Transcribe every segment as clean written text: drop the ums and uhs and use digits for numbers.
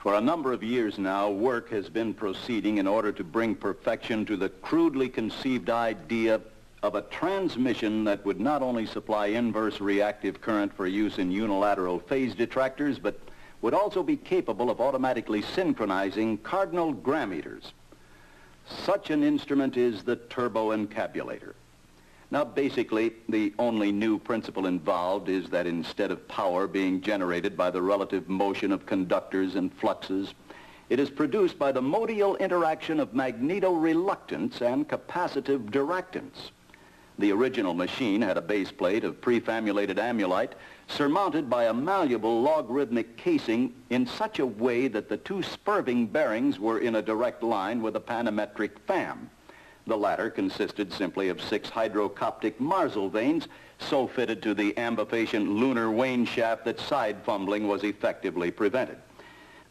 For a number of years now, work has been proceeding in order to bring perfection to the crudely conceived idea of a transmission that would not only supply inverse reactive current for use in unilateral phase detractors, but would also be capable of automatically synchronizing cardinal grammeters. Such an instrument is the turbo-encabulator. Now, basically, the only new principle involved is that instead of power being generated by the relative motion of conductors and fluxes, it is produced by the modial interaction of magneto-reluctance and capacitive diractance. The original machine had a base plate of prefamulated amulite surmounted by a malleable logarithmic casing in such a way that the two spurving bearings were in a direct line with a panametric fam. The latter consisted simply of 6 hydrocoptic Marsal vanes so fitted to the ambifacient lunar wane shaft that side fumbling was effectively prevented.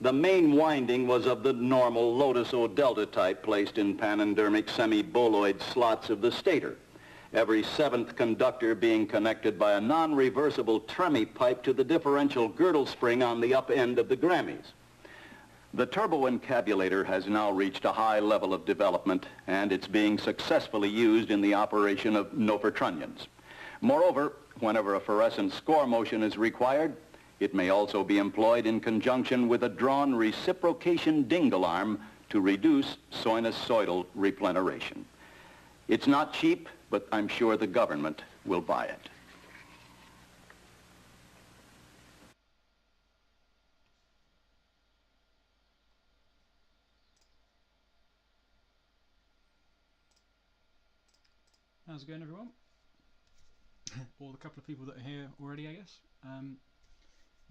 The main winding was of the normal Lotus O-delta type placed in panendermic semi-boloid slots of the stator, every 7th conductor being connected by a non-reversible tremie pipe to the differential girdle spring on the up end of the Grammys. The turbo-encabulator has now reached a high level of development, and it's being successfully used in the operation of Nofertrunians. Moreover, whenever a fluorescent score motion is required, it may also be employed in conjunction with a drawn reciprocation dingle arm to reduce sinusoidal repleneration. It's not cheap, but I'm sure the government will buy it. How's it going, everyone? Or the couple of people that are here already, I guess.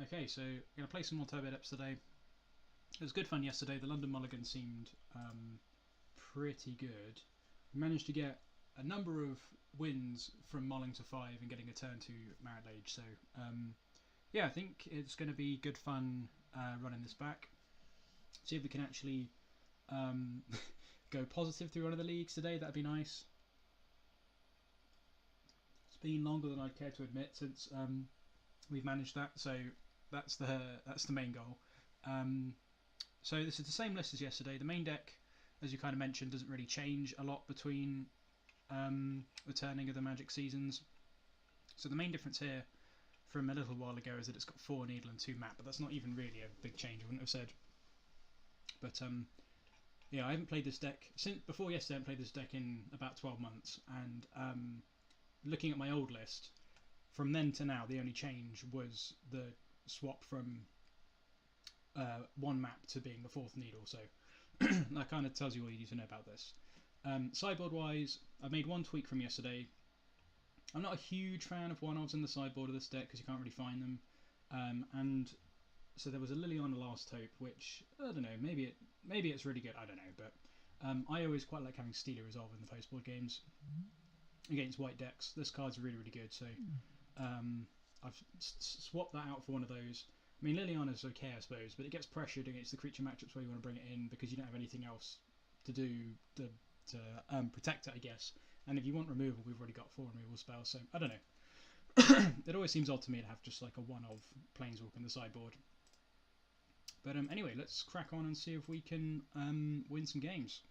Okay, so I'm going to play some more Turbo Depths today. It was good fun yesterday. The London Mulligan seemed pretty good. We managed to get a number of wins from mulling to 5 and getting a turn to Merit Age. So yeah, I think it's going to be good fun running this back. See if we can actually go positive through one of the leagues today. That'd be nice. It's been longer than I'd care to admit since we've managed that, so that's the main goal. So this is the same list as yesterday. The main deck, as you kind of mentioned, doesn't really change a lot between the turning of the Magic seasons. So the main difference here from a little while ago is that it's got 4 needle and 2 map, but that's not even really a big change, I wouldn't have said. But yeah, I haven't played this deck since before yesterday. I haven't played this deck in about 12 months, and looking at my old list, from then to now, the only change was the swap from 1 map to being the 4th needle. So that kind of tells you all you need to know about this. Sideboard wise, I made one tweak from yesterday. I'm not a huge fan of 1-ofs in the sideboard of this deck because you can't really find them. And so there was a Liliana Last Hope, which I don't know, maybe it's really good. I don't know, but I always quite like having Steely Resolve in the postboard games against white decks. This card's really, really good. So I've swapped that out for one of those. I mean, Liliana's okay, I suppose, but it gets pressured against the creature matchups where you want to bring it in because you don't have anything else to do to protect it, I guess. And if you want removal, we've already got 4 removal spells, so I don't know. It always seems odd to me to have just like a 1-of Planeswalker in the sideboard. But anyway, let's crack on and see if we can win some games.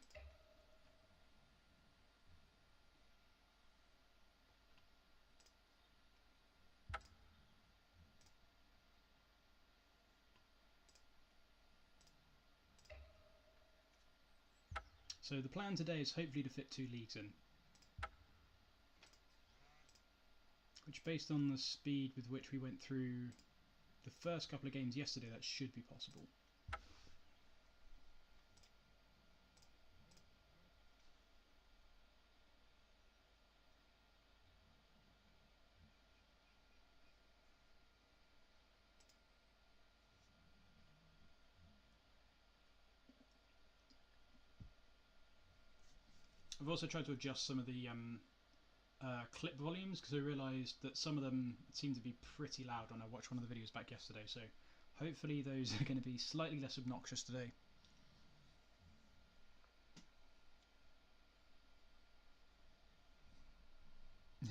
So the plan today is hopefully to fit 2 leagues in, which, based on the speed with which we went through the first couple of games yesterday, that should be possible. I've also tried to adjust some of the clip volumes because I realised that some of them seem to be pretty loud when I watched one of the videos back yesterday, so hopefully those are going to be slightly less obnoxious today.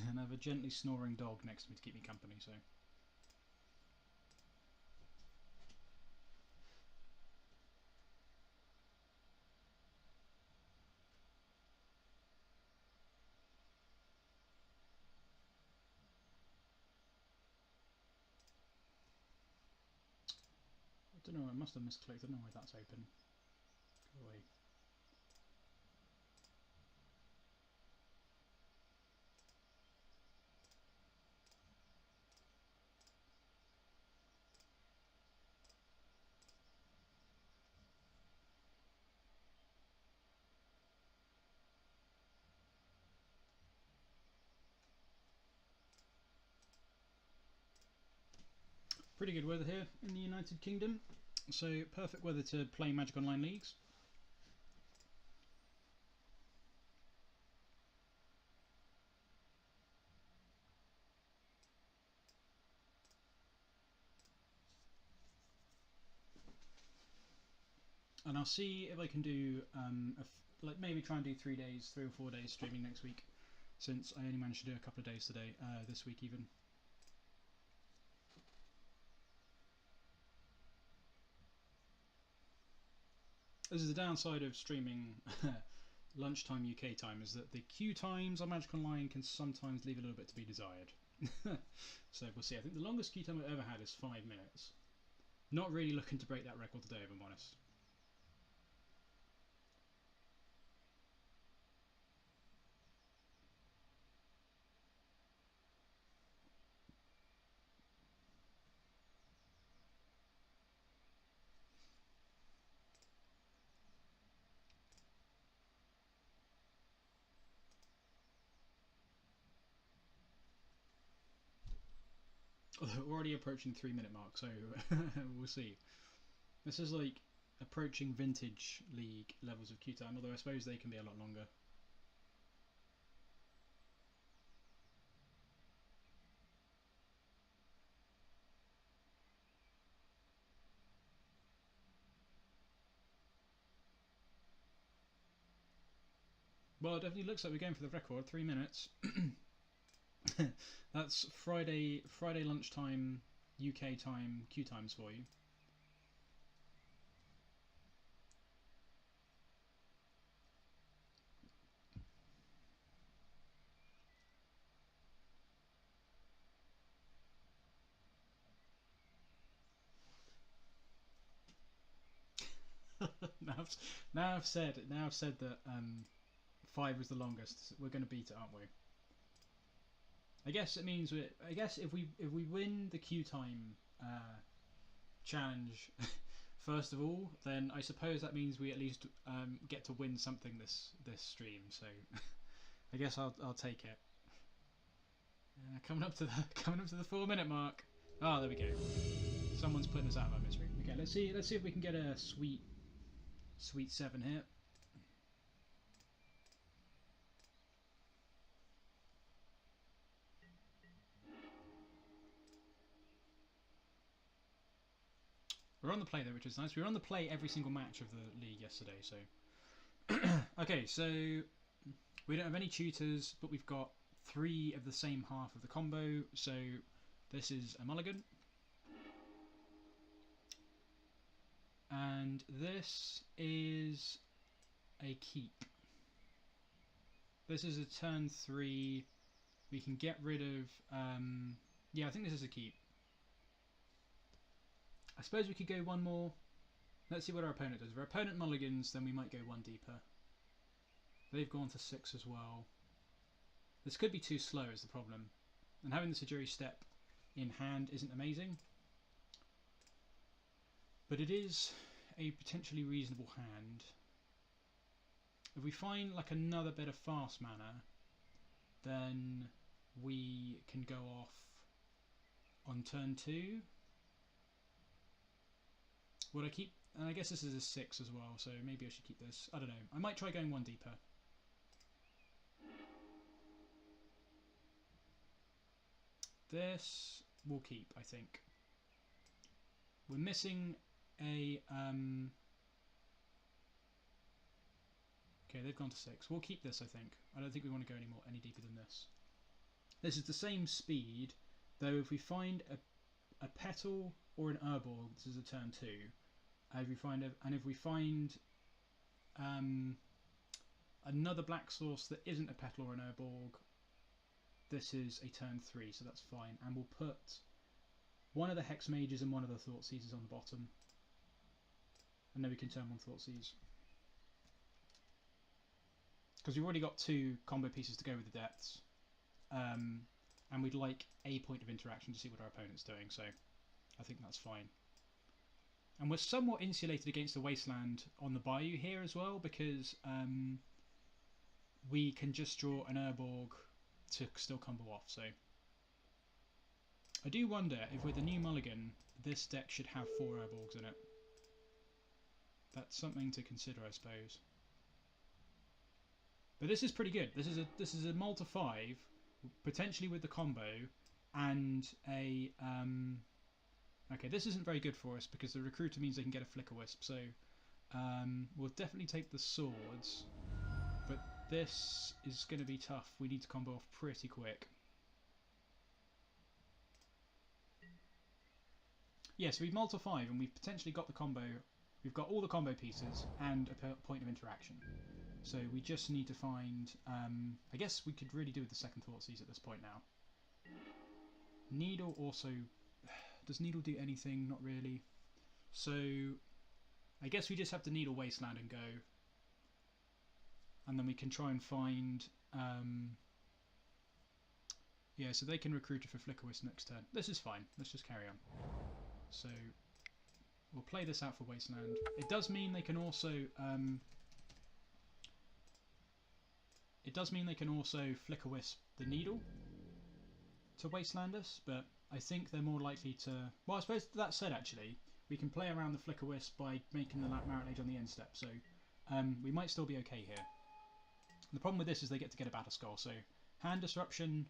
And I have a gently snoring dog next to me to keep me company, so... Don't know, I must have misclicked. I don't know why that's open. Go away. Pretty good weather here in the United Kingdom, so perfect weather to play Magic Online leagues. And I'll see if I can do like maybe try and do 3 days, 3 or 4 days streaming next week, since I only managed to do a couple of days today, this week even. This is the downside of streaming lunchtime UK time, is that the queue times on Magic Online can sometimes leave a little bit to be desired. So we'll see. I think the longest queue time I've ever had is 5 minutes. Not really looking to break that record today, if I'm honest. Although we're already approaching the 3-minute mark, so we'll see. This is like approaching vintage league levels of queue time, although I suppose they can be a lot longer. Well, it definitely looks like we're going for the record, 3 minutes. That's Friday lunchtime UK time queue times for you. now I've said that 5 was the longest. We're going to beat it, aren't we? I guess it means I guess if we win the queue time challenge first of all, then I suppose that means we at least get to win something this stream. So I guess I'll take it. Coming up to the 4-minute mark. Oh, there we go. Someone's putting us out of our misery. Okay, let's see if we can get a sweet 7 here. We're on the play though, which is nice. We were on the play every single match of the league yesterday, so okay, so we don't have any tutors, but we've got 3 of the same half of the combo, so this is a mulligan. And this is a keep. This is a turn 3. We can get rid of yeah, I think this is a keep. I suppose we could go one more. Let's see what our opponent does. If our opponent mulligans, then we might go 1 deeper. They've gone to 6 as well. This could be too slow is the problem. And having the Sejiri Steppe in hand isn't amazing. But it is a potentially reasonable hand. If we find like another bit of fast mana, then we can go off on turn 2. Would I keep... And I guess this is a 6 as well, so maybe I should keep this. I don't know. I might try going 1 deeper. This will keep, I think. We're missing a... Okay, they've gone to 6. We'll keep this, I think. I don't think we want to go any deeper than this. This is the same speed, though if we find a petal or an Urborg, this is a turn 2. If we find another black source that isn't a petal or an Urborg, this is a turn 3, so that's fine. And we'll put one of the Hexmages and one of the Thoughtseizes on the bottom. and then we can turn on Thoughtseize. Because we've already got 2 combo pieces to go with the depths, and we'd like a point of interaction to see what our opponent's doing, so I think that's fine. And we're somewhat insulated against the Wasteland on the Bayou here as well, because we can just draw an Urborg to still combo off, so... I do wonder if with the new Mulligan, this deck should have 4 Urborgs in it. That's something to consider, I suppose. But this is pretty good. This is a Malta 5, potentially with the combo, and a... okay, this isn't very good for us because the Recruiter means they can get a Flicker Wisp, so we'll definitely take the swords, but this is going to be tough. We need to combo off pretty quick. Yeah, so we've Malta 5 and we've potentially got the combo. We've got all the combo pieces and a point of interaction. So we just need to find... I guess we could really do with the second Thoughtseize at this point now. Needle also... Does Needle do anything? Not really. So I guess we just have to Needle Wasteland and go. And then we can try and find... yeah, so they can Recruit it for Flicker Wisp next turn. This is fine. Let's just carry on. So we'll play this out for Wasteland. It does mean they can also... it does mean they can also Flicker Wisp the Needle to Wasteland us, but I think they're more likely to... Well, I suppose that said, actually, we can play around the Flicker Wisp by making the Merit Lage on the end step, so we might still be okay here. The problem with this is they get to get a Battle Skull, so Hand Disruption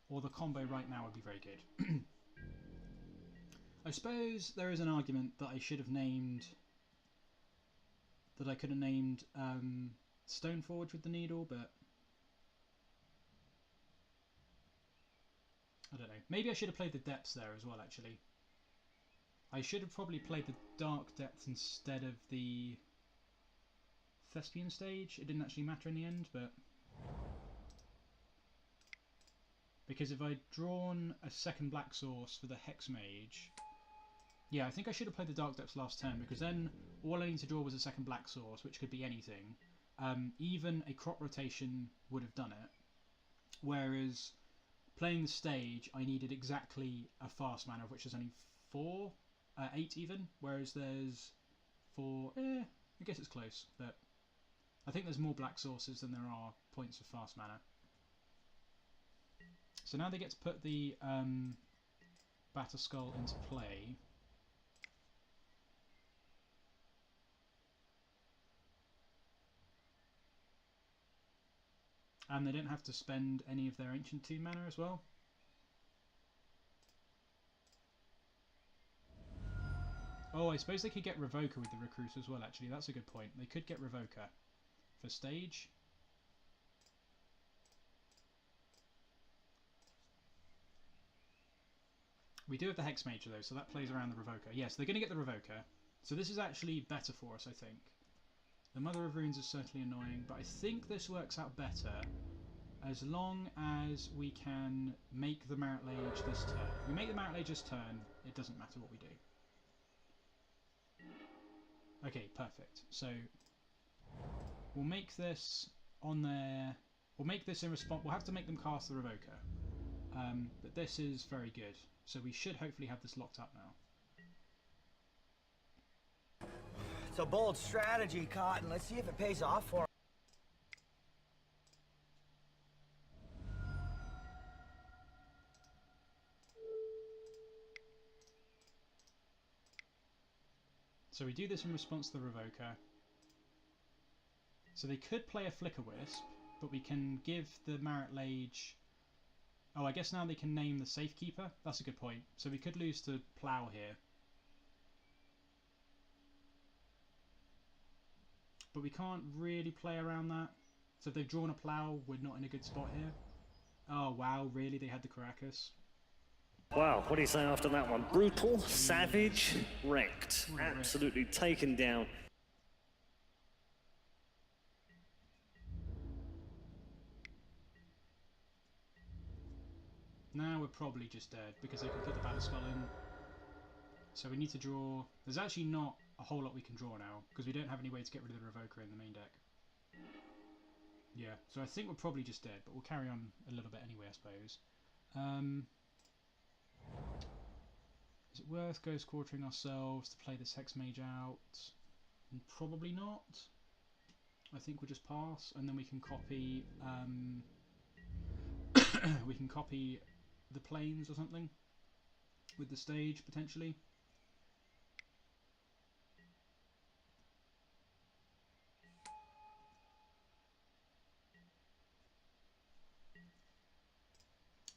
or the combo right now would be very good. I suppose there is an argument that I should have named... that I could have named Stoneforge with the Needle, but... I don't know. Maybe I should have played the Depths there as well, actually. I should have probably played the Dark Depths instead of the Thespian stage. It didn't actually matter in the end, but... Because if I'd drawn a second Black Source for the Hexmage... Yeah, I think I should have played the Dark Depths last turn, because then all I need to draw was a second Black Source, which could be anything. Even a Crop Rotation would have done it. Whereas... playing the stage, I needed exactly a fast mana, of which there's only 4, 8 even, whereas there's 4, I guess it's close, but I think there's more black sources than there are points of fast mana. So now they get to put the Battle Skull into play. And they don't have to spend any of their Ancient Tomb mana as well. Oh, I suppose they could get Revoker with the Recruit as well, actually. That's a good point. They could get Revoker for stage. We do have the Hexmage though, so that plays around the Revoker. Yes, they're going to get the Revoker. So this is actually better for us, I think. The Mother of Runes is certainly annoying, but I think this works out better as long as we can make the Merit Lage this turn. If we make the Merit Lage this turn, it doesn't matter what we do. Okay, perfect. So we'll make this on their... We'll make this in response... We'll have to make them cast the Revoker. But this is very good. So we should hopefully have this locked up now. It's a bold strategy, Cotton. Let's see if it pays off for him. So we do this in response to the Revoker. So they could play a Flicker Wisp, but we can give the Merit Lage... Oh, I guess now they can name the Safekeeper. That's a good point. So we could lose to Plough here. But we can't really play around that. So if they've drawn a Plough, we're not in a good spot here. Oh wow, really? They had the Karakas? Wow, what do you say after that one? Brutal, savage, wrecked. Absolutely taken down. Now we're probably just dead because they can put the Battle Skull in. So we need to draw... There's actually not a whole lot we can draw now, because we don't have any way to get rid of the Revoker in the main deck. Yeah, so I think we're probably just dead, but we'll carry on a little bit anyway, I suppose. Is it worth Ghost Quartering ourselves to play this Hexmage out? Probably not. I think we'll just pass, and then we can copy we can copy the planes or something with the stage potentially.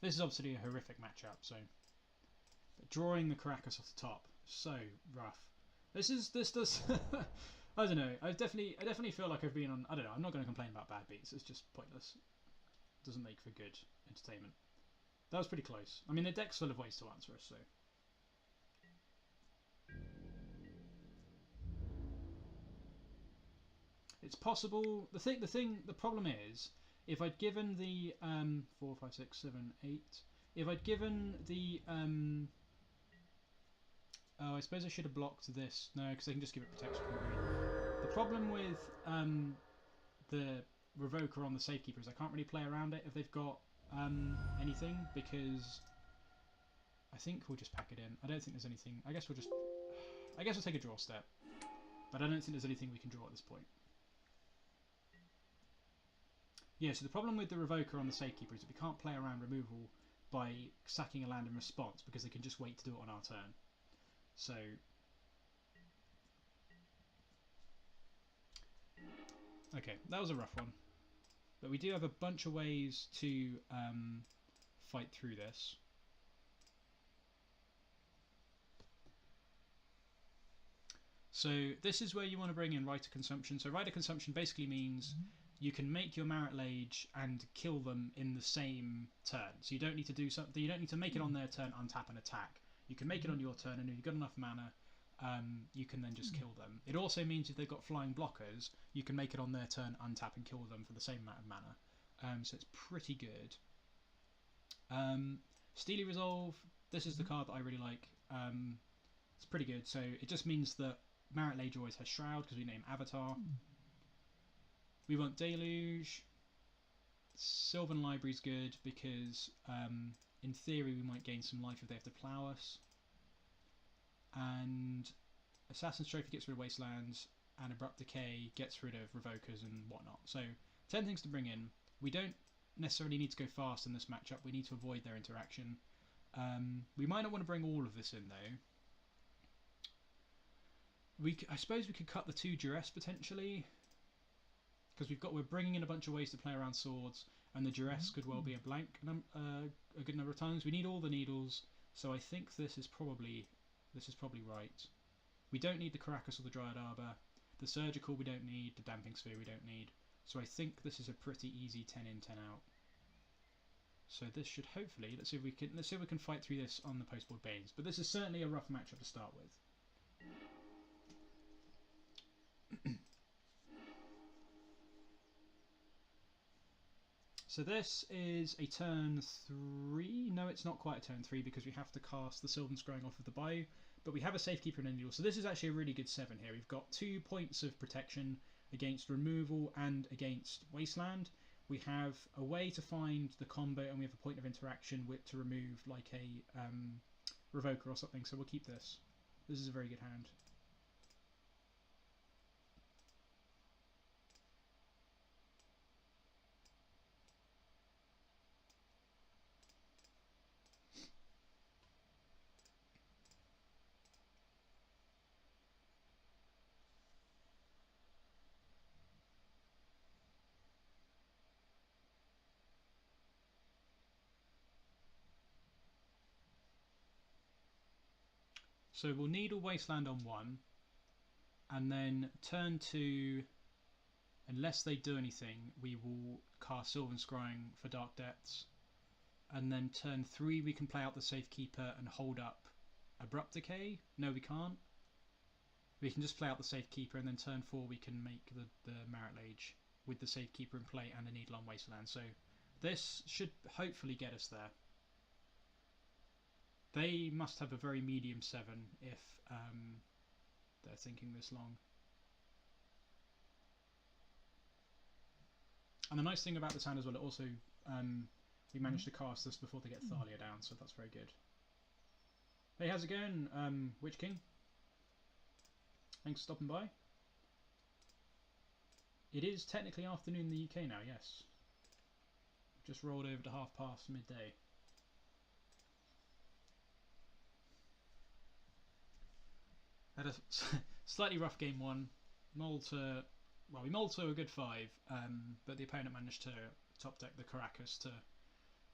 This is obviously a horrific matchup, so but drawing the Karakas off the top, so rough. This does I don't know. I definitely feel like I've been on. I don't know. I'm not going to complain about bad beats. It's just pointless. It doesn't make for good entertainment. That was pretty close. I mean, the deck's full of ways to answer us, so. It's possible. The problem is, if I'd given the 4, 5, 6, 7, 8. If I'd given the oh, I suppose I should have blocked this. No, because I can just give it protection from green. The problem with the Revoker on the Safekeeper is I can't really play around it if they've got anything, because I think we'll just pack it in. I don't think there's anything. I guess we'll take a draw step, but I don't think there's anything we can draw at this point. Yeah, so the problem with the Revoker on the Safekeeper is that we can't play around removal by sacking a land in response, because they can just wait to do it on our turn. So okay, that was a rough one, but we do have a bunch of ways to fight through this. So this is where you want to bring in Rite of Consumption. So Rite of Consumption basically means you can make your Marit Lage and kill them in the same turn. So you don't need to do something. You don't need to make it on their turn, untap and attack. You can make it on your turn, and if you've got enough mana, you can then just kill them. It also means if they've got flying blockers, you can make it on their turn, untap and kill them for the same amount of mana. So it's pretty good. Steely Resolve, this is the card that I really like. It's pretty good. So it just means that Marit Lage always has Shroud, because we name Avatar. We want Deluge. Sylvan Library is good, because in theory we might gain some life if they have to plough us. And Assassin's Trophy gets rid of Wastelands, and Abrupt Decay gets rid of Revokers and whatnot. So 10 things to bring in. We don't necessarily need to go fast in this matchup. We need to avoid their interaction. We might not want to bring all of this in though. I suppose we could cut the 2 Duress potentially, because we're bringing in a bunch of ways to play around swords, and the Duress could well be a blank a good number of times. We need all the needles, so I think this is probably right. We don't need the Karakas or the Dryad Arbor. The Surgical we don't need. The Damping Sphere we don't need. So I think this is a pretty easy 10 in, 10 out. So this should hopefully let's see if we can fight through this on the postboard Banes. But this is certainly a rough matchup to start with. So this is a turn 3. No, it's not quite a turn 3, because we have to cast the Sylvan Scrying off of the Bayou. But we have a Safekeeper and a Needle. So this is actually a really good 7 here. We've got 2 points of protection against removal and against Wasteland. We have a way to find the combo, and we have a point of interaction to remove like a Revoker or something. So we'll keep this. This is a very good hand. So we'll Needle Wasteland on 1, and then turn 2, unless they do anything, we will cast Sylvan Scrying for Dark Depths, and then turn 3 we can play out the Safekeeper and hold up Abrupt Decay. No, we can't. We can just play out the Safekeeper, and then turn 4 we can make the Marit Lage with the Safekeeper in play and a Needle on Wasteland. So this should hopefully get us there. They must have a very medium 7 if they're thinking this long. And the nice thing about this hand as well, it also we managed to cast this before they get Thalia down, so that's very good. Hey, how's it going, Witch King? Thanks for stopping by. It is technically afternoon in the UK now, yes. Just rolled over to half past midday. Had a slightly rough game one. We mulled to a good 5, but the opponent managed to top deck the Karakas to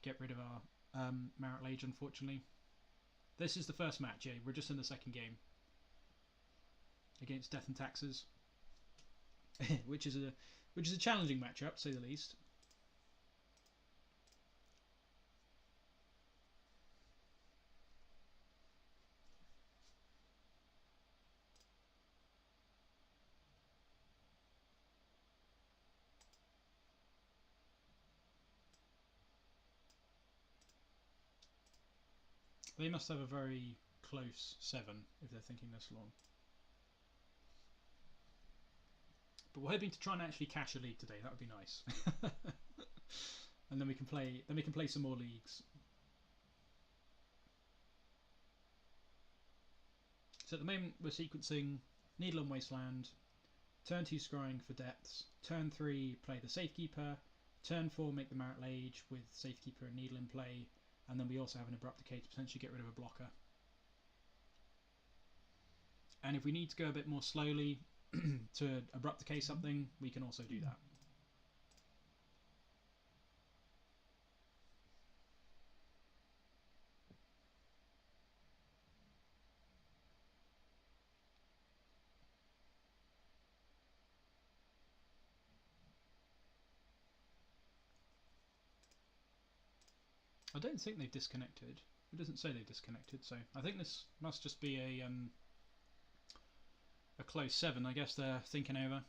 get rid of our Marit Lage, unfortunately. This is the first match, yeah, we're just in the second game against Death and Taxes, which is a challenging matchup, to say the least. They must have a very close 7 if they're thinking this long. But we're hoping to try and actually cash a league today. That would be nice. And then we can play some more leagues. So at the moment we're sequencing Needle and Wasteland, turn 2 Scrying for depths, turn 3 play the Safekeeper, turn 4 make the Marit Lage with Safekeeper and Needle in play, and then we also have an Abrupt Decay to potentially get rid of a blocker. And if we need to go a bit more slowly to Abrupt Decay something, we can also do that. I don't think they've disconnected. It doesn't say they've disconnected, so I think this must just be a close 7. I guess they're thinking over.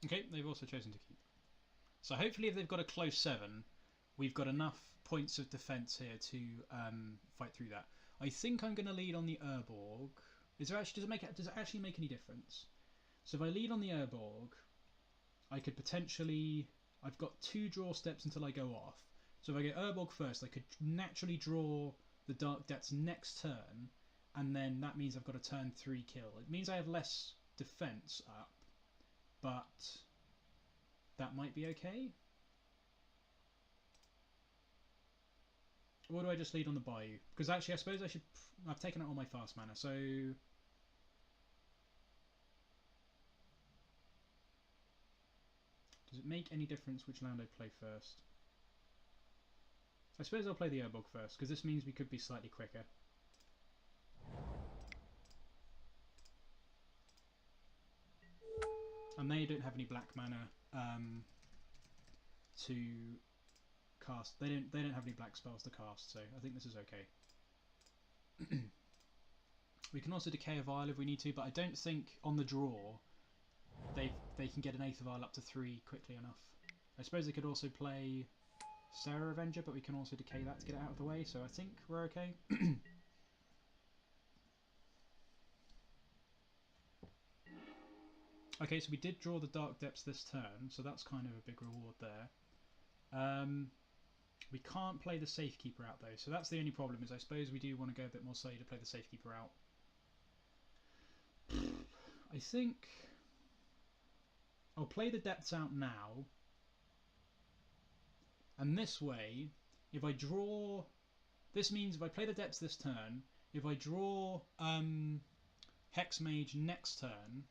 Okay, they've also chosen to keep. So hopefully if they've got a close 7, we've got enough points of defense here to fight through that. I think I'm going to lead on the Urborg. Does it actually make any difference? So if I lead on the Urborg, I could potentially... I've got 2 draw steps until I go off. So if I get Urborg first, I could naturally draw the Dark Depths next turn, and then that means I've got a turn 3 kill. It means I have less defense up, but that might be okay. Or do I just lead on the Bayou? Because actually I suppose I should... I've taken out all my fast mana, so... Does it make any difference which land I play first? I suppose I'll play the Urborg first, because this means we could be slightly quicker. And they don't have any black mana to cast. They don't have any black spells to cast, so I think this is okay. We can also decay a vial if we need to, but I don't think on the draw they can get an Aether Vial up to 3 quickly enough. I suppose they could also play Sarah Avenger, but we can also decay that to get it out of the way, so I think we're okay. Okay, so we did draw the Dark Depths this turn, so that's kind of a big reward there. We can't play the Safekeeper out though, so that's the only problem, is I suppose we do want to go a bit more slowly to play the Safekeeper out. I think I'll play the Depths out now, and this way, if I draw... This means if I play the Depths this turn, if I draw Hexmage next turn,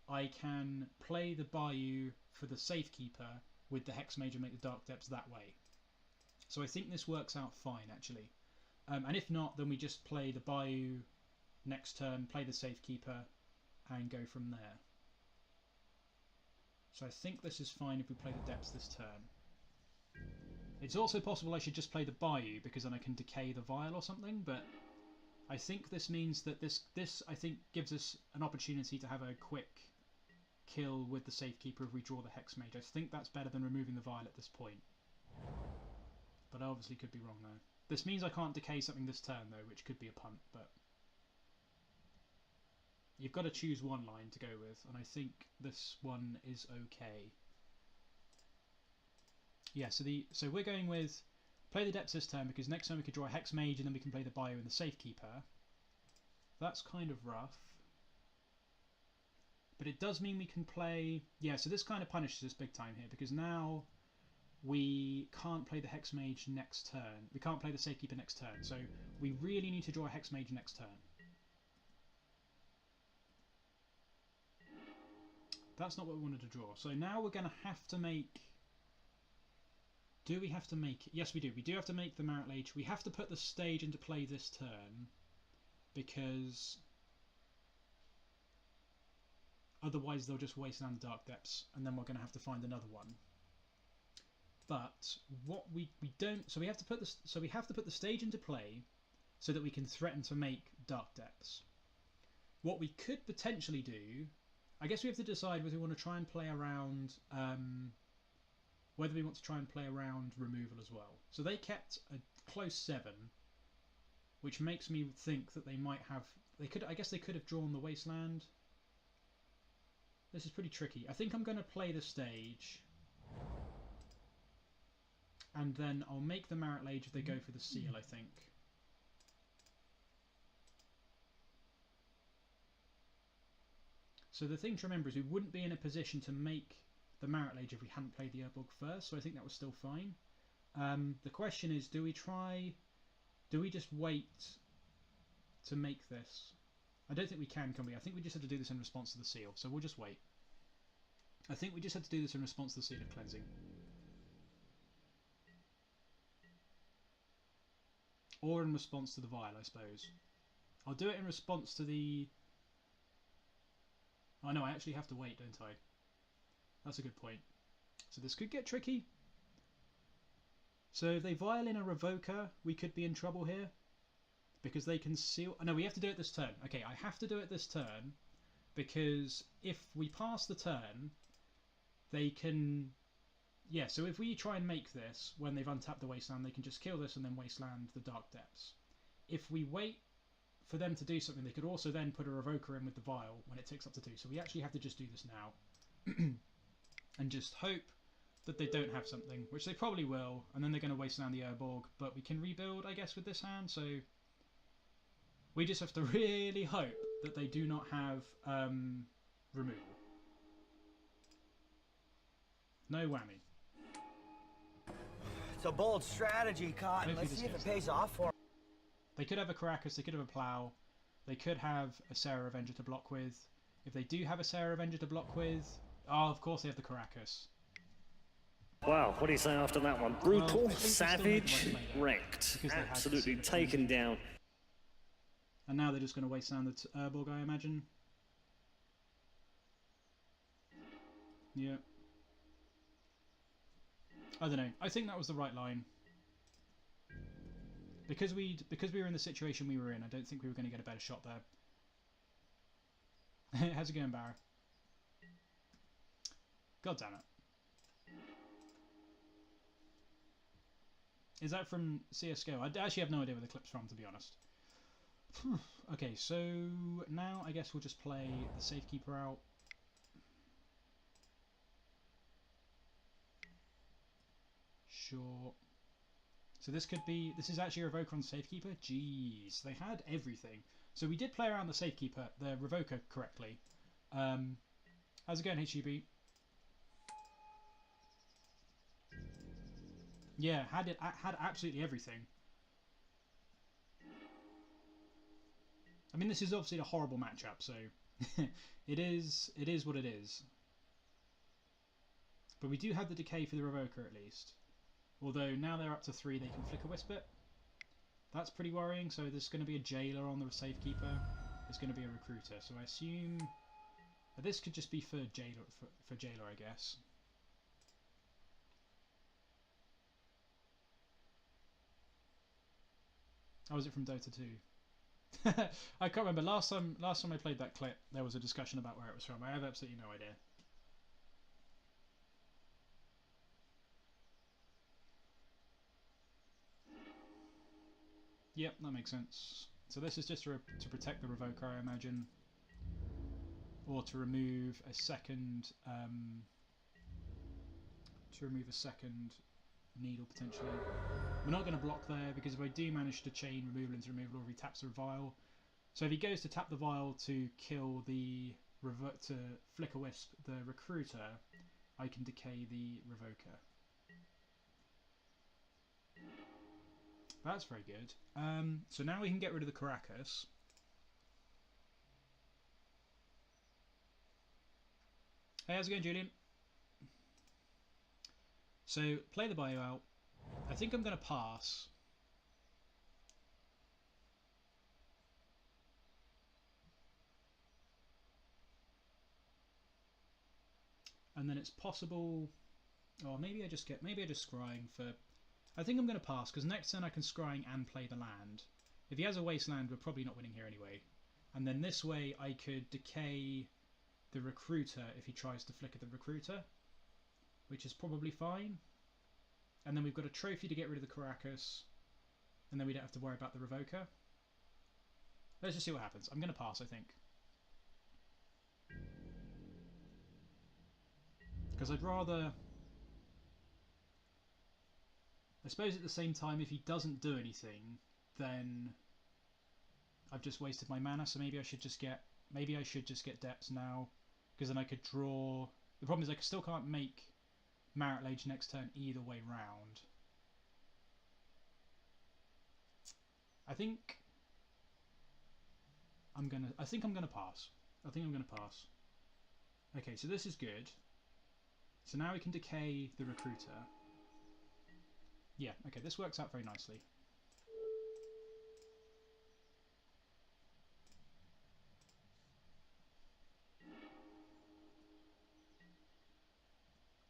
I can play the Bayou for the Safekeeper with the Hexmage and make the Dark Depths that way. So I think this works out fine, actually. And if not, then we just play the Bayou next turn, play the Safekeeper, and go from there. So I think this is fine if we play the Depths this turn. It's also possible I should just play the Bayou, because then I can decay the Vial or something, but I think this means that this I think gives us an opportunity to have a quick kill with the Safekeeper if we draw the Hexmage. I think that's better than removing the Vial at this point. But I obviously could be wrong though. This means I can't decay something this turn though, which could be a punt, but you've got to choose one line to go with, and I think this one is okay. Yeah, so we're going with play the Depths this turn because next time we could draw a Hexmage and then we can play the Bayou and the Safekeeper. That's kind of rough. But it does mean we can play... Yeah, so this kind of punishes us big time here because now we can't play the Hexmage next turn. We can't play the Safekeeper next turn. So we really need to draw a Hexmage next turn. That's not what we wanted to draw. So now we're going to have to make... Do we have to make... Yes, we do. We do have to make the Marit Lage. We have to put the stage into play this turn because... Otherwise they'll just waste down the Dark Depths and then we're going to have to find another one. But what we don't... So we have to put the stage into play so that we can threaten to make Dark Depths. What we could potentially do... I guess we have to decide whether we want to try and play around... whether we want to try and play around removal as well. So they kept a close 7, which makes me think that they might have... I guess they could have drawn the Wasteland. This is pretty tricky. I think I'm going to play the stage. And then I'll make the Marit Lage if they go for the seal, I think. So the thing to remember is we wouldn't be in a position to make the Marit Lage if we hadn't played the Urborg first, so I think that was still fine. The question is, do we just wait to make this? I don't think we can we? I think we just have to do this in response to the seal, so we'll just wait. I think we just have to do this in response to the Seal of Cleansing. Or in response to the Vial, I suppose. I'll do it in response to the... Oh no, I actually have to wait, don't I? That's a good point. So this could get tricky. So if they Vial in a Revoker, we could be in trouble here. Because they can seal... Oh, no, we have to do it this turn. Okay, I have to do it this turn. Because if we pass the turn, they can... Yeah, so if we try and make this, when they've untapped the Wasteland, they can just kill this and then Wasteland the Dark Depths. If we wait for them to do something, they could also then put a Revoker in with the Vial when it ticks up to 2. So we actually have to just do this now. And just hope that they don't have something, which they probably will, and then they're going to Wasteland the Urborg, but we can rebuild, I guess, with this hand, so... We just have to really hope that they do not have removal. No whammy. It's a bold strategy, Cotton. Hopefully Let's see if it pays off for them. They could have a Karakas, they could have a Plough, they could have a Sarah Avenger to block with. If they do have a Sarah Avenger to block with... Oh, of course they have the Karakas. Wow, what do you say after that one? Brutal, well, savage, wrecked. Absolutely taken down. And now they're just going to Wasteland the Urborg, I imagine. Yeah. I don't know. I think that was the right line. Because we were in the situation we were in, I don't think we were going to get a better shot there. How's it going, Barra? God damn it. Is that from CSGO? I actually have no idea where the clip's from, to be honest. Okay, so now I guess we'll just play the Safekeeper out. Sure. So this could be... This is actually a Revoker on Safekeeper? Jeez, they had everything. So we did play around the Safekeeper, the Revoker, correctly. How's it going, HGB? Yeah, had absolutely everything. I mean, this is obviously a horrible matchup, so it is what it is. But we do have the decay for the Revoker at least. Although now they're up to 3, they can Flicker Wisp it. That's pretty worrying. So there's going to be a Jailer on the Safekeeper. There's going to be a Recruiter. So I assume this could just be for Jailer, for Jailer, I guess. Oh, was it from Dota 2? I can't remember. Last time I played that clip, there was a discussion about where it was from. I have absolutely no idea. Yep, that makes sense. So this is just to protect the Revoker, I imagine. Or to remove a second... needle, potentially. We're not going to block there, because if I do manage to chain removal into removal, or he taps the vial... So if he goes to tap the vial to kill the... to Flicker Wisp the Recruiter, I can decay the Revoker. That's very good. So now we can get rid of the Karakas. Hey, how's it going, Julian? So, play the Bayou out. I think I'm going to pass. And then it's possible... Or maybe I just Scrying for... I think I'm going to pass, because next turn I can Scrying and play the land. If he has a Wasteland, we're probably not winning here anyway. And then this way I could decay the Recruiter if he tries to flicker the Recruiter, which is probably fine. And then we've got a trophy to get rid of the Karakas, and then we don't have to worry about the Revoker. Let's just see what happens. I'm going to pass, I think. Because I'd rather... I suppose at the same time, if he doesn't do anything, then I've just wasted my mana, so maybe I should just get... Maybe I should just get Depths now, because then I could draw... The problem is I still can't make Marit Lage next turn either way round. I think I'm gonna pass. I think I'm gonna pass. Okay, so this is good. So now we can decay the Recruiter. Yeah, okay, this works out very nicely.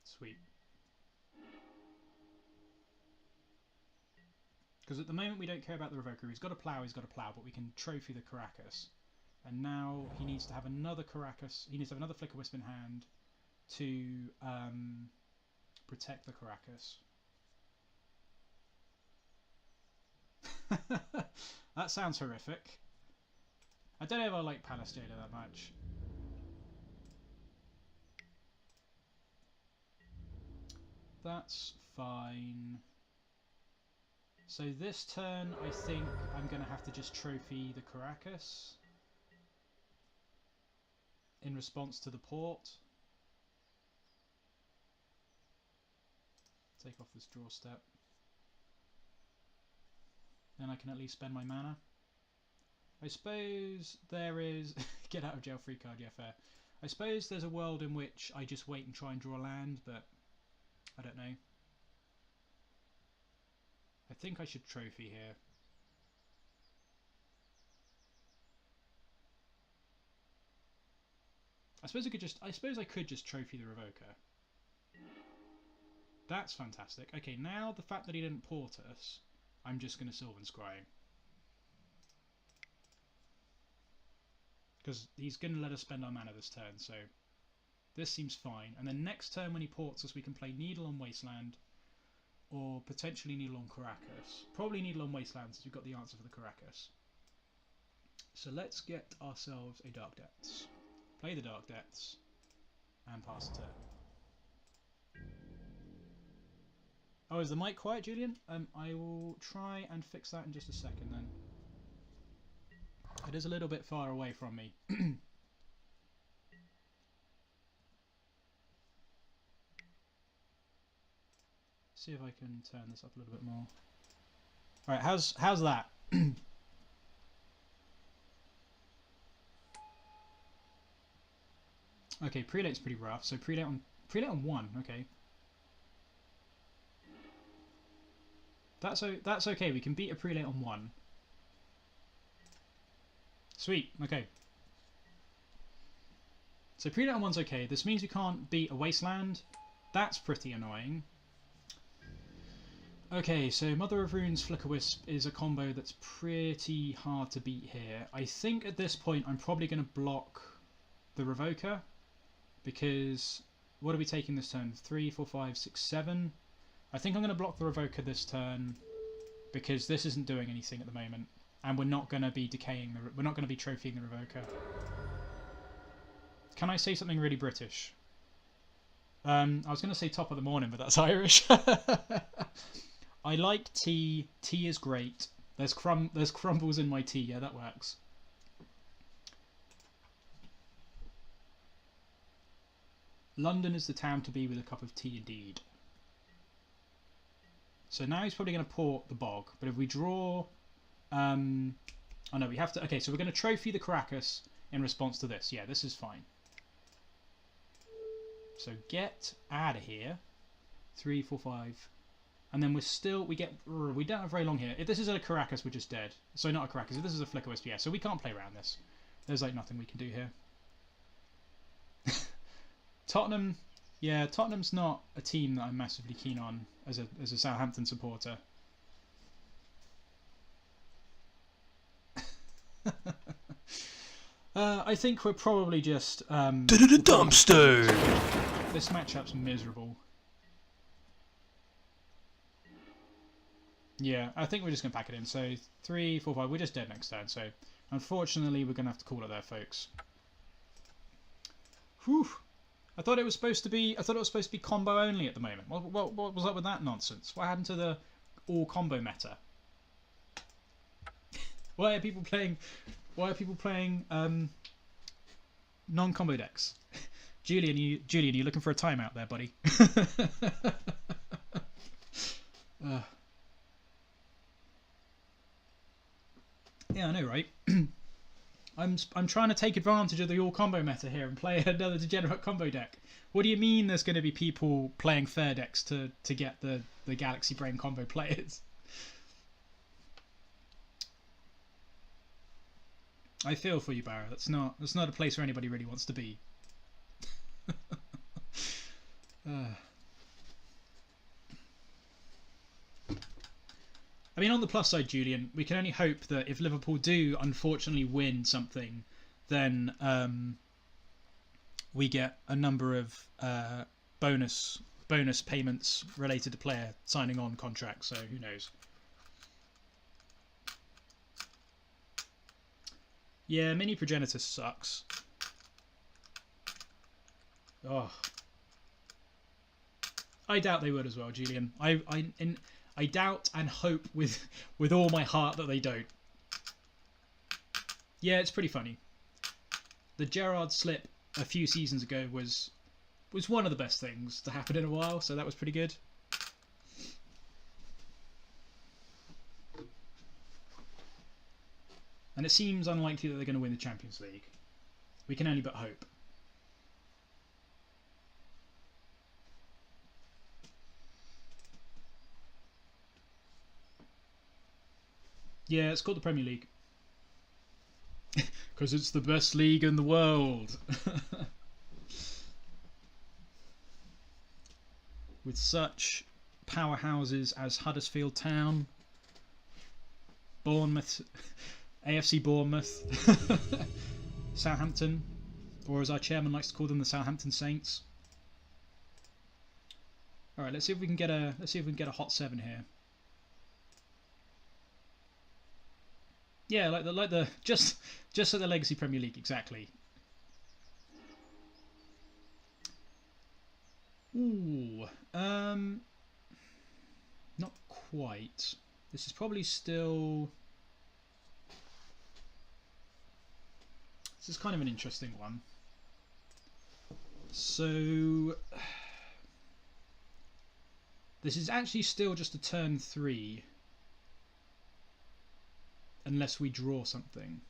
Sweet. Because at the moment we don't care about the Revoker. He's got a plow, but we can trophy the Karakas. And now he needs to have another Karakas. He needs to have another Flicker Wisp in hand to protect the Karakas. That sounds horrific. I don't know if I like Palace Jailer that much. That's fine. So this turn, I think I'm going to have to just trophy the Karakas in response to the port. Take off this draw step. Then I can at least spend my mana. I suppose there is... Get out of jail free card, yeah, fair. I suppose there's a world in which I just wait and try and draw land, but I don't know. I think I should trophy here. I suppose I could just trophy the Revoker. That's fantastic. Okay, now the fact that he didn't port us, I'm just going to Sylvan Scrying. Because he's going to let us spend our mana this turn, so this seems fine. And then next turn when he ports us, we can play Needle on Wasteland, or potentially Needle on Karakas. Probably Needle on Wasteland, since we've got the answer for the Karakas. So let's get ourselves a Dark Depths. Play the Dark Depths, and pass the turn. Oh, is the mic quiet, Julian? I will try and fix that in just a second then. It is a little bit far away from me. See if I can turn this up a little bit more. Alright, how's that? Okay, prelate's pretty rough, so prelate on 1, okay. That's okay, we can beat a prelate on 1. Sweet, okay. So prelate on 1's okay. This means we can't beat a Wasteland. That's pretty annoying. Okay, so Mother of Runes Flicker Wisp is a combo that's pretty hard to beat here. I think at this point I'm probably going to block the Revoker, because what are we taking this turn? 3, 4, 5, 6, 7. I think I'm going to block the Revoker this turn because this isn't doing anything at the moment, and we're not going to be decaying we're not going to be trophying the Revoker. Can I say something really British? I was going to say top of the morning, but that's Irish. I like tea. Tea is great. There's crumbles in my tea. Yeah, that works. London is the town to be with a cup of tea, indeed. So now he's probably going to port the Bog, but if we draw... oh no, we have to... Okay, so we're going to trophy the Karakas in response to this. Yeah, this is fine. So get out of here. 3, 4, 5. And then we're still... We don't have very long here. If this is a Karakas, we're just dead. So not a Karakas. If this is a Flicker Wisp, yeah. So we can't play around this. There's like nothing we can do here. Tottenham... Yeah, Tottenham's not a team that I'm massively keen on as a Southampton supporter. I think we're probably just... to the dumpster! This matchup's miserable. Yeah, I think we're just going to pack it in. So 3, 4, 5, we're just dead next turn. So unfortunately, we're going to have to call it there, folks. Whew. I thought it was supposed to be combo only at the moment. What was up with that nonsense? What happened to the all combo meta? Why are people playing non-combo decks? Julian, you looking for a timeout there, buddy? Yeah, I know, right? I'm trying to take advantage of the all combo meta here and play another degenerate combo deck. What do you mean there's going to be people playing fair decks to get the Galaxy Brain combo players? I feel for you, Barra. That's not a place where anybody really wants to be. I mean, on the plus side, Julian, we can only hope that if Liverpool do unfortunately win something, then we get a number of bonus payments related to player signing on contracts. So who knows? Yeah, Mini Progenitus sucks. Oh, I doubt they would as well, Julian. I doubt and hope with all my heart that they don't. Yeah, it's pretty funny. The Gerrard slip a few seasons ago was one of the best things to happen in a while, so that was pretty good. And it seems unlikely that they're going to win the Champions League. We can only but hope. Yeah, it's called the Premier League. Because it's the best league in the world. With such powerhouses as Huddersfield Town, Bournemouth, AFC Bournemouth, Southampton, or as our chairman likes to call them, the Southampton Saints. All right, let's see if we can get a hot 7 here. Yeah, like the just like the Legacy Premier League, exactly. Ooh, not quite. This is probably still. This is kind of an interesting one. So this is actually still just a turn 3. Unless we draw something.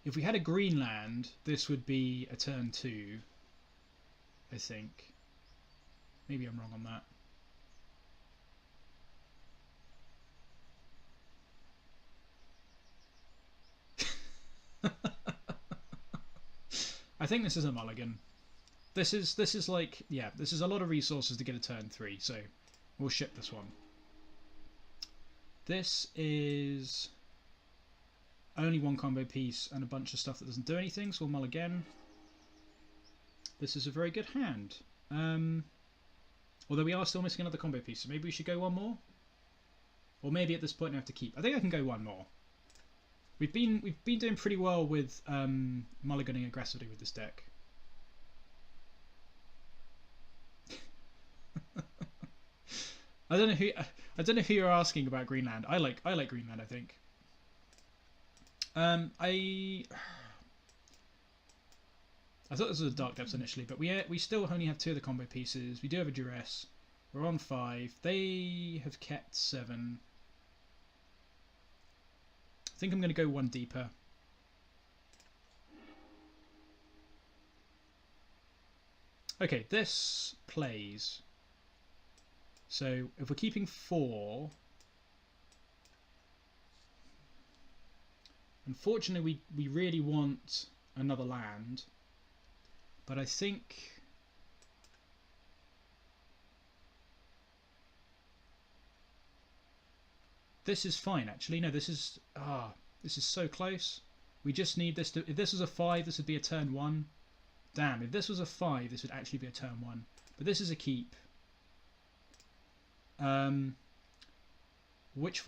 If we had a green land, this would be a turn 2, I think. Maybe I'm wrong on that. I think this is a mulligan. This is like, yeah, this is a lot of resources to get a turn 3, so we'll ship this one. This is only one combo piece and a bunch of stuff that doesn't do anything, so we'll mull again. This is a very good hand. Although we are still missing another combo piece, so maybe we should go one more? Or maybe at this point I have to keep. I think I can go one more. We've been doing pretty well with mulliganing aggressively with this deck. I don't know who you're asking about Greenland. I like Greenland, I think. I thought this was a Dark Depths initially, but we still only have 2 of the combo pieces. We do have a Duress. We're on 5. They have kept 7. I think I'm going to go 1 deeper. Okay, this plays. So if we're keeping 4, unfortunately we really want another land. But I think this is fine actually. No, this is so close. We just need this to, if this was a 5, this would be a turn 1. Damn, if this was a 5, this would actually be a turn 1. But this is a keep.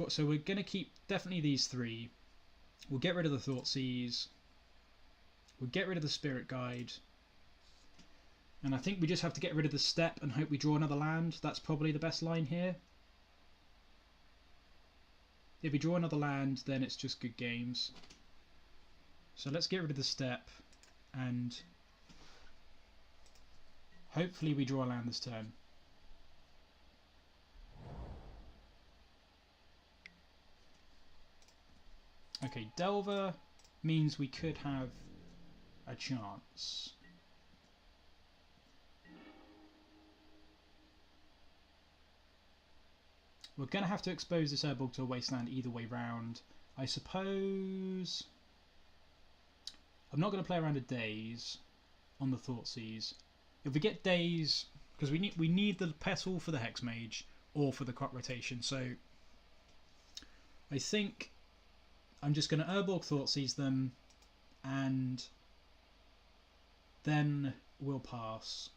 So we're gonna keep definitely these 3. We'll get rid of the Thoughtseize. We'll get rid of the Spirit Guide. And I think we just have to get rid of the step and hope we draw another land. That's probably the best line here. If we draw another land, then it's just good games. So let's get rid of the step and hopefully we draw a land this turn. Okay, Delver means we could have a chance. We're going to have to expose this Urborg to a wasteland either way round. I suppose I'm not going to play around a Daze on the Thoughtseize. If we get Daze, because we need the Petal for the Hexmage or for the crop rotation, so I think I'm just going to Urborg Thoughtseize them and then we'll pass.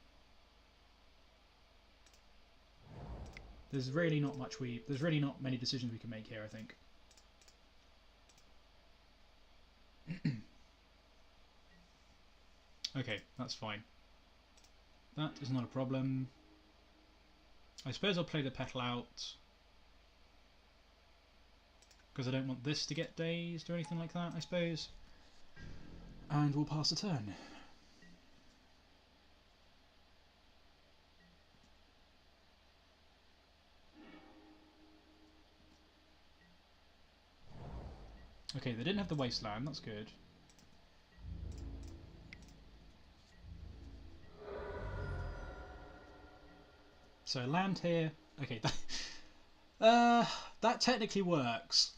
There's really not many decisions we can make here, I think. Okay, that's fine. That is not a problem. I suppose I'll play the Petal out because I don't want this to get dazed or anything like that, I suppose. And we'll pass the turn. Okay, they didn't have the wasteland, that's good. So land here. Okay, that technically works.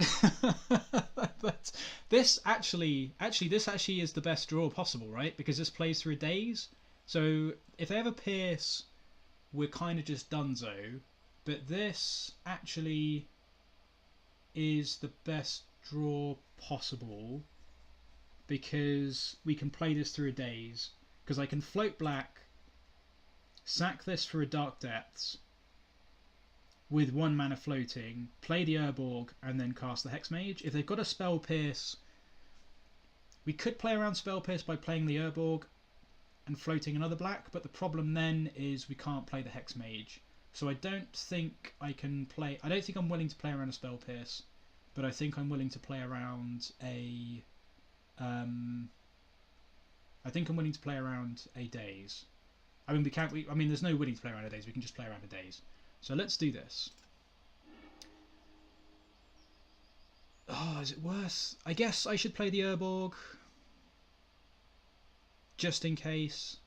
But this actually is the best draw possible, right? Because this plays through a Daze. So if they have a Pierce, we're kind of just donezo. But this actually is the best draw possible because we can play this through a Daze. Because I can float black, sack this for a Dark Depths with 1 mana floating, play the Urborg, and then cast the Hexmage. If they've got a Spell Pierce, we could play around Spell Pierce by playing the Urborg and floating another black, but the problem then is we can't play the Hexmage. So I don't think I can play... I don't think I'm willing to play around a Spell Pierce, but I think I'm willing to play around a... I think I'm willing to play around a Daze. I mean, there's no willing to play around a Daze, we can just play around a Daze. So let's do this. Oh, is it worth? I guess I should play the Urborg. Just in case.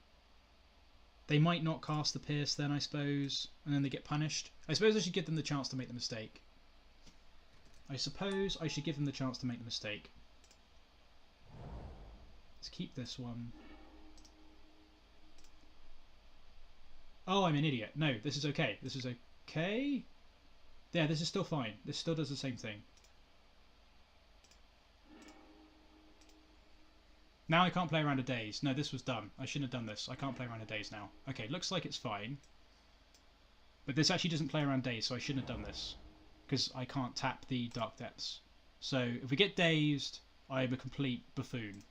They might not cast the Pierce then, I suppose. And then they get punished. I suppose I should give them the chance to make the mistake. Let's keep this one. Oh, I'm an idiot. No, this is okay. This is okay. Yeah, this is still fine. This still does the same thing. Now I can't play around a daze. No, this was dumb. I shouldn't have done this. I can't play around a daze now. Okay, looks like it's fine. But this actually doesn't play around daze, so I shouldn't have done this. Because I can't tap the Dark Depths. So if we get dazed, I am a complete buffoon.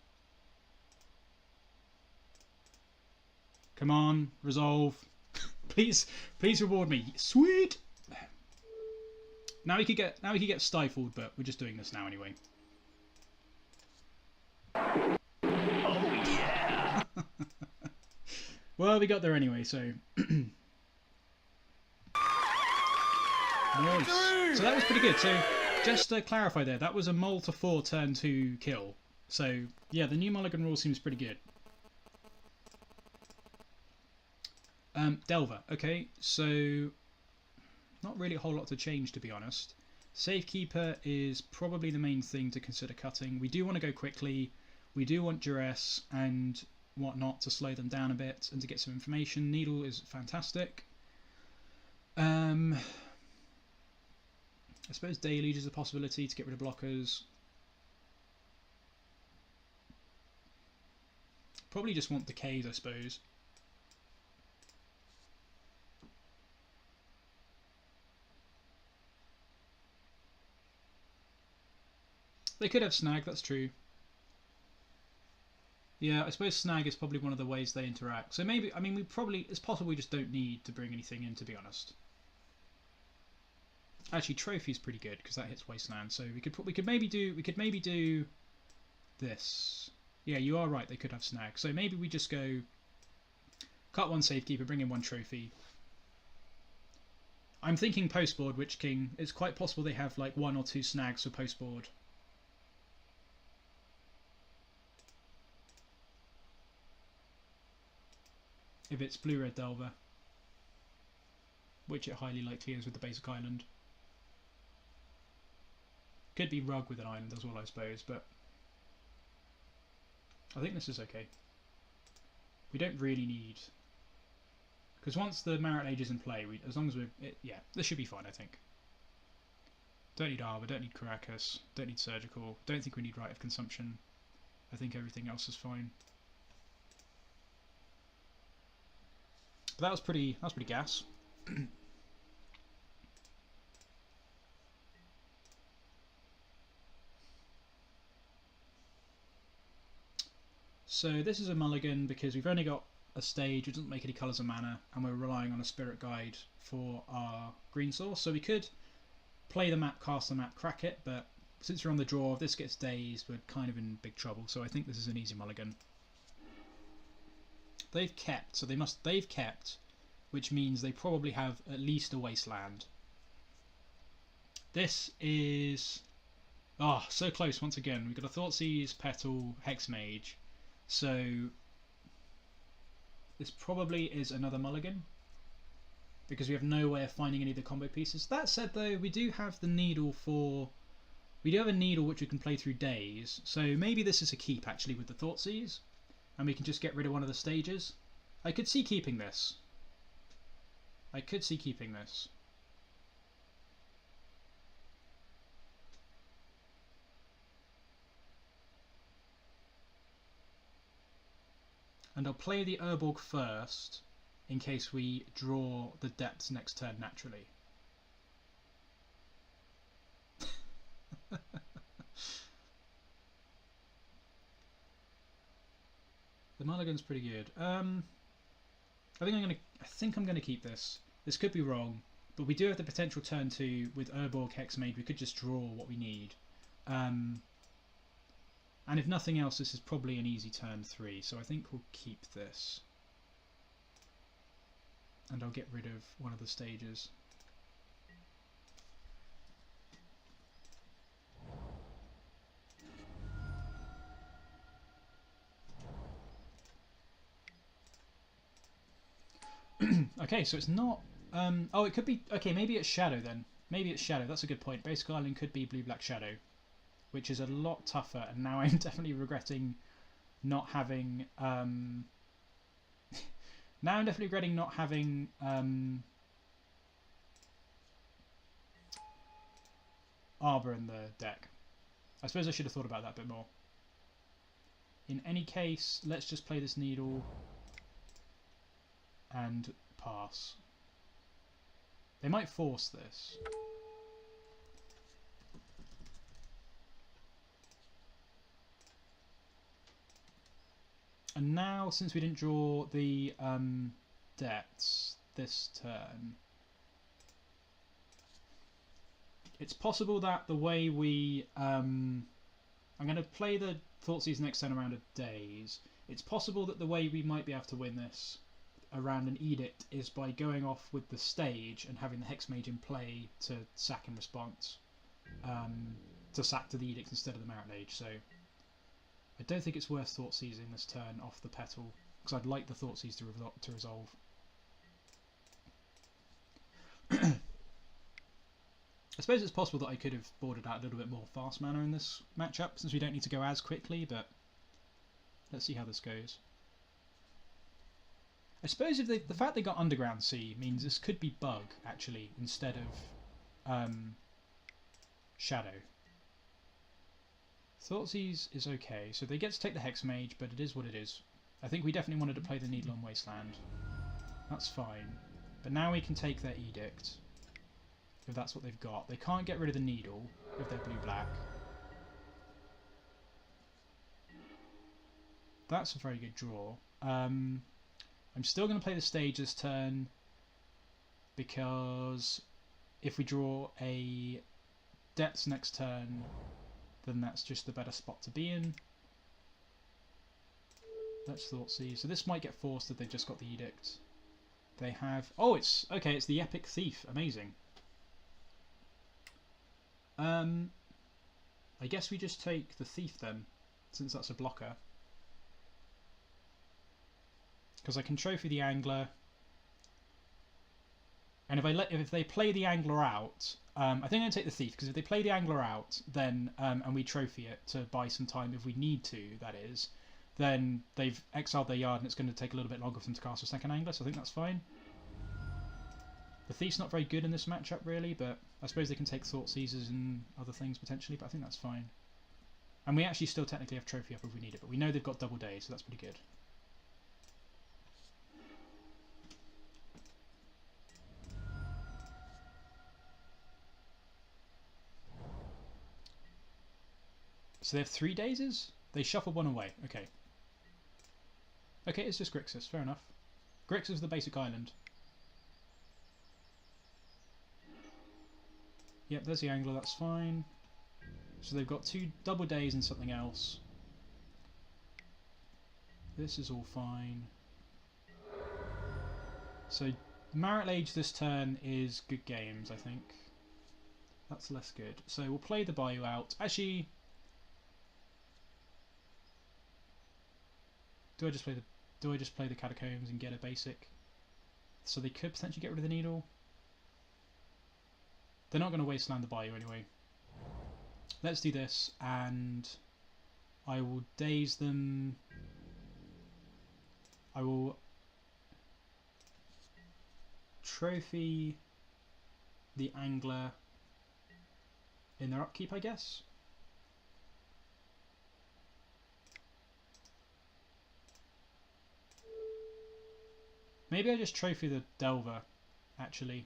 Come on, resolve. Please reward me. Sweet! Now we could get stifled, but we're just doing this now anyway. Well, we got there anyway, so... Nice. So that was pretty good. So, just to clarify there, that was a Mull to 4 turn 2 kill. So, yeah, the new Mulligan rule seems pretty good. Delver. Okay, so... Not really a whole lot to change, to be honest. Safekeeper is probably the main thing to consider cutting. We do want to go quickly. We do want Duress and whatnot to slow them down a bit and to get some information. Needle is fantastic. I suppose Deluge is a possibility to get rid of blockers. Probably just want Decays, I suppose. They could have Snag, that's true. Yeah, I suppose Snag is probably one of the ways they interact. So maybe, I mean, it's possible we just don't need to bring anything in, to be honest. Actually, Trophy's pretty good because that hits Wasteland. So we could maybe do this. Yeah, you are right. They could have Snag. So maybe we just go cut one Safekeeper, bring in one Trophy. I'm thinking postboard Witch King. It's quite possible they have like 1 or 2 snags for postboard. If it's blue-red Delver, which it highly likely is with the basic island. Could be Rug with an island as well, I suppose, but I think this is okay. We don't really need, because once the Marit Age is in play, as long as yeah, this should be fine, I think. Don't need Arbor, don't need Karakas, don't need Surgical, don't think we need Rite of Consumption. I think everything else is fine. But that was pretty gas. So this is a mulligan because we've only got a stage which doesn't make any colours of mana, and we're relying on a Spirit Guide for our green source. So we could play the map, cast the map, crack it, but since we're on the draw, if this gets dazed, we're kind of in big trouble. So I think this is an easy mulligan. They've kept, so they've kept, which means they probably have at least a Wasteland. This is, so close once again. We've got a Thoughtseize, Petal, Hexmage. So this probably is another mulligan because we have no way of finding any of the combo pieces. That said, though, we do have the needle for. We do have a needle which we can play through days. So maybe this is a keep actually with the Thoughtseize, and we can just get rid of one of the stages. I could see keeping this. I could see keeping this. And I'll play the Urborg first, in case we draw the depths next turn naturally. The mulligan's pretty good. I think I'm gonna keep this. This could be wrong, but we do have the potential turn 2 with Urborg Hexmage. We could just draw what we need. And if nothing else, this is probably an easy turn 3, so I think we'll keep this. And I'll get rid of one of the stages. Okay, so it's not... oh, it could be... Okay, maybe it's Shadow then. Maybe it's Shadow, that's a good point. Basic Island could be Blue-Black Shadow, which is a lot tougher, and now I'm definitely regretting not having... now I'm definitely regretting not having... Arbor in the deck. I suppose I should have thought about that a bit more. in any case, let's just play this Needle and pass. They might force this. And now, since we didn't draw the depths this turn, it's possible that the way we... I'm going to play the Thoughtseize next turn around a Daze. It's possible that the way we might be able to win this around an Edict is by going off with the stage and having the Hexmage in play to sack in response. To sack to the Edict instead of the Merit Mage, so... I don't think it's worth Thoughtseizing this turn off the Petal, because I'd like the Thoughtseize to resolve. I suppose it's possible that I could have boarded out a little bit more fast mana in this matchup, since we don't need to go as quickly, but let's see how this goes. I suppose if the fact they got Underground Sea means this could be Bug, actually, instead of Shadow. Thoughtseize is okay, so they get to take the Hexmage, but it is what it is. I think we definitely wanted to play the Needle on Wasteland. That's fine. But now we can take their Edict, if that's what they've got. They can't get rid of the Needle if they're blue-black. That's a very good draw. I'm still going to play the stage this turn, because if we draw a Depths next turn, then that's just the better spot to be in. Let's Thoughtseize. So this might get forced if they've just got the Edict. They have... Oh, it's... Okay, it's the Epic Thief. Amazing. I guess we just take the Thief then, since that's a blocker. Because I can trophy the Angler. And if they play the Angler out... I think I'm going to take the Thief, because if they play the Angler out, then and we trophy it to buy some time if we need to, that is, then they've exiled their yard and it's going to take a little bit longer for them to cast a second Angler, so I think that's fine. The Thief's not very good in this matchup, really, but I suppose they can take Thoughtseizes and other things potentially, but I think that's fine. And we actually still technically have trophy up if we need it, but we know they've got double days, so that's pretty good. So they have 3 dazes? They shuffle one away. Okay. Okay, it's just Grixis. Fair enough. Grixis is the basic island. Yep, there's the Angler. That's fine. So they've got 2 double days and something else. This is all fine. So Merit Age this turn is good games, I think. That's less good. So we'll play the Bayou out. Actually... Do I just play the Catacombs and get a basic? So they could potentially get rid of the Needle. They're not going to wasteland the Bayou anyway. Let's do this, and I will daze them. I will trophy the Angler in their upkeep, I guess. Maybe I just trophy the Delver, actually.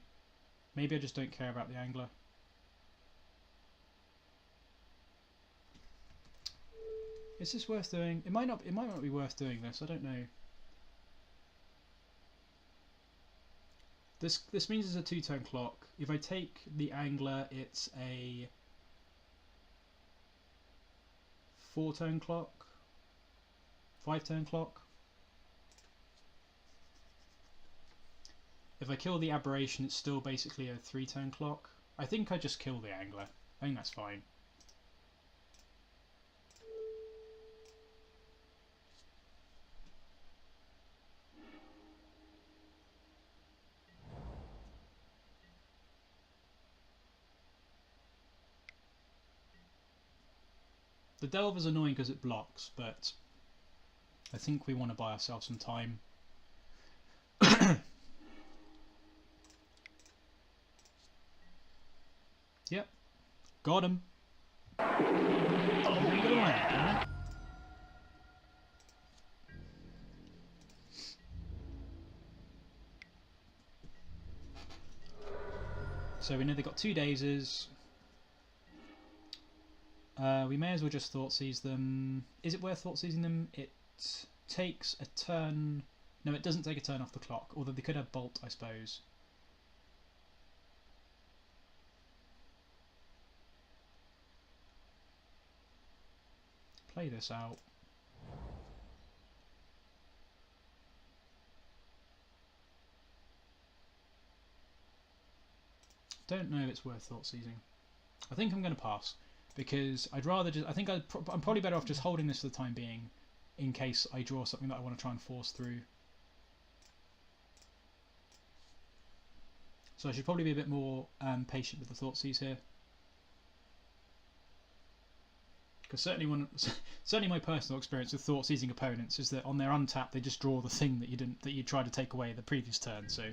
Maybe I just don't care about the Angler. Is this worth doing? It might not be worth doing this, I don't know. This means it's a 2-turn clock. If I take the Angler, it's a 4-turn clock, 5-turn clock. If I kill the Aberration, it's still basically a 3-turn clock. I think I just kill the Angler. I think that's fine. The Delver's annoying because it blocks, but I think we want to buy ourselves some time. Yep, got him. So we know they've got 2 dazes. We may as well just Thoughtseize them. Is it worth Thoughtseizing them? It takes a turn. No, it doesn't take a turn off the clock, although they could have Bolt, I suppose. Play this out. Don't know if it's worth Thoughtseizing. I think I'm going to pass, because I'd rather just... I'm probably better off just holding this for the time being, in case I draw something that I want to try and force through. So I should probably be a bit more patient with the Thoughtseize here. Because certainly my personal experience with Thoughtseizing opponents is that on their untap they just draw the thing that you tried to take away the previous turn. So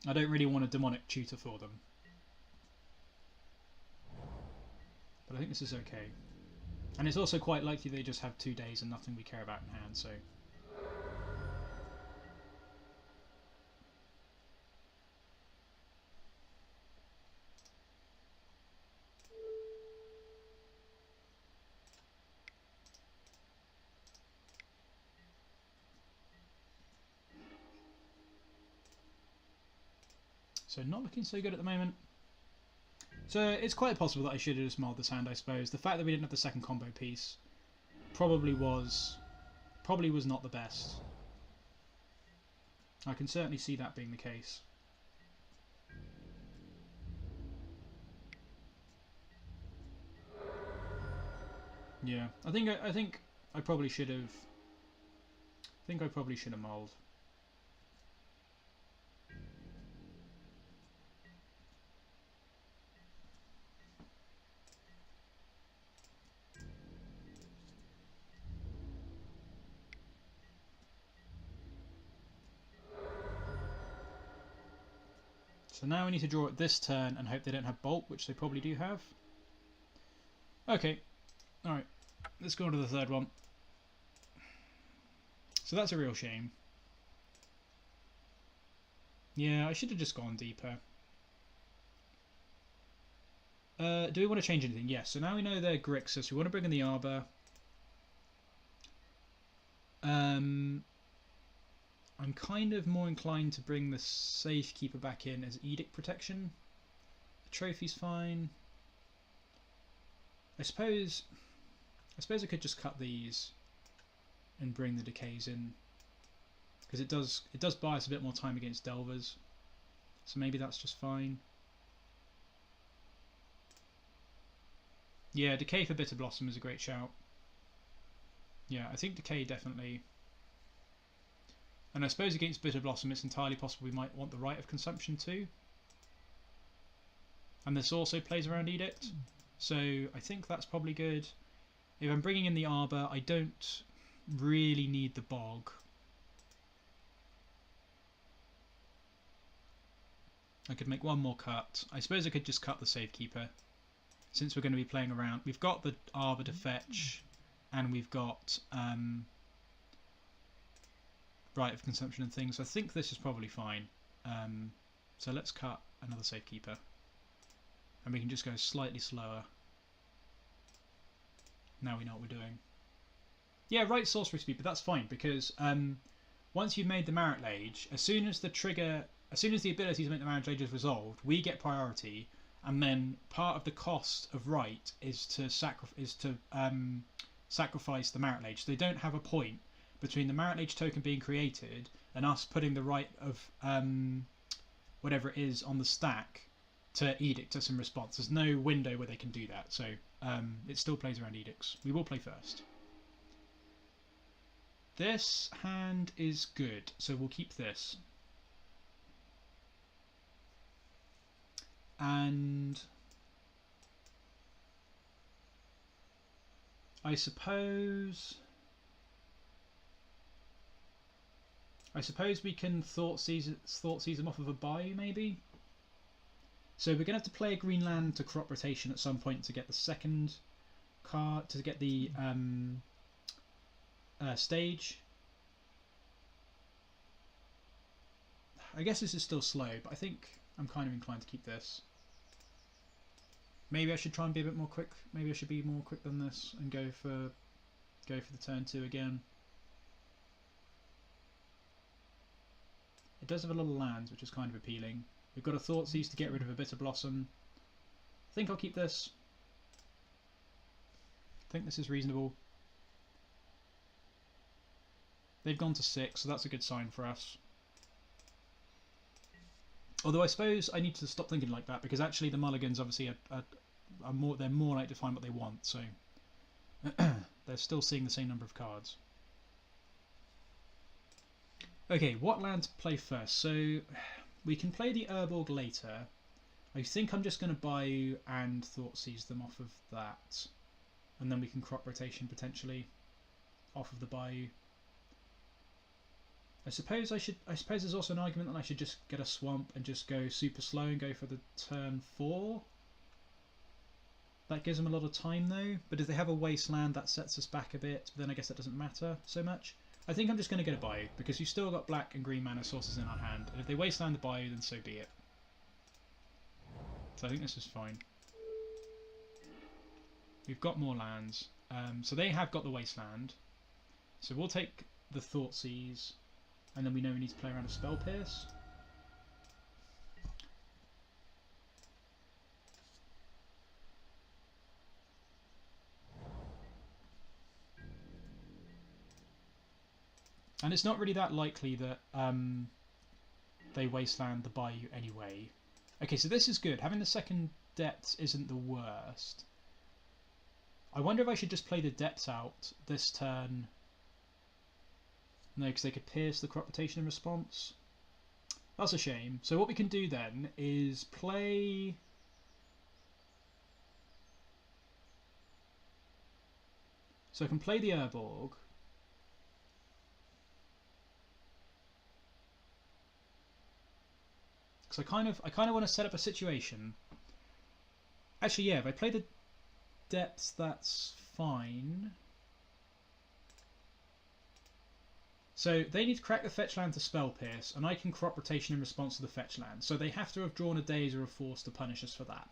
I don't really want a demonic tutor for them. But I think this is okay. And it's also quite likely they just have 2 days and nothing we care about in hand, so... So not looking so good at the moment. So it's quite possible that I should have just mulled this hand, I suppose. The fact that we didn't have the second combo piece probably was not the best. I can certainly see that being the case. Yeah, I think I probably should have. I think I probably should have mulled. So now we need to draw it this turn and hope they don't have Bolt, which they probably do have. Okay, alright, let's go on to the third one. So that's a real shame. Yeah, I should have just gone deeper. Do we want to change anything? Yes, so now we know they're Grixis, so we want to bring in the Arbor. I'm kind of more inclined to bring the Safekeeper back in as Edict Protection. The trophy's fine. I suppose I could just cut these and bring the Decays in, because it does buy us a bit more time against Delvers. So maybe that's just fine. Yeah, Decay for Bitter Blossom is a great shout. Yeah, I think Decay definitely. And I suppose against Bitter Blossom it's entirely possible we might want the Rite of Consumption too. And this also plays around Edict. So I think that's probably good. If I'm bringing in the Arbor, I don't really need the Bog. I could make one more cut. I suppose I could just cut the Safekeeper, since we're going to be playing around. We've got the Arbor to fetch, and we've got Rite of Consumption and things. So I think this is probably fine. So let's cut another Safekeeper, and we can just go slightly slower. Now we know what we're doing. Yeah, right sorcery speed, but that's fine, because once you've made the Merit Lage, as soon as the ability to make the Merit Lage is resolved, we get priority, and then part of the cost of Rite is to sacrifice the Merit Lage. So they don't have a point between the Merit Lage token being created and us putting the Rite of whatever it is on the stack to Edict us in response. There's no window where they can do that, so it still plays around Edicts. We will play first. This hand is good, so we'll keep this. And I suppose we can Thoughtseize them off of a Bayou, maybe. So we're going to have to play a green land to crop rotation at some point to get the second card, to get the stage. I guess this is still slow, but I think I'm kind of inclined to keep this. Maybe I should try and be a bit more quick. Maybe I should be more quick than this and go for the turn 2 again. It does have a lot of lands, which is kind of appealing. We've got a Thoughtseize to get rid of a Bitter Blossom. I think I'll keep this. I think this is reasonable. They've gone to 6, so that's a good sign for us. Although I suppose I need to stop thinking like that, because actually the Mulligans obviously are more, they're more likely to find what they want, so they're still seeing the same number of cards. Okay, what land to play first? So we can play the Urborg later. I think I'm just going to Bayou and Thoughtseize them off of that, and then we can crop rotation potentially off of the Bayou. I suppose there's also an argument that I should just get a swamp and just go super slow and go for the turn 4. That gives them a lot of time though, but if they have a wasteland that sets us back a bit, but then I guess that doesn't matter so much. I think I'm just going to get a Bayou, because you've still got black and green mana sources in our hand, and if they wasteland the Bayou, then so be it. So I think this is fine. We've got more lands, so they have got the wasteland, so we'll take the Thoughtseize, and then we know we need to play around a Spell Pierce. And it's not really that likely that they wasteland the Bayou anyway. Okay, so this is good. Having the second depths isn't the worst. I wonder if I should just play the depths out this turn. No, because they could pierce the crop rotation in response. That's a shame. So what we can do then is play... So I can play the Urborg. Because I kind of want to set up a situation. Actually, yeah, if I play the depths, that's fine. So they need to crack the fetch land to Spell Pierce, and I can crop rotation in response to the fetch land. So they have to have drawn a Daze or a Force to punish us for that.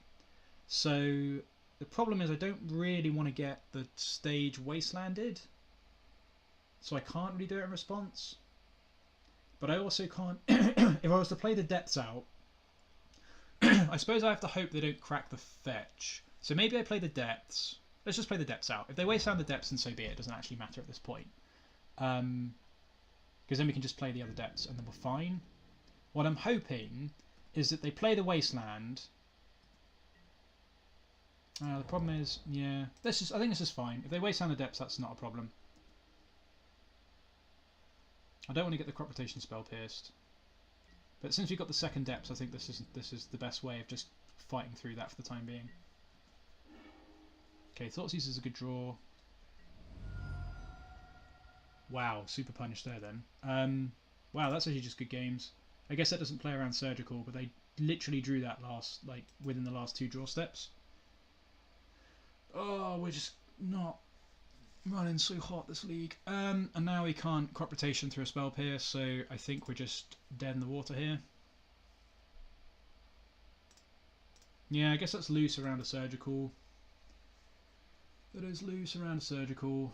So the problem is I don't really want to get the stage wastelanded. So I can't really do it in response. But I also can't... if I was to play the depths out, I suppose I have to hope they don't crack the fetch. So maybe I play the depths. Let's just play the depths out. If they wasteland the depths, then so be it. It doesn't actually matter at this point. Because then we can just play the other depths and then we're fine. What I'm hoping is that they play the wasteland. The problem is, yeah, I think this is fine. If they wasteland the depths, that's not a problem. I don't want to get the crop rotation spell pierced, but since we've got the second depths, I think this is the best way of just fighting through that for the time being. Okay, Thoughtseize is a good draw. Wow, super punish there then. Wow, that's actually just good games. I guess that doesn't play around surgical, but they literally drew that within the last 2 draw steps. Oh, we're just not running so hot this league. And now we can't crop rotation through a spell pierce, so I think we're just dead in the water here. Yeah, I guess that's loose around a surgical. That is loose around a surgical.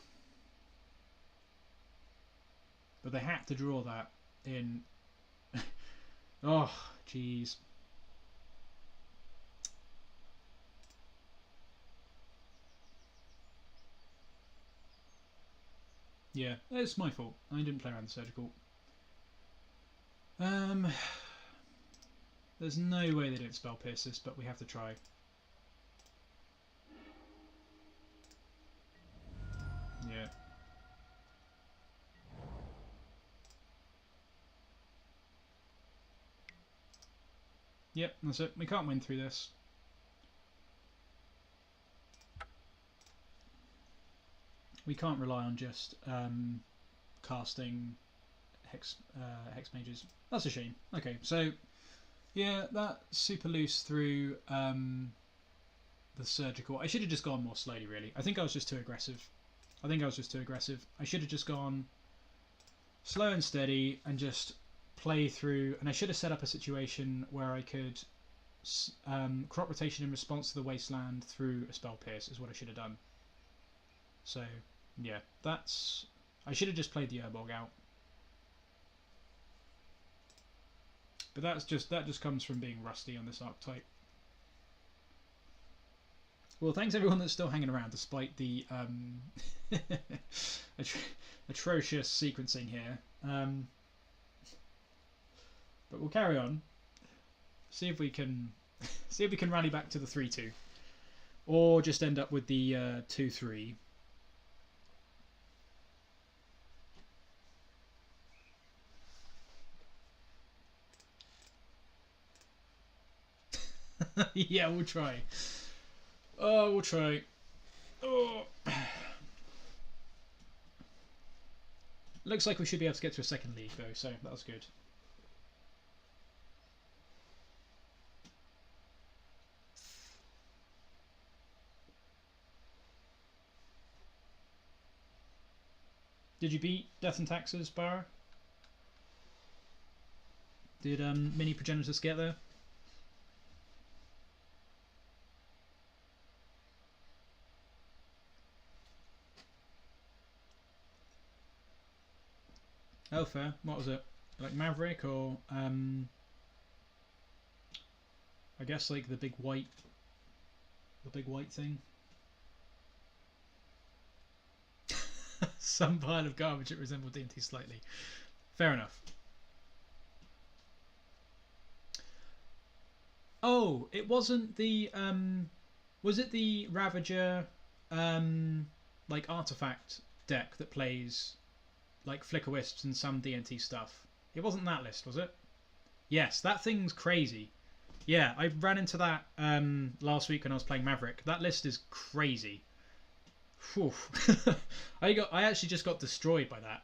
But they had to draw that in. Oh, jeez. Yeah, it's my fault. I didn't play around the surgical. There's no way they don't spell pierce this, but we have to try. Yeah. Yep, that's it. We can't win through this. We can't rely on just casting Hexmages. That's a shame. Okay, so yeah, that's super loose through the surgical. I should have just gone more slowly, really. I think I was just too aggressive. I should have just gone slow and steady and just play through, and I should have set up a situation where I could crop rotation in response to the wasteland through a spell pierce is what I should have done. So yeah, that's, I should have just played the Urborg out. But that just comes from being rusty on this archetype. Well, thanks everyone that's still hanging around despite the atrocious sequencing here. But we'll carry on. See if we can rally back to the 3-2, or just end up with the 2-3. Yeah, we'll try. Oh, we'll try. Oh. Looks like we should be able to get to a second league though, so that was good. Did you beat Death and Taxes, Barra? Did Mini Progenitors get there? Oh, fair. What was it? Like Maverick, or I guess like the big white thing. Some pile of garbage that resembled D&T slightly. Fair enough. Oh, it wasn't the was it the Ravager like artifact deck that plays like Flicker Wisps and some D&T stuff? It wasn't that list, was it? Yes, that thing's crazy. Yeah, I ran into that last week when I was playing Maverick. That list is crazy. Whew. I actually just got destroyed by that,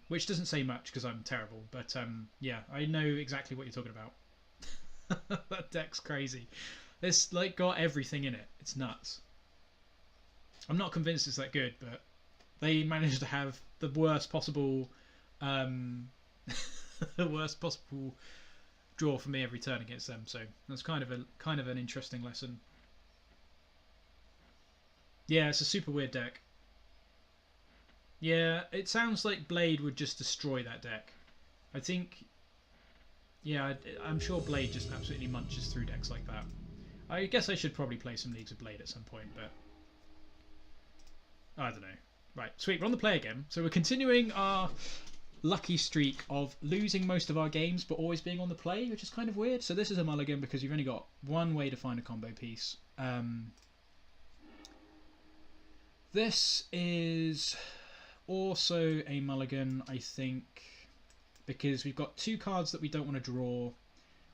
which doesn't say much because I'm terrible. But yeah, I know exactly what you're talking about. That deck's crazy. It's like got everything in it. It's nuts. I'm not convinced it's that good, but they managed to have the worst possible, the worst possible draw for me every turn against them. So that's kind of an interesting lesson. Yeah, it's a super weird deck. Yeah, it sounds like Blade would just destroy that deck. I think, yeah, I'm sure Blade just absolutely munches through decks like that. I guess I should probably play some Leagues of Blade at some point, but I don't know. Right, sweet, we're on the play again. So we're continuing our lucky streak of losing most of our games but always being on the play, which is kind of weird. So this is a mulligan because you've only got one way to find a combo piece. This is also a mulligan, I think, because we've got two cards that we don't want to draw.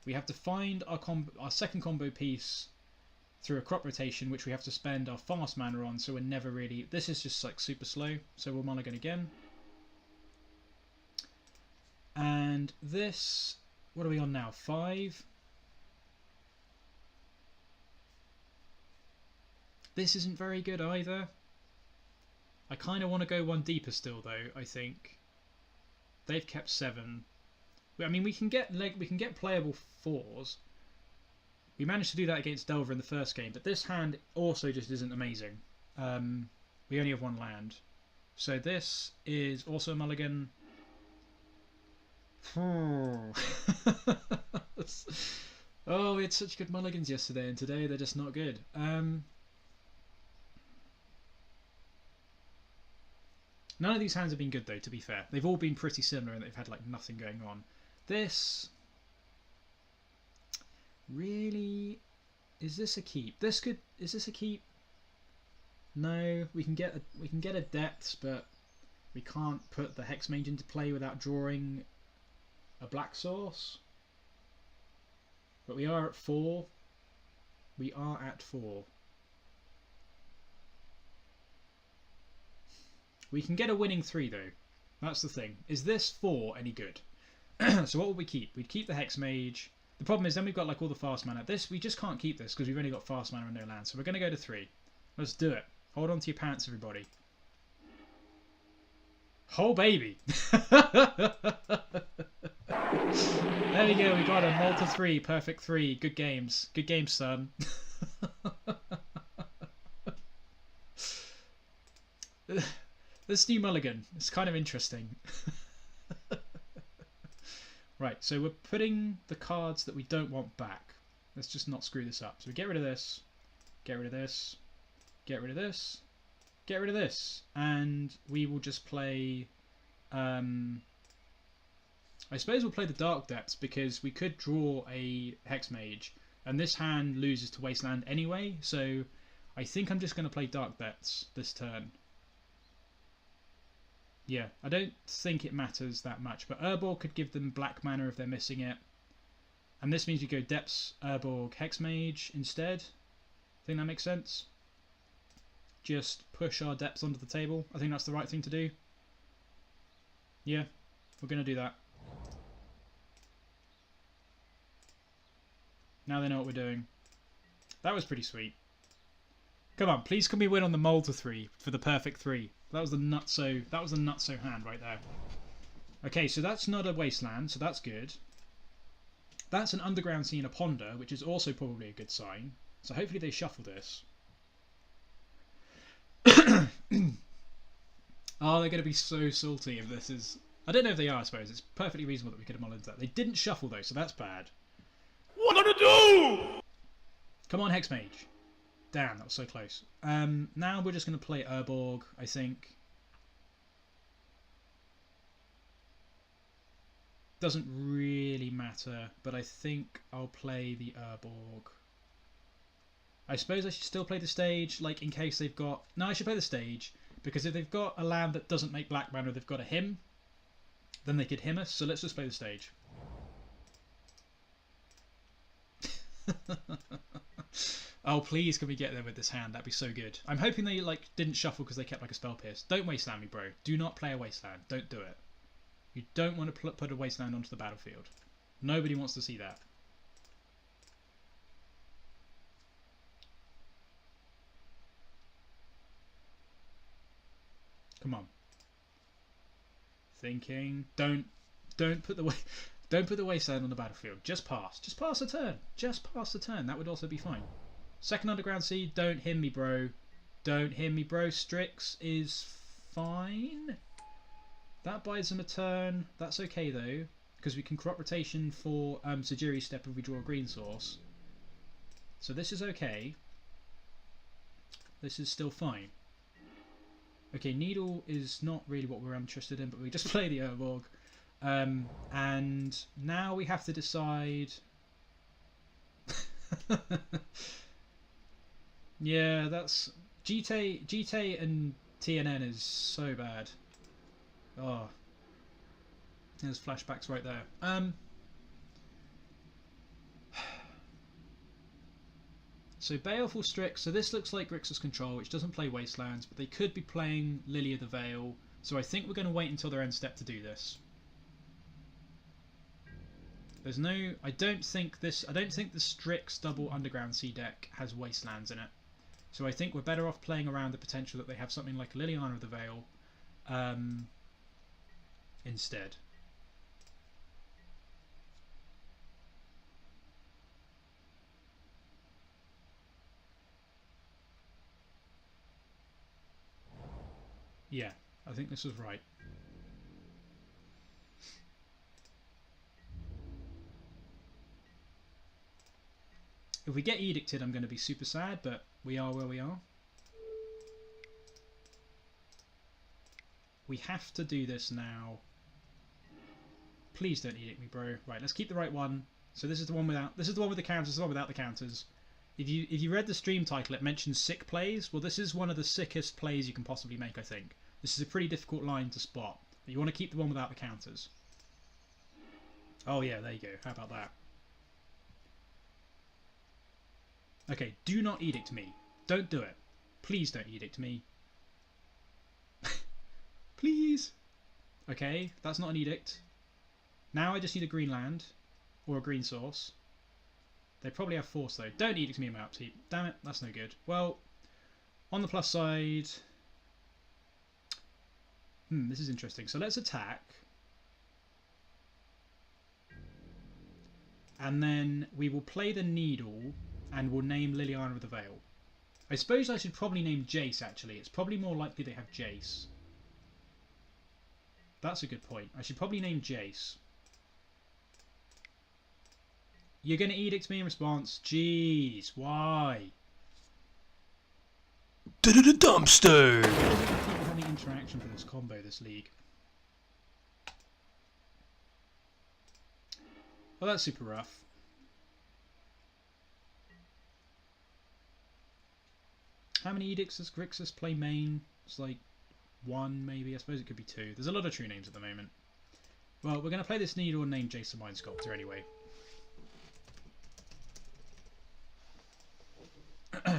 We have to find our second combo piece through a crop rotation, which we have to spend our fast mana on, so we're never really... This is just like super slow, so we'll mulligan again. And this... What are we on now? 5? This isn't very good either. I kind of want to go one deeper still, though, I think. They've kept 7. I mean, we can get playable 4s. We managed to do that against Delver in the first game, but this hand also just isn't amazing. We only have one land. So this is also a mulligan. Oh, we had such good mulligans yesterday, and today they're just not good. None of these hands have been good, though, to be fair. They've all been pretty similar, and they've had like nothing going on. This... Really? Is this a keep? Is this a keep? No, we can get a depths, but we can't put the Hexmage into play without drawing a black source. But we are at 4. We are at 4. We can get a winning 3 though. That's the thing. Is this 4 any good? So what would we keep? We'd keep the Hexmage. The problem is then we've got like all the fast mana. This, we just can't keep this because we've only got fast mana and no land. So we're going to go to 3. Let's do it. Hold on to your pants, everybody. Oh, baby. There we go, we got a Malta 3, perfect 3. Good games. Good games, son. This new Mulligan, it's kind of interesting. Right, so we're putting the cards that we don't want back. Let's just not screw this up. So we get rid of this, get rid of this, get rid of this, get rid of this, and we will just play... I suppose we'll play the Dark Depths because we could draw a Hexmage, and this hand loses to Wasteland anyway, so I think I'm just going to play Dark Depths this turn. Yeah, I don't think it matters that much, but Urborg could give them black mana if they're missing it. And this means you go Depths, Urborg, Hexmage instead. I think that makes sense. Just push our Depths onto the table. I think that's the right thing to do. Yeah, we're going to do that. Now they know what we're doing. That was pretty sweet. Come on, please can we win on the Mulder 3 for the perfect 3? That was the nutso hand right there. Okay, so that's not a Wasteland, so that's good. That's an Underground Sea and a Ponder, which is also probably a good sign. So hopefully they shuffle this. Oh, they're going to be so salty if this is... I don't know if they are, I suppose. It's perfectly reasonable that we could have mulled that. They didn't shuffle though, so that's bad. What gonna do? Come on, Hexmage. Damn, that was so close. Now we're just going to play Urborg, I think. Doesn't really matter, but I think I'll play the Urborg. I suppose I should still play the stage, like in case they've got... No, I should play the stage, because if they've got a land that doesn't make black mana, they've got a hymn, then they could hymn us, so let's just play the stage. Oh, please can we get there with this hand? That'd be so good. I'm hoping they like didn't shuffle because they kept like a spell pierce. Don't wasteland me, bro. Do not play a wasteland. Don't do it. You don't want to put a wasteland onto the battlefield. Nobody wants to see that. Come on. Thinking. Don't put the wasteland on the battlefield. Just pass. Just pass a turn. Just pass the turn. That would also be fine. Second Underground Sea. Don't him me, bro. Don't him me, bro. Strix is fine. That buys them a turn. That's okay though, because we can crop rotation for Sejiri Steppe if we draw a green source. So this is okay. This is still fine. Okay, Needle is not really what we're interested in, but we just play the Urborg. And now we have to decide... Yeah, that's... GT and TNN is so bad. Oh. There's flashbacks right there. So Baleful Strix, so this looks like Grixis Control, which doesn't play Wastelands, but they could be playing Lily of the Veil, so I think we're going to wait until their end step to do this. There's no... I don't think the Strix double Underground Sea deck has Wastelands in it. So I think we're better off playing around the potential that they have something like Liliana of the Veil instead. Yeah, I think this was right. If we get edicted, I'm going to be super sad, but we are where we are. We have to do this now. Please don't edict me, bro. Right, let's keep the right one. So this is the one without. This is the one with the counters. This is the one without the counters. If you read the stream title, it mentions sick plays. Well, this is one of the sickest plays you can possibly make, I think. This is a pretty difficult line to spot. But you want to keep the one without the counters. Oh yeah, there you go. How about that? Okay, do not edict me. Don't do it. Please don't edict me. Please. Okay, that's not an edict. Now I just need a green land. Or a green source. They probably have force though. Don't edict me in my upkeep. Damn it, that's no good. Well, on the plus side... this is interesting. So let's attack. And then we will play the Needle and we'll name Liliana of the Veil. I suppose I should probably name Jace, actually. It's probably more likely they have Jace. That's a good point. I should probably name Jace. You're going to edict me in response? Jeez, why? To the dumpster! People having interaction for this combo, this league. Well, that's super rough. How many edicts does Grixis play main? It's like 1 maybe. I suppose it could be 2. There's a lot of true names at the moment. Well, we're going to play this Needle and name Jason Mind Sculptor anyway.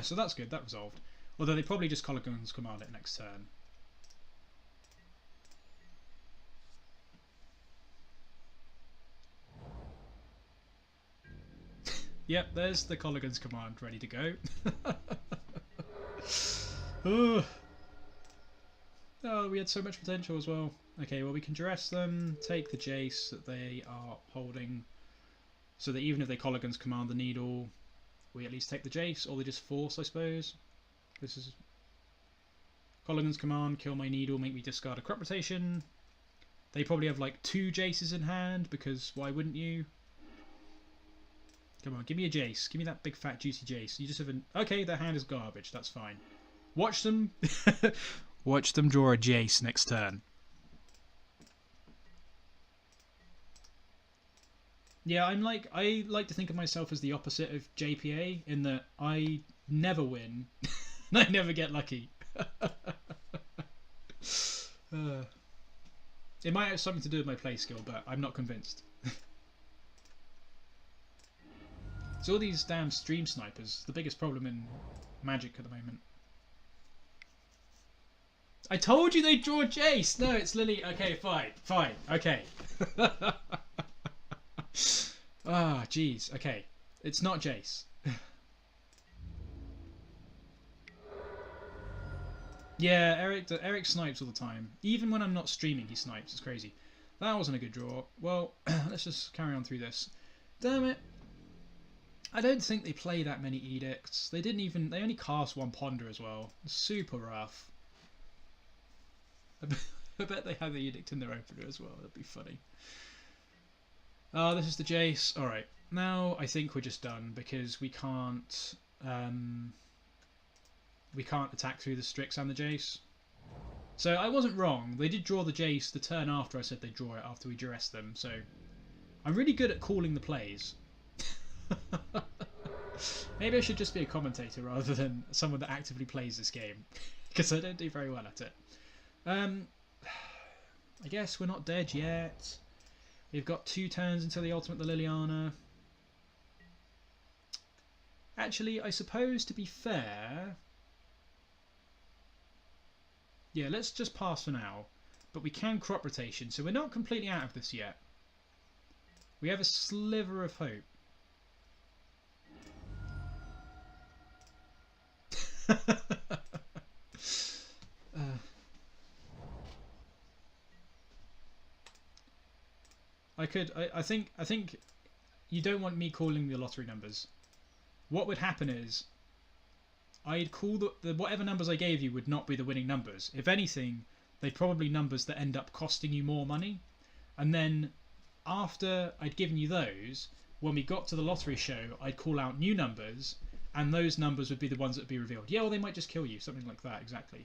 So that's good, that resolved. Although they probably just Mulligan's command it next turn. Yep, there's the Mulligan's command ready to go. Oh, we had so much potential as well. Okay, well we can dress them, take the Jace that they are holding, so that even if they Mulligan's command the Needle, we at least take the Jace, or they just force, I suppose. This is Mulligan's command, kill my Needle, make me discard a crop rotation. They probably have like 2 Jaces in hand, because why wouldn't you? Come on, give me a Jace. Give me that big fat juicy Jace. You just have an... Okay, their hand is garbage, that's fine. Watch them... Watch them draw a Jace next turn. Yeah, I like to think of myself as the opposite of JPA, in that I never win, and I never get lucky. It might have something to do with my play skill, but I'm not convinced. It's all these damn stream snipers, the biggest problem in Magic at the moment. I told you they'd draw Jace! No, it's Lily. Okay, fine, okay. Ah, jeez, okay. It's not Jace. Yeah, Eric snipes all the time. Even when I'm not streaming, he snipes. It's crazy. That wasn't a good draw. Well, let's just carry on through this. Damn it. I don't think they play that many edicts. They only cast 1 ponder as well. Super rough. I bet they have the edict in their opener as well. That'd be funny. This is the Jace. Alright, now I think we're just done because we can't attack through the Strix and the Jace. So I wasn't wrong. They did draw the Jace the turn after I said they'd draw it after we duressed them. So I'm really good at calling the plays. Maybe I should just be a commentator rather than someone that actively plays this game, because I don't do very well at it. I guess we're not dead yet. We've got 2 turns until the ultimate, the Liliana. Actually, I suppose to be fair... Yeah, let's just pass for now. But we can crop rotation, so we're not completely out of this yet. We have a sliver of hope. I think you don't want me calling the lottery numbers. What would happen is I'd call the whatever numbers I gave you would not be the winning numbers. If anything, they're probably numbers that end up costing you more money. And then after I'd given you those, when we got to the lottery show, I'd call out new numbers, and those numbers would be the ones that would be revealed. Yeah, well, they might just kill you, something like that, exactly.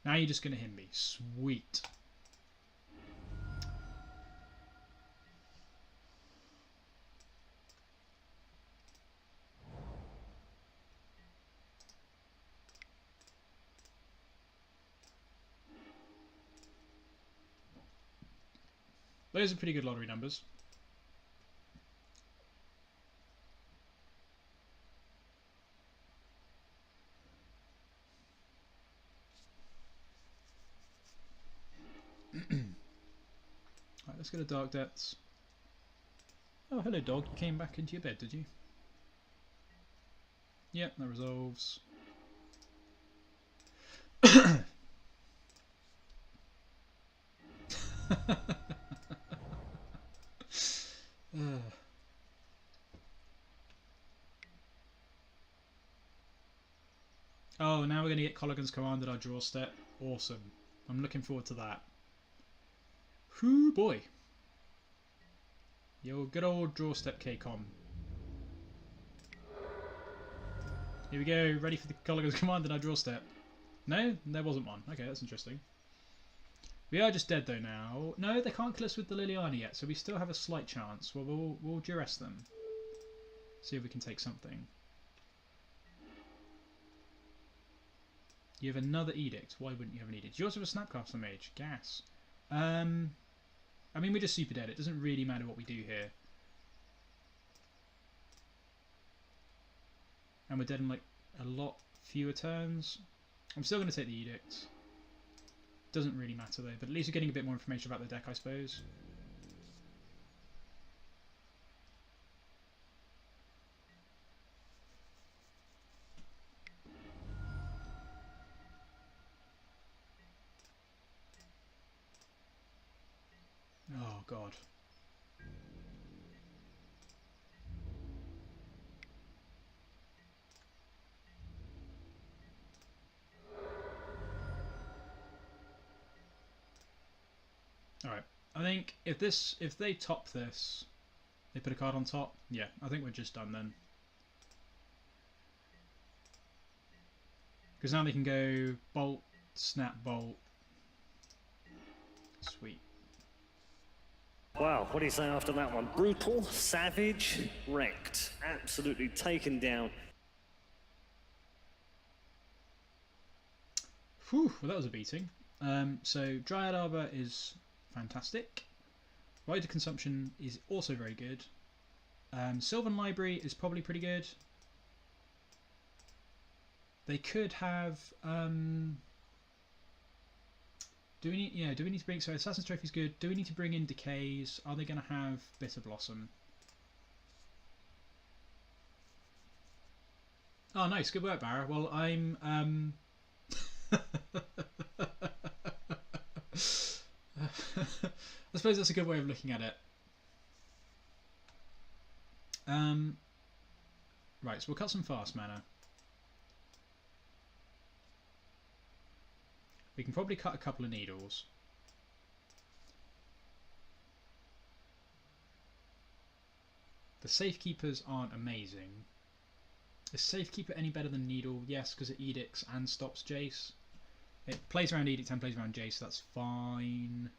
Now you're just going to hit me. Sweet. Those are pretty good lottery numbers. Right, let's go to Dark Depths. Oh, hello dog, you came back into your bed, did you? Yep, that resolves. Oh, now we're going to get Mulligan's command at our draw step. Awesome. I'm looking forward to that. Whoo boy. Your good old draw step K-Com. Here we go, ready for the Mulligan's command at our draw step. No? There wasn't one. Okay, that's interesting. We are just dead though now. No, they can't kill us with the Liliana yet, so we still have a slight chance. Well, we'll duress them. See if we can take something. You have another edict. Why wouldn't you have an edict? You also have a Snapcaster Mage. Gas. I mean, we're just super dead. It doesn't really matter what we do here. And we're dead in like a lot fewer turns. I'm still going to take the edict. Doesn't really matter though, but at least we're getting a bit more information about the deck, I suppose. Oh god. Alright, I think if they top this, they put a card on top, yeah, I think we're just done then. Because now they can go bolt, snap, bolt. Sweet. Wow, what do you say after that one? Brutal, savage, wrecked. Absolutely taken down. Whew, well that was a beating. So Dryad Arbor is fantastic. Rite of Consumption is also very good. Sylvan Library is probably pretty good. They could have. Do we need to bring? So Assassin's Trophy is good. Do we need to bring in Decays? Are they going to have Bitter Blossom? Oh, nice, good work, Barra. Well, I'm. I suppose that's a good way of looking at it. Right, so we'll cut some fast mana. We can probably cut a couple of needles. The Safekeepers aren't amazing. Is Safekeeper any better than Needle? Yes, because it edicts and stops Jace. It plays around Edict and plays around Jace, so that's fine.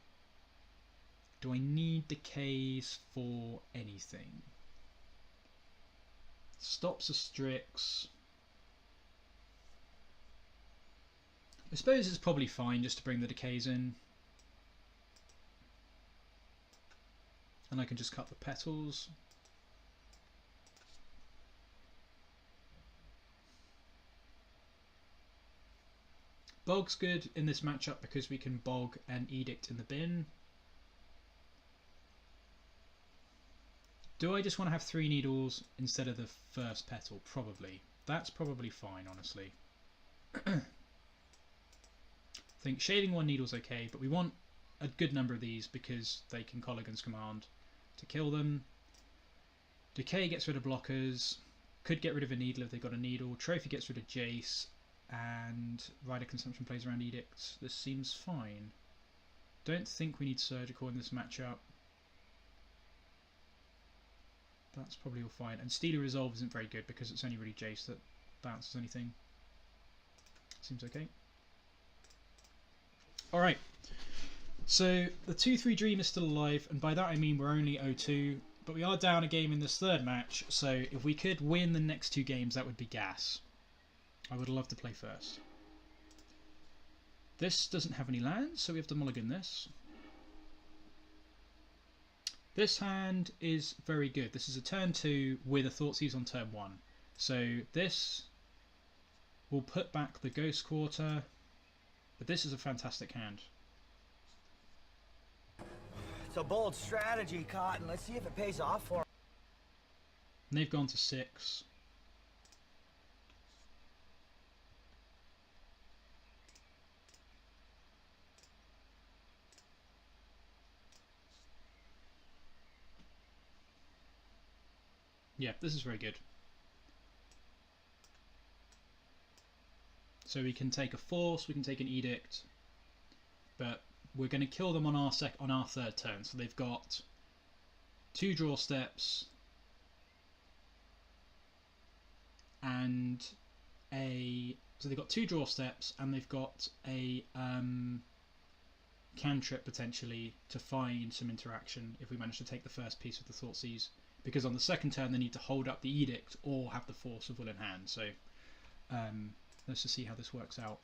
Do I need Decays for anything? Stops a Strix. I suppose it's probably fine just to bring the Decays in. And I can just cut the petals. Bog's good in this matchup because we can bog and edict in the bin. Do I just want to have 3 needles instead of the first petal? Probably. That's probably fine, honestly. I think shaving 1 needle's okay, but we want a good number of these because they can Mulligan's command to kill them. Decay gets rid of blockers. Could get rid of a needle if they've got a needle. Trophy gets rid of Jace. And Rite of Consumption plays around edicts. This seems fine. Don't think we need surgical in this matchup. That's probably all fine. And Steely Resolve isn't very good because it's only really Jace that bounces anything. Seems okay. Alright. So the 2-3 Dream is still alive, and by that I mean we're only 0-2. But we are down a game in this third match, so if we could win the next 2 games, that would be gas. I would love to play first. This doesn't have any lands, so we have to mulligan this. This hand is very good. This is a turn 2 with a Thoughtseize on turn 1. So this will put back the Ghost Quarter, but this is a fantastic hand. It's a bold strategy, Cotton. Let's see if it pays off for 'em. And they've gone to 6. Yeah, this is very good. So we can take a Force, we can take an Edict, but we're going to kill them on our third turn. So they've got 2 draw steps and so they've got 2 draw steps and they've got a cantrip potentially to find some interaction if we manage to take the first piece of the Thoughtseize, because on the second turn they need to hold up the Edict or have the Force of Will in hand. So let's just see how this works out.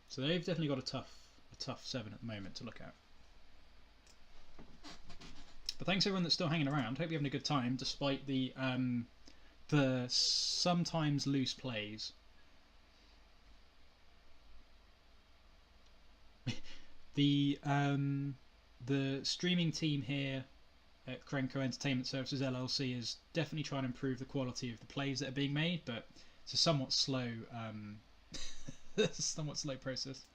So they've definitely got a tough 7 at the moment to look at. But thanks everyone that's still hanging around. Hope you're having a good time despite the sometimes loose plays. The streaming team here at Krenko Entertainment Services LLC is definitely trying to improve the quality of the plays that are being made, but it's a somewhat slow process.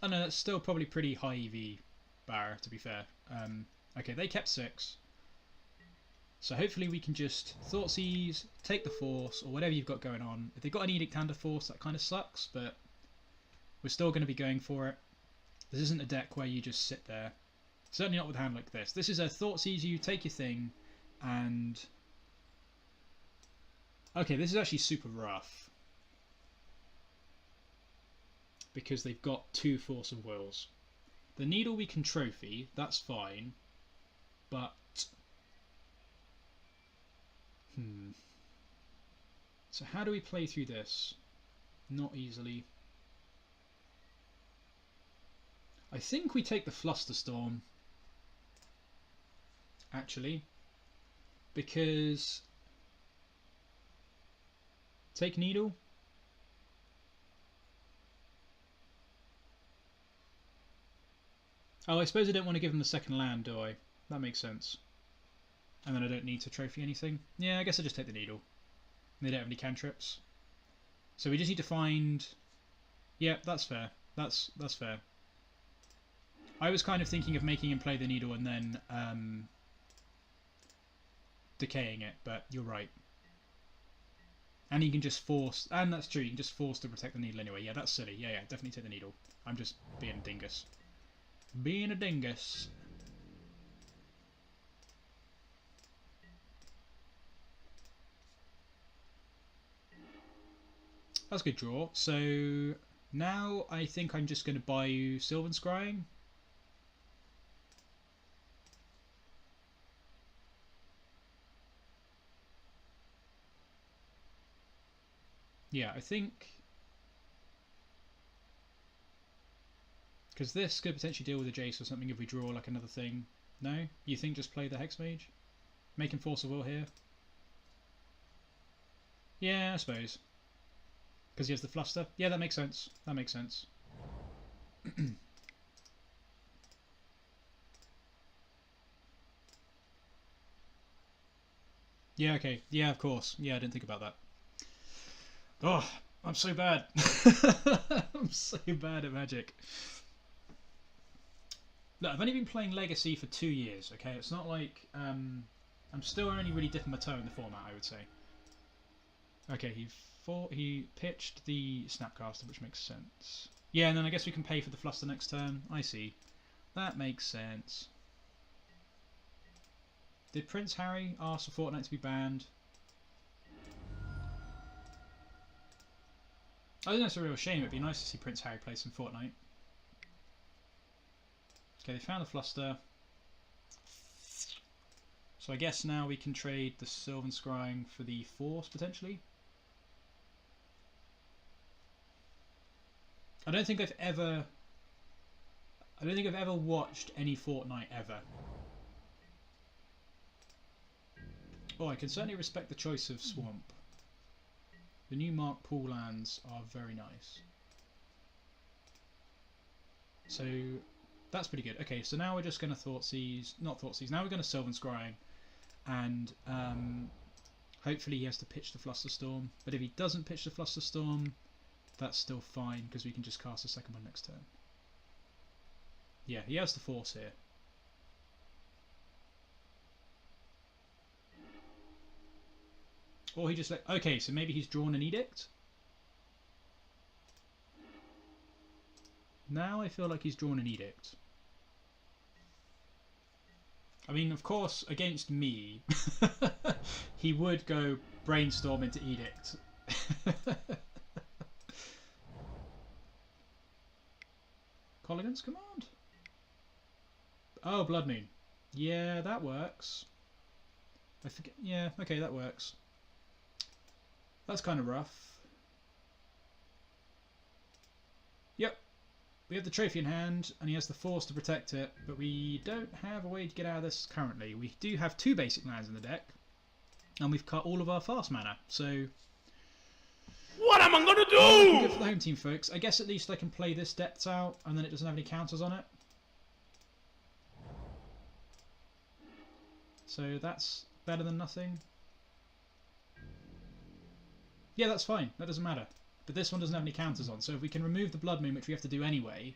I know that's still probably pretty high EV bar, to be fair. Okay, they kept 6. So hopefully we can just Thoughtseize, take the Force, or whatever you've got going on. If they've got an Edict and a Force, that kind of sucks, but we're still going to be going for it. This isn't a deck where you just sit there. Certainly not with a hand like this. This is a Thoughtseize you, take your thing, and... Okay, this is actually super rough. Because they've got 2 Force of Wills. The Needle we can trophy, that's fine, but... So how do we play through this? Not easily. I think we take the Flusterstorm, actually, because... Take Needle? Oh, I suppose I don't want to give them the second land, do I? That makes sense. And then I don't need to trophy anything. Yeah, I guess I just take the Needle. They don't have any cantrips. So we just need to find... Yeah, that's fair. That's fair. I was kind of thinking of making him play the Needle and then decaying it, but you're right. And he can just force... And that's true, you can just force to protect the Needle anyway. Yeah, that's silly. Yeah, definitely take the Needle. I'm just being a dingus. Being a dingus. That's a good draw. So now I think I'm just going to buy you Sylvan Scrying. Yeah, I think... Because this could potentially deal with a Jace or something if we draw like another thing. No? You think just play the Hexmage? Make him Force of Will here? Yeah, I suppose. Because he has the Fluster? Yeah, that makes sense. That makes sense. Yeah, okay. Yeah, of course. Yeah, I didn't think about that. Oh, I'm so bad. I'm so bad at Magic. Look, I've only been playing Legacy for 2 years, okay? It's not like... I'm still only really dipping my toe in the format, I would say. Okay, he pitched the Snapcaster, which makes sense. Yeah, and then I guess we can pay for the Fluster next turn. I see. That makes sense. Did Prince Harry ask for Fortnite to be banned? I think that's a real shame. It'd be nice to see Prince Harry play some Fortnite. Okay, they found the Fluster. So I guess now we can trade the Sylvan Scrying for the Force, potentially. I don't think I've ever watched any Fortnite ever. Oh, I can certainly respect the choice of Swamp. The new Mark Pool lands are very nice. So that's pretty good. Okay, so now we're just going to Thoughtseize, not Thoughtseize, now we're going to Sylvan Scrying, and hopefully he has to pitch the Flusterstorm, but if he doesn't pitch the Flusterstorm, that's still fine, because we can just cast a second one next turn. Yeah, he has the force here. Or he just like, okay, so maybe he's drawn an edict. Now I feel like he's drawn an edict. I mean, of course, against me, he would go brainstorm into edict. Mulligan's command. Oh, Blood Moon. Yeah, that works. I forget. Yeah, okay, that works. That's kind of rough. Yep. We have the trophy in hand, and he has the force to protect it, but we don't have a way to get out of this currently. We do have 2 basic lands in the deck, and we've cut all of our fast mana, so... What am I gonna Good do? for the home team, folks. I guess at least I can play this depth out, and then it doesn't have any counters on it. So that's better than nothing. Yeah, that's fine. That doesn't matter. But this one doesn't have any counters on. So if we can remove the Blood Moon, which we have to do anyway,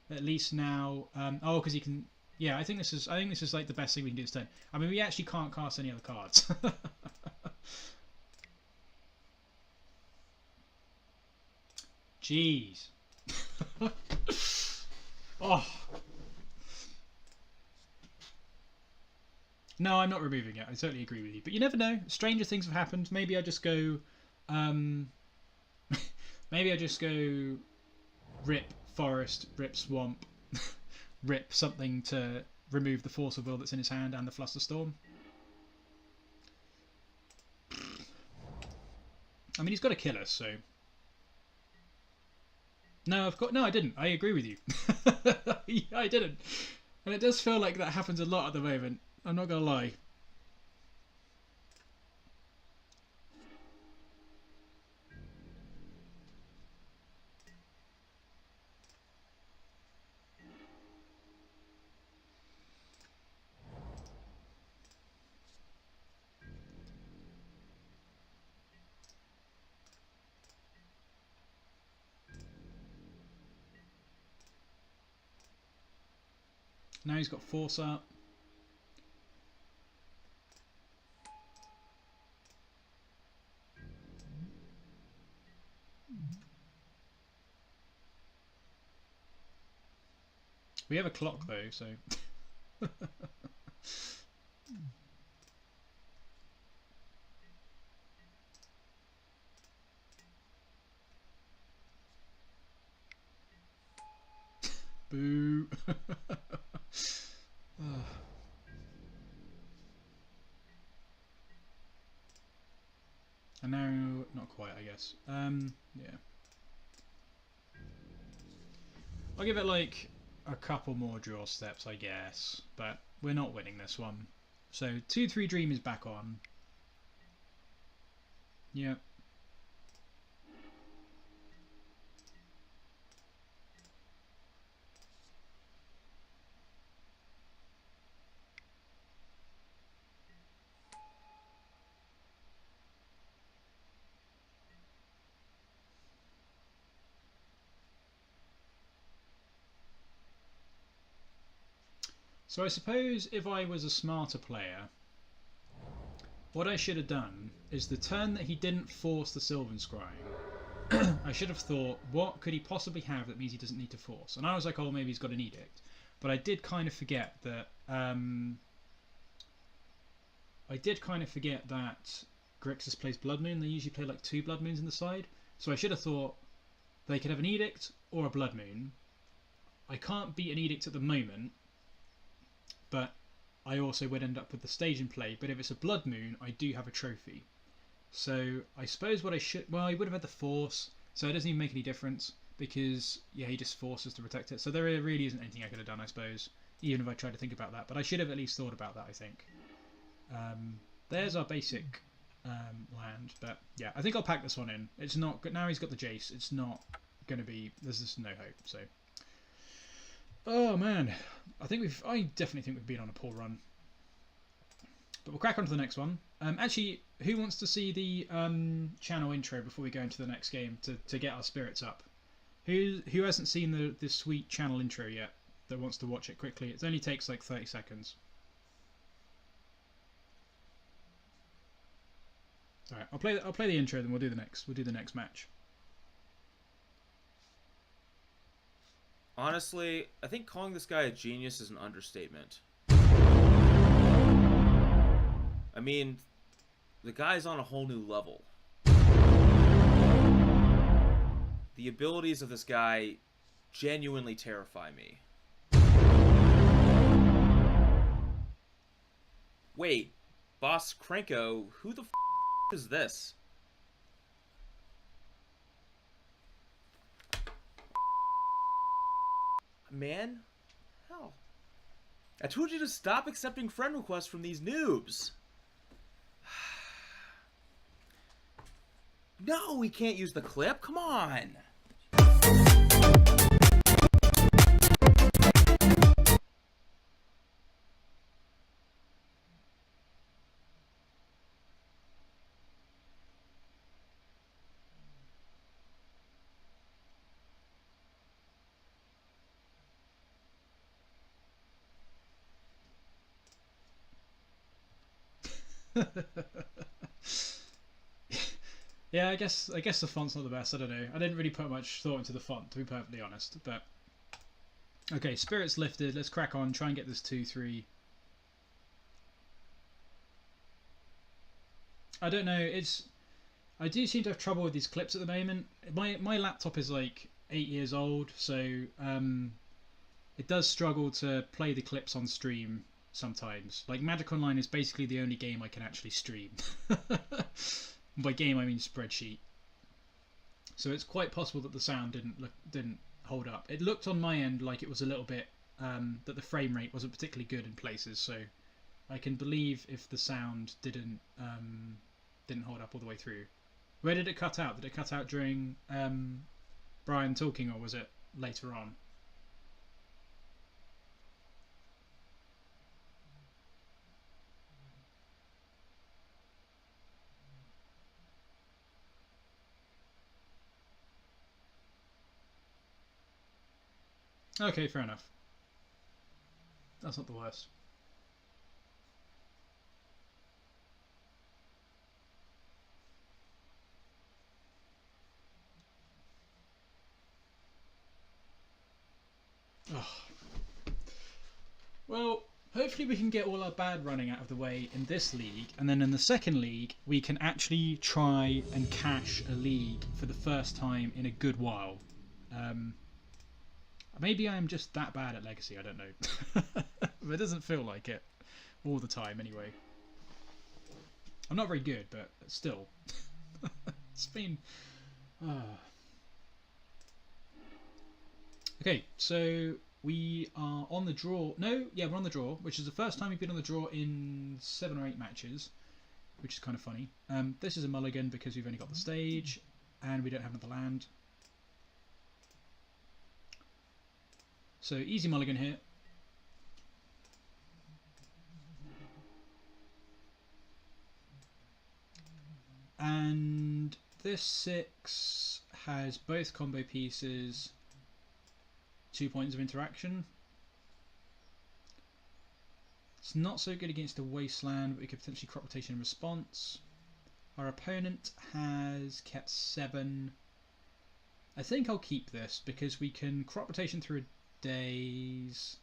at least now. Oh, because you can. Yeah, I think this is like the best thing we can do this turn. I mean, we actually can't cast any other cards. Jeez. Oh. No, I'm not removing it. I totally agree with you. But you never know. Stranger things have happened. Maybe I just go... maybe I just go rip forest, rip swamp, rip something to remove the Force of Will that's in his hand and the Flusterstorm. I mean, he's got to kill us, so... No, of course, no, I didn't. I agree with you. Yeah, I didn't. And it does feel like that happens a lot at the moment. I'm not going to lie. Now he's got force up. We have a clock though, so... Boo! And now, not quite, I guess. Yeah. I'll give it like a couple more draw steps, I guess, but we're not winning this one. So 2-3 Dream is back on. Yep. So I suppose if I was a smarter player, what I should have done is the turn that he didn't force the Sylvan Scrying, I should have thought, what could he possibly have that means he doesn't need to force? And I was like, oh, maybe he's got an edict. But I did kind of forget that Grixis plays Blood Moon. They usually play like 2 Blood Moons in the side. So I should have thought they could have an edict or a Blood Moon. I can't beat an edict at the moment, but I also would end up with the stage in play. But if it's a Blood Moon, I do have a trophy. So I suppose what I should... Well, he would have had the force, so it doesn't even make any difference, because, yeah, he just forces to protect it. So there really isn't anything I could have done, I suppose, even if I tried to think about that. But I should have at least thought about that, I think. There's our basic land, but yeah, I think I'll pack this one in. It's not... Now he's got the Jace, it's not going to be... There's just no hope, so... Oh man, I definitely think we've been on a poor run. But we'll crack on to the next one. Actually, who wants to see the channel intro before we go into the next game to get our spirits up? Who hasn't seen the sweet channel intro yet? that wants to watch it quickly, it only takes like 30 seconds. All right, I'll play the intro, then we'll do the next match. Honestly, I think calling this guy a genius is an understatement. I mean, the guy's on a whole new level. The abilities of this guy genuinely terrify me. Wait, BossKrenko, who the f is this? Man? Hell. I told you to stop accepting friend requests from these noobs. No, we can't use the clip. Come on. Yeah, I guess the font's not the best. I don't know. I didn't really put much thought into the font, to be perfectly honest. But okay, spirit's lifted. Let's crack on. Try and get this 2-3. I don't know. I do seem to have trouble with these clips at the moment. My laptop is like 8 years old, so it does struggle to play the clips on stream sometimes. Like Magic Online is basically the only game I can actually stream. By game I mean spreadsheet. So it's quite possible that the sound didn't hold up. It looked on my end like it was a little bit that the frame rate wasn't particularly good in places. So I can believe if the sound didn't hold up all the way through. Where did it cut out? Did it cut out during Brian talking, or was it later on? Okay, fair enough. That's not the worst. Oh. Well, hopefully we can get all our bad running out of the way in this league, and then in the second league we can actually try and cash a league for the first time in a good while. Maybe I'm just that bad at Legacy, I don't know. But it doesn't feel like it all the time anyway. I'm not very good, but still. It's been... Okay, so we are on the draw. No, yeah, we're on the draw, which is the first time we've been on the draw in 7 or 8 matches, which is kind of funny. This is a mulligan because we've only got the stage, and we don't have another land. So easy mulligan here. And this 6 has both combo pieces, 2 points of interaction. It's not so good against a wasteland, but we could potentially crop rotation in response. Our opponent has kept 7. I think I'll keep this because we can crop rotation through days.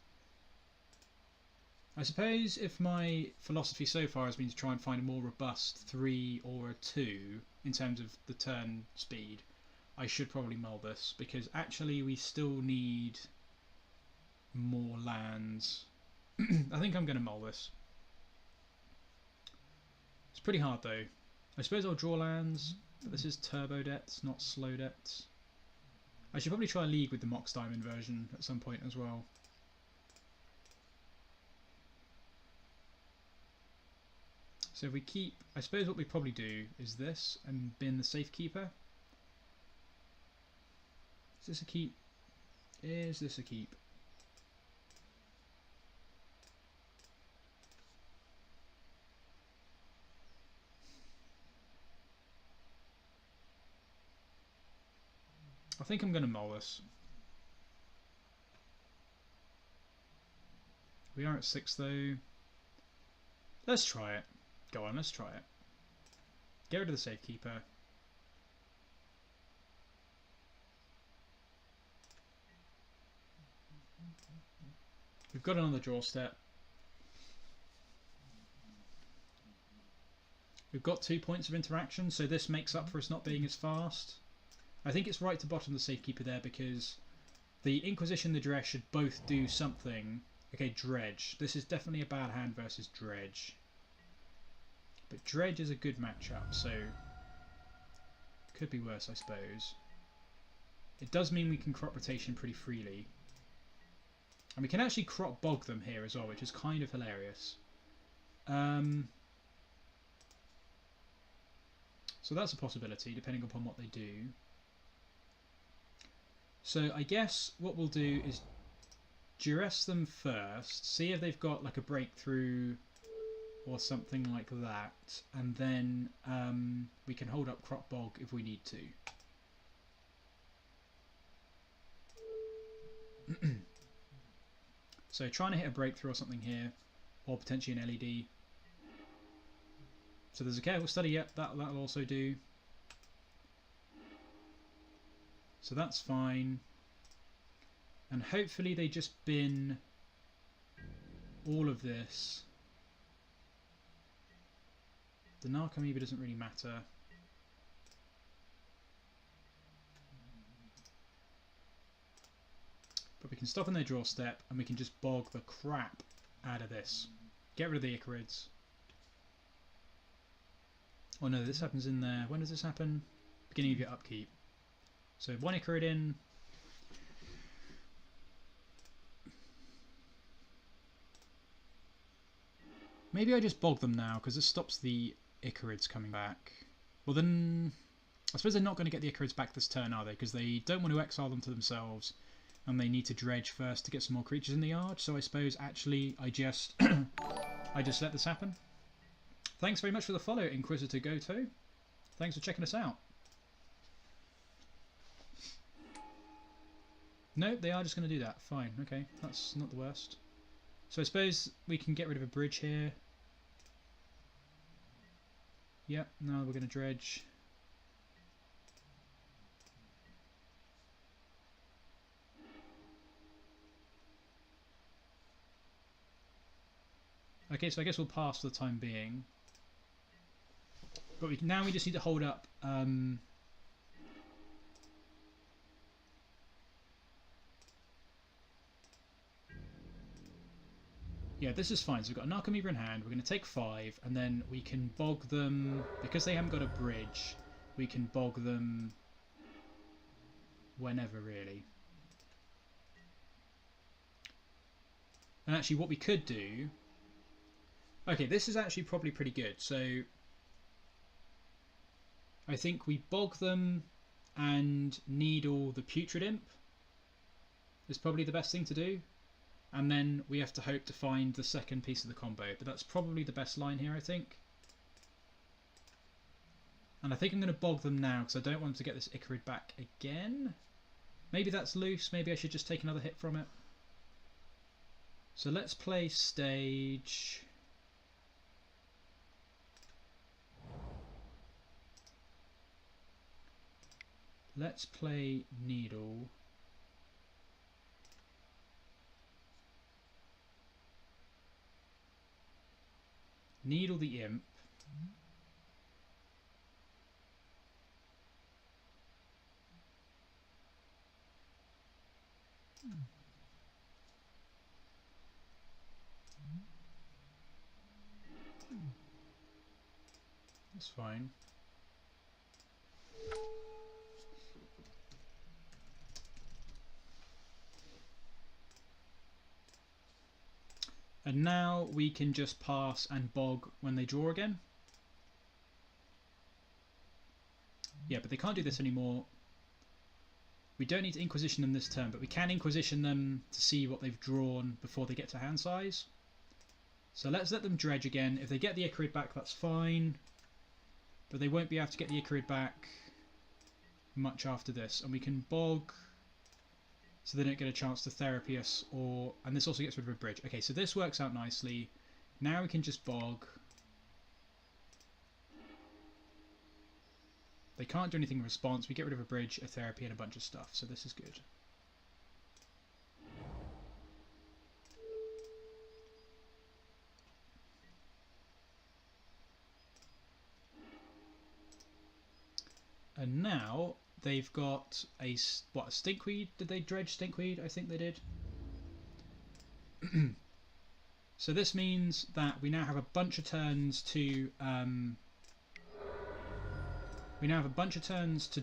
I suppose if my philosophy so far has been to try and find a more robust 3 or a 2 in terms of the turn speed, I should probably mull this, because actually we still need more lands. I think I'm going to mull this. It's pretty hard though. I suppose I'll draw lands, but this is turbo debts, not slow debts. I should probably try a league with the Mox Diamond version at some point as well. So if we keep, I suppose what we probably do is this and bin the Safekeeper. Is this a keep? Is this a keep? I think I'm going to mull this. We are at 6 though. Let's try it. Go on, let's try it. Get rid of the Safekeeper. We've got another draw step. We've got 2 points of interaction, so this makes up for us not being as fast. I think it's right to bottom the Safekeeper there because the Inquisition and the Duress should both do something. Okay, Dredge. This is definitely a bad hand versus Dredge. But Dredge is a good matchup, so could be worse, I suppose. It does mean we can crop rotation pretty freely. And we can actually crop bog them here as well, which is kind of hilarious. So that's a possibility, depending upon what they do. So I guess what we'll do is duress them first, see if they've got like a breakthrough or something like that, and then we can hold up crop bog if we need to. So trying to hit a breakthrough or something here, or potentially an LED. So there's a careful study, yep, that'll also do. So that's fine. And hopefully they just bin all of this. The Narcomoeba doesn't really matter. But we can stop on their draw step and we can just bog the crap out of this. Get rid of the Ichorids. Oh no, this happens in there. When does this happen? Beginning of your upkeep. So 1 Ichorid in. Maybe I just bog them now because this stops the Ichorids coming back. Well then, I suppose they're not going to get the Ichorids back this turn, are they? Because they don't want to exile them to themselves. And they need to dredge first to get some more creatures in the yard. So I suppose actually I just I just let this happen. Thanks very much for the follow, Inquisitor Goto. Thanks for checking us out. No, they are just going to do that. Fine, okay, that's not the worst. So I suppose we can get rid of a bridge here. Yep, now we're going to dredge. Okay, so I guess we'll pass for the time being. But now we just need to hold up yeah, this is fine. So we've got a Narcomoeba in hand, we're going to take 5 and then we can bog them, because they haven't got a bridge, we can bog them whenever really. And actually what we could do, okay, this is actually probably pretty good. So I think we bog them and needle the Putrid Imp is probably the best thing to do. And then we have to hope to find the second piece of the combo. But that's probably the best line here, I think. And I think I'm going to bog them now because I don't want them to get this Ichorid back again. Maybe that's loose. Maybe I should just take another hit from it. So let's play stage. Let's play Needle. Needle the Imp. That's fine. And now we can just pass and bog when they draw again. Yeah, but they can't do this anymore. We don't need to Inquisition them this turn, but we can Inquisition them to see what they've drawn before they get to hand size. So let's let them dredge again. If they get the Ichorid back, that's fine. But they won't be able to get the Ichorid back much after this. And we can bog so they don't get a chance to therapy us, and this also gets rid of a bridge. Okay, so this works out nicely. Now we can just bog. They can't do anything in response. We get rid of a bridge, a therapy, and a bunch of stuff, so this is good. And now they've got a stinkweed. Did they dredge stinkweed? I think they did. So this means that we now have a bunch of turns to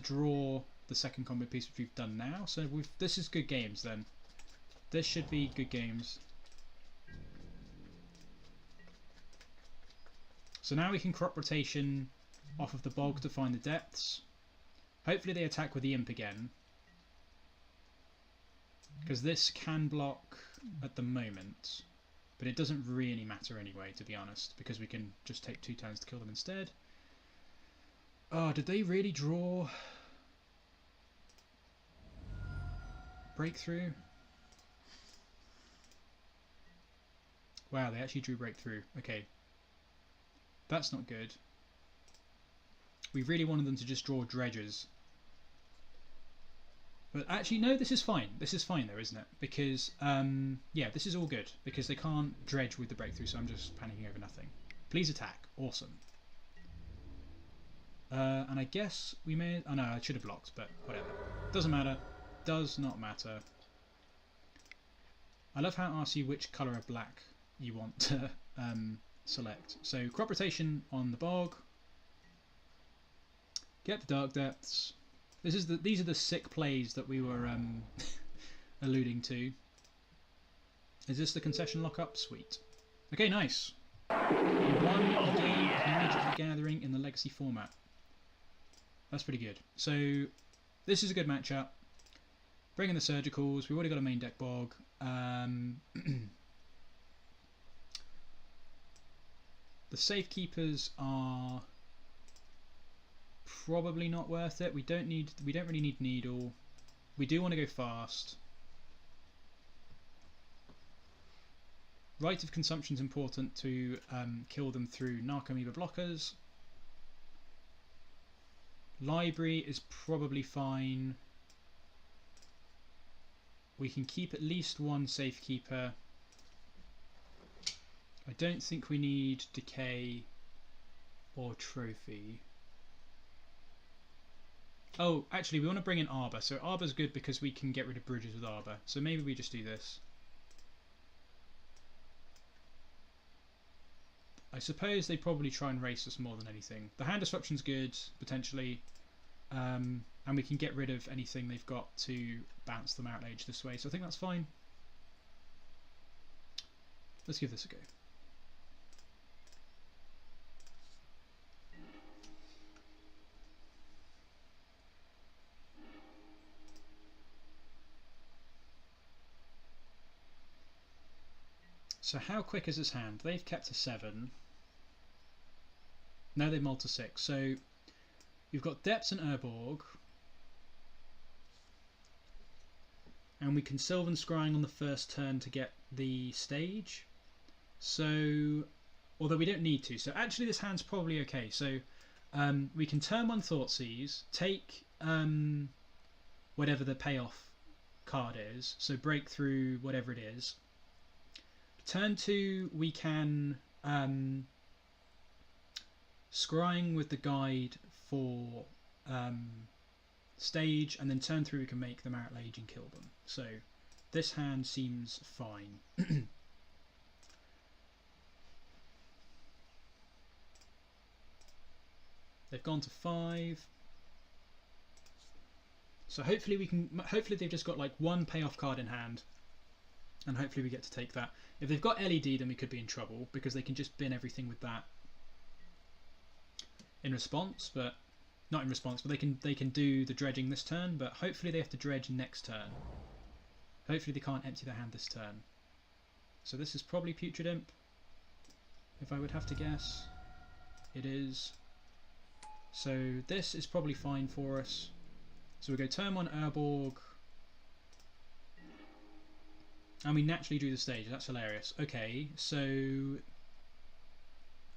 draw the second combat piece, which we've done now. So this is good games then. This should be good games. So now we can crop rotation off of the bog to find the depths. Hopefully they attack with the imp again, because this can block at the moment, but it doesn't really matter anyway, to be honest, because we can just take 2 turns to kill them instead. Oh, did they really draw breakthrough? Wow, they actually drew breakthrough. Okay, that's not good. We really wanted them to just draw dredges. But actually, no, this is fine. This is fine though, isn't it? Because, yeah, this is all good. Because they can't dredge with the breakthrough, so I'm just panicking over nothing. Please attack. Awesome. And I guess we may... Oh no, I should have blocked, but whatever. Doesn't matter. Does not matter. I love how it asks you which colour of black you want to select. So, crop rotation on the bog. Get the dark depths. These are the sick plays that we were alluding to. Is this the concession lockup? Sweet. Okay, nice. We won a game of Magic the Gathering in the Legacy format. That's pretty good. So this is a good matchup. Bring in the Surgicals. We've already got a main deck bog. The Safekeepers are probably not worth it. We don't really need Needle. We do want to go fast. Rite of Consumption is important to kill them through Narcomoeba blockers. Library is probably fine. We can keep at least 1 Safekeeper. I don't think we need Decay or Trophy. Oh, actually, we want to bring in Arbor. So Arbor's good because we can get rid of bridges with Arbor. So maybe we just do this. I suppose they probably try and race us more than anything. The hand disruption's good, potentially. And we can get rid of anything they've got to bounce them outrage this way. So I think that's fine. Let's give this a go. So how quick is this hand? They've kept to 7. No, they've mulled to 6. So we've got Depths and Urborg. And we can Sylvan Scrying on the first turn to get the stage. So, although we don't need to. So actually this hand's probably okay. So we can turn 1 Thoughtseize, take whatever the payoff card is. So breakthrough, whatever it is. Turn 2, we can Scrying with the guide for stage, and then turn 3 we can make them outrage and kill them. So this hand seems fine. They've gone to 5. So hopefully we can. Hopefully they've just got like 1 payoff card in hand. And hopefully we get to take that. If they've got LED, then we could be in trouble, because they can just bin everything with that in response, but not in response, but they can do the dredging this turn, but hopefully they have to dredge next turn. Hopefully they can't empty their hand this turn. So this is probably Putrid Imp, if I would have to guess. It is. So this is probably fine for us. So we go turn 1 Urborg. And we naturally drew the stage. That's hilarious. Okay, so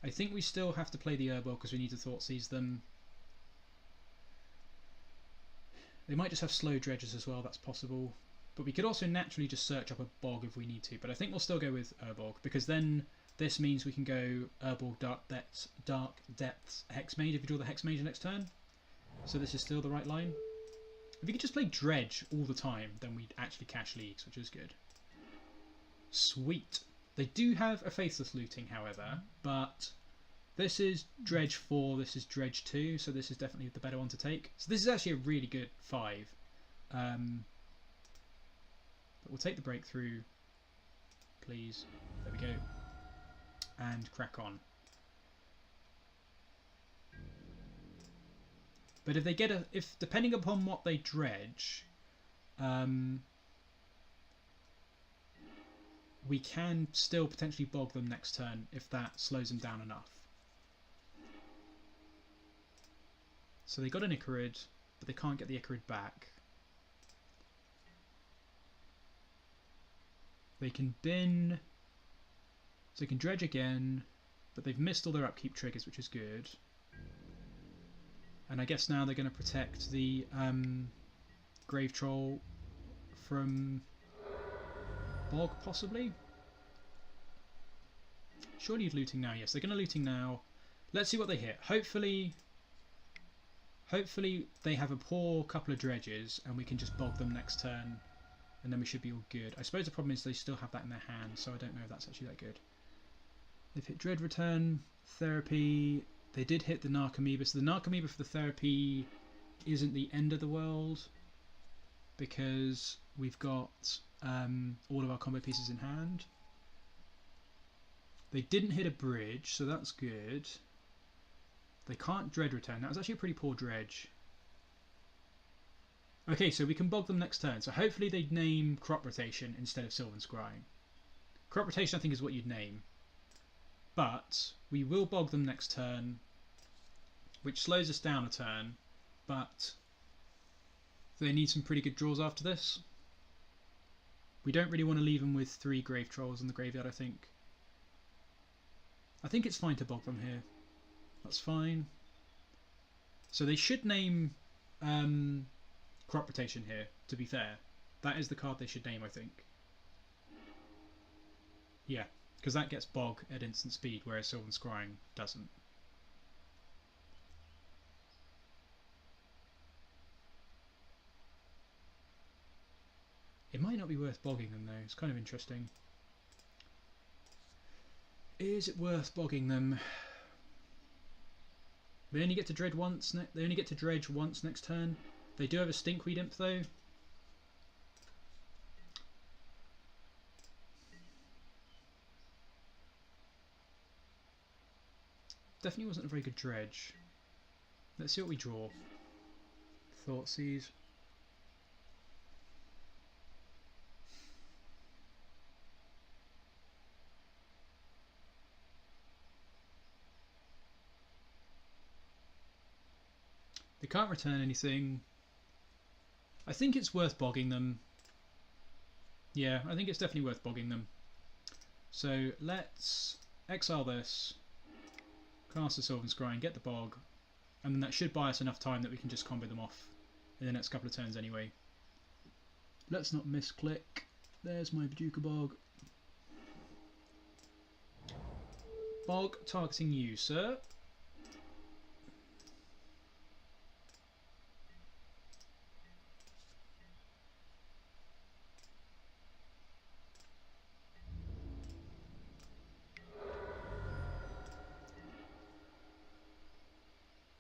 I think we still have to play the Urborg because we need to Thoughtseize them. They might just have slow dredges as well, that's possible. But we could also naturally just search up a bog if we need to. But I think we'll still go with Urborg, because then this means we can go Urborg Dark Depths Hexmage if we draw the Hexmage next turn. So this is still the right line. If we could just play Dredge all the time, then we'd actually cash leagues, which is good. Sweet. They do have a Faithless Looting, however, but this is Dredge 4, this is Dredge 2, so this is definitely the better one to take. So this is actually a really good 5. But we'll take the Breakthrough, please. There we go. And crack on. But if they get depending upon what they dredge, we can still potentially bog them next turn if that slows them down enough. So they got an Icarid, but they can't get the Icarid back. They can bin, so they can dredge again, but they've missed all their upkeep triggers, which is good. And I guess now they're going to protect the Grave Troll from Bog, possibly? Surely you're looting now. Yes, they're going to looting now. Let's see what they hit. Hopefully they have a poor couple of dredges and we can just bog them next turn, and then we should be all good. I suppose the problem is they still have that in their hand, so I don't know if that's actually that good. They've hit Dread Return, Therapy. They did hit the Narcomoeba, so the Narcomoeba for the Therapy isn't the end of the world because we've got all of our combo pieces in hand. They didn't hit a bridge, so that's good. They can't Dread Return. That was actually a pretty poor dredge. Okay, so we can bog them next turn. So hopefully they'd name Crop Rotation instead of Sylvan Scrying. Crop Rotation I think is what you'd name. But we will bog them next turn, which slows us down a turn, but they need some pretty good draws after this. We don't really want to leave them with 3 Grave Trolls in the graveyard, I think. I think it's fine to bog them here. That's fine. So they should name Crop Rotation here, to be fair. That is the card they should name, I think. Yeah, because that gets Bog at instant speed, whereas Sylvan Scrying doesn't. It might not be worth bogging them though, it's kind of interesting. Is it worth bogging them? They only get to dredge once. They only get to dredge once next turn. They do have a Stinkweed Imp though. Definitely wasn't a very good dredge. Let's see what we draw. Thoughtseize. They can't return anything. I think it's worth bogging them. Yeah, I think it's definitely worth bogging them. So let's exile this, cast the Sylvan Scrying, get the bog, and then that should buy us enough time that we can just combo them off in the next couple of turns anyway. Let's not misclick. There's my Bojuka Bog. Bog targeting you, sir.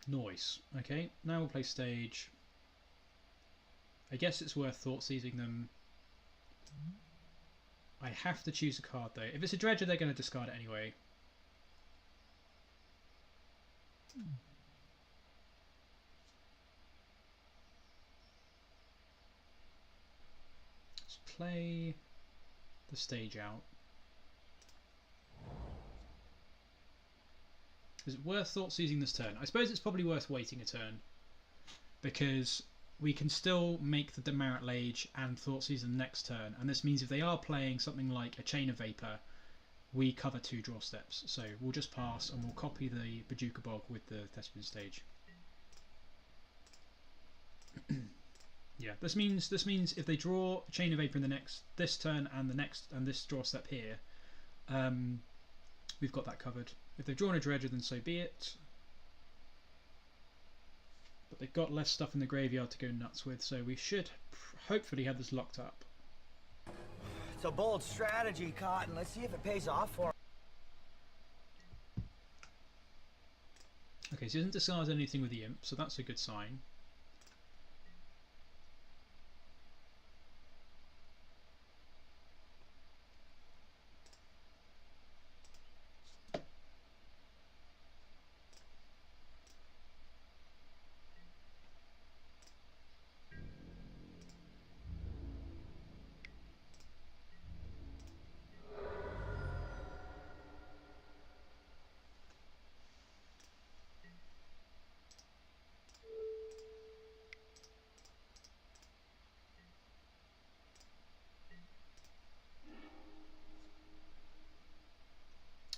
Noise. Okay, now we'll play stage. I guess it's worth Thoughtseizing them. I have to choose a card though. If it's a dredger, they're going to discard it anyway. Let's play the stage out. Is it worth Thoughtseizing this turn? I suppose it's probably worth waiting a turn, because we can still make the Demerit Lage and Thoughtseize the next turn, and this means if they are playing something like a Chain of Vapor, we cover 2 draw steps. So we'll just pass and we'll copy the Bojuka Bog with the Thespian stage. Yeah, this means if they draw Chain of Vapor in this turn and this draw step here, we've got that covered. If they've drawn a Dredger, then so be it. But they've got less stuff in the graveyard to go nuts with, so we should hopefully have this locked up. It's a bold strategy, Cotton. Let's see if it pays off for him. Okay, so he doesn't discard anything with the Imp, so that's a good sign.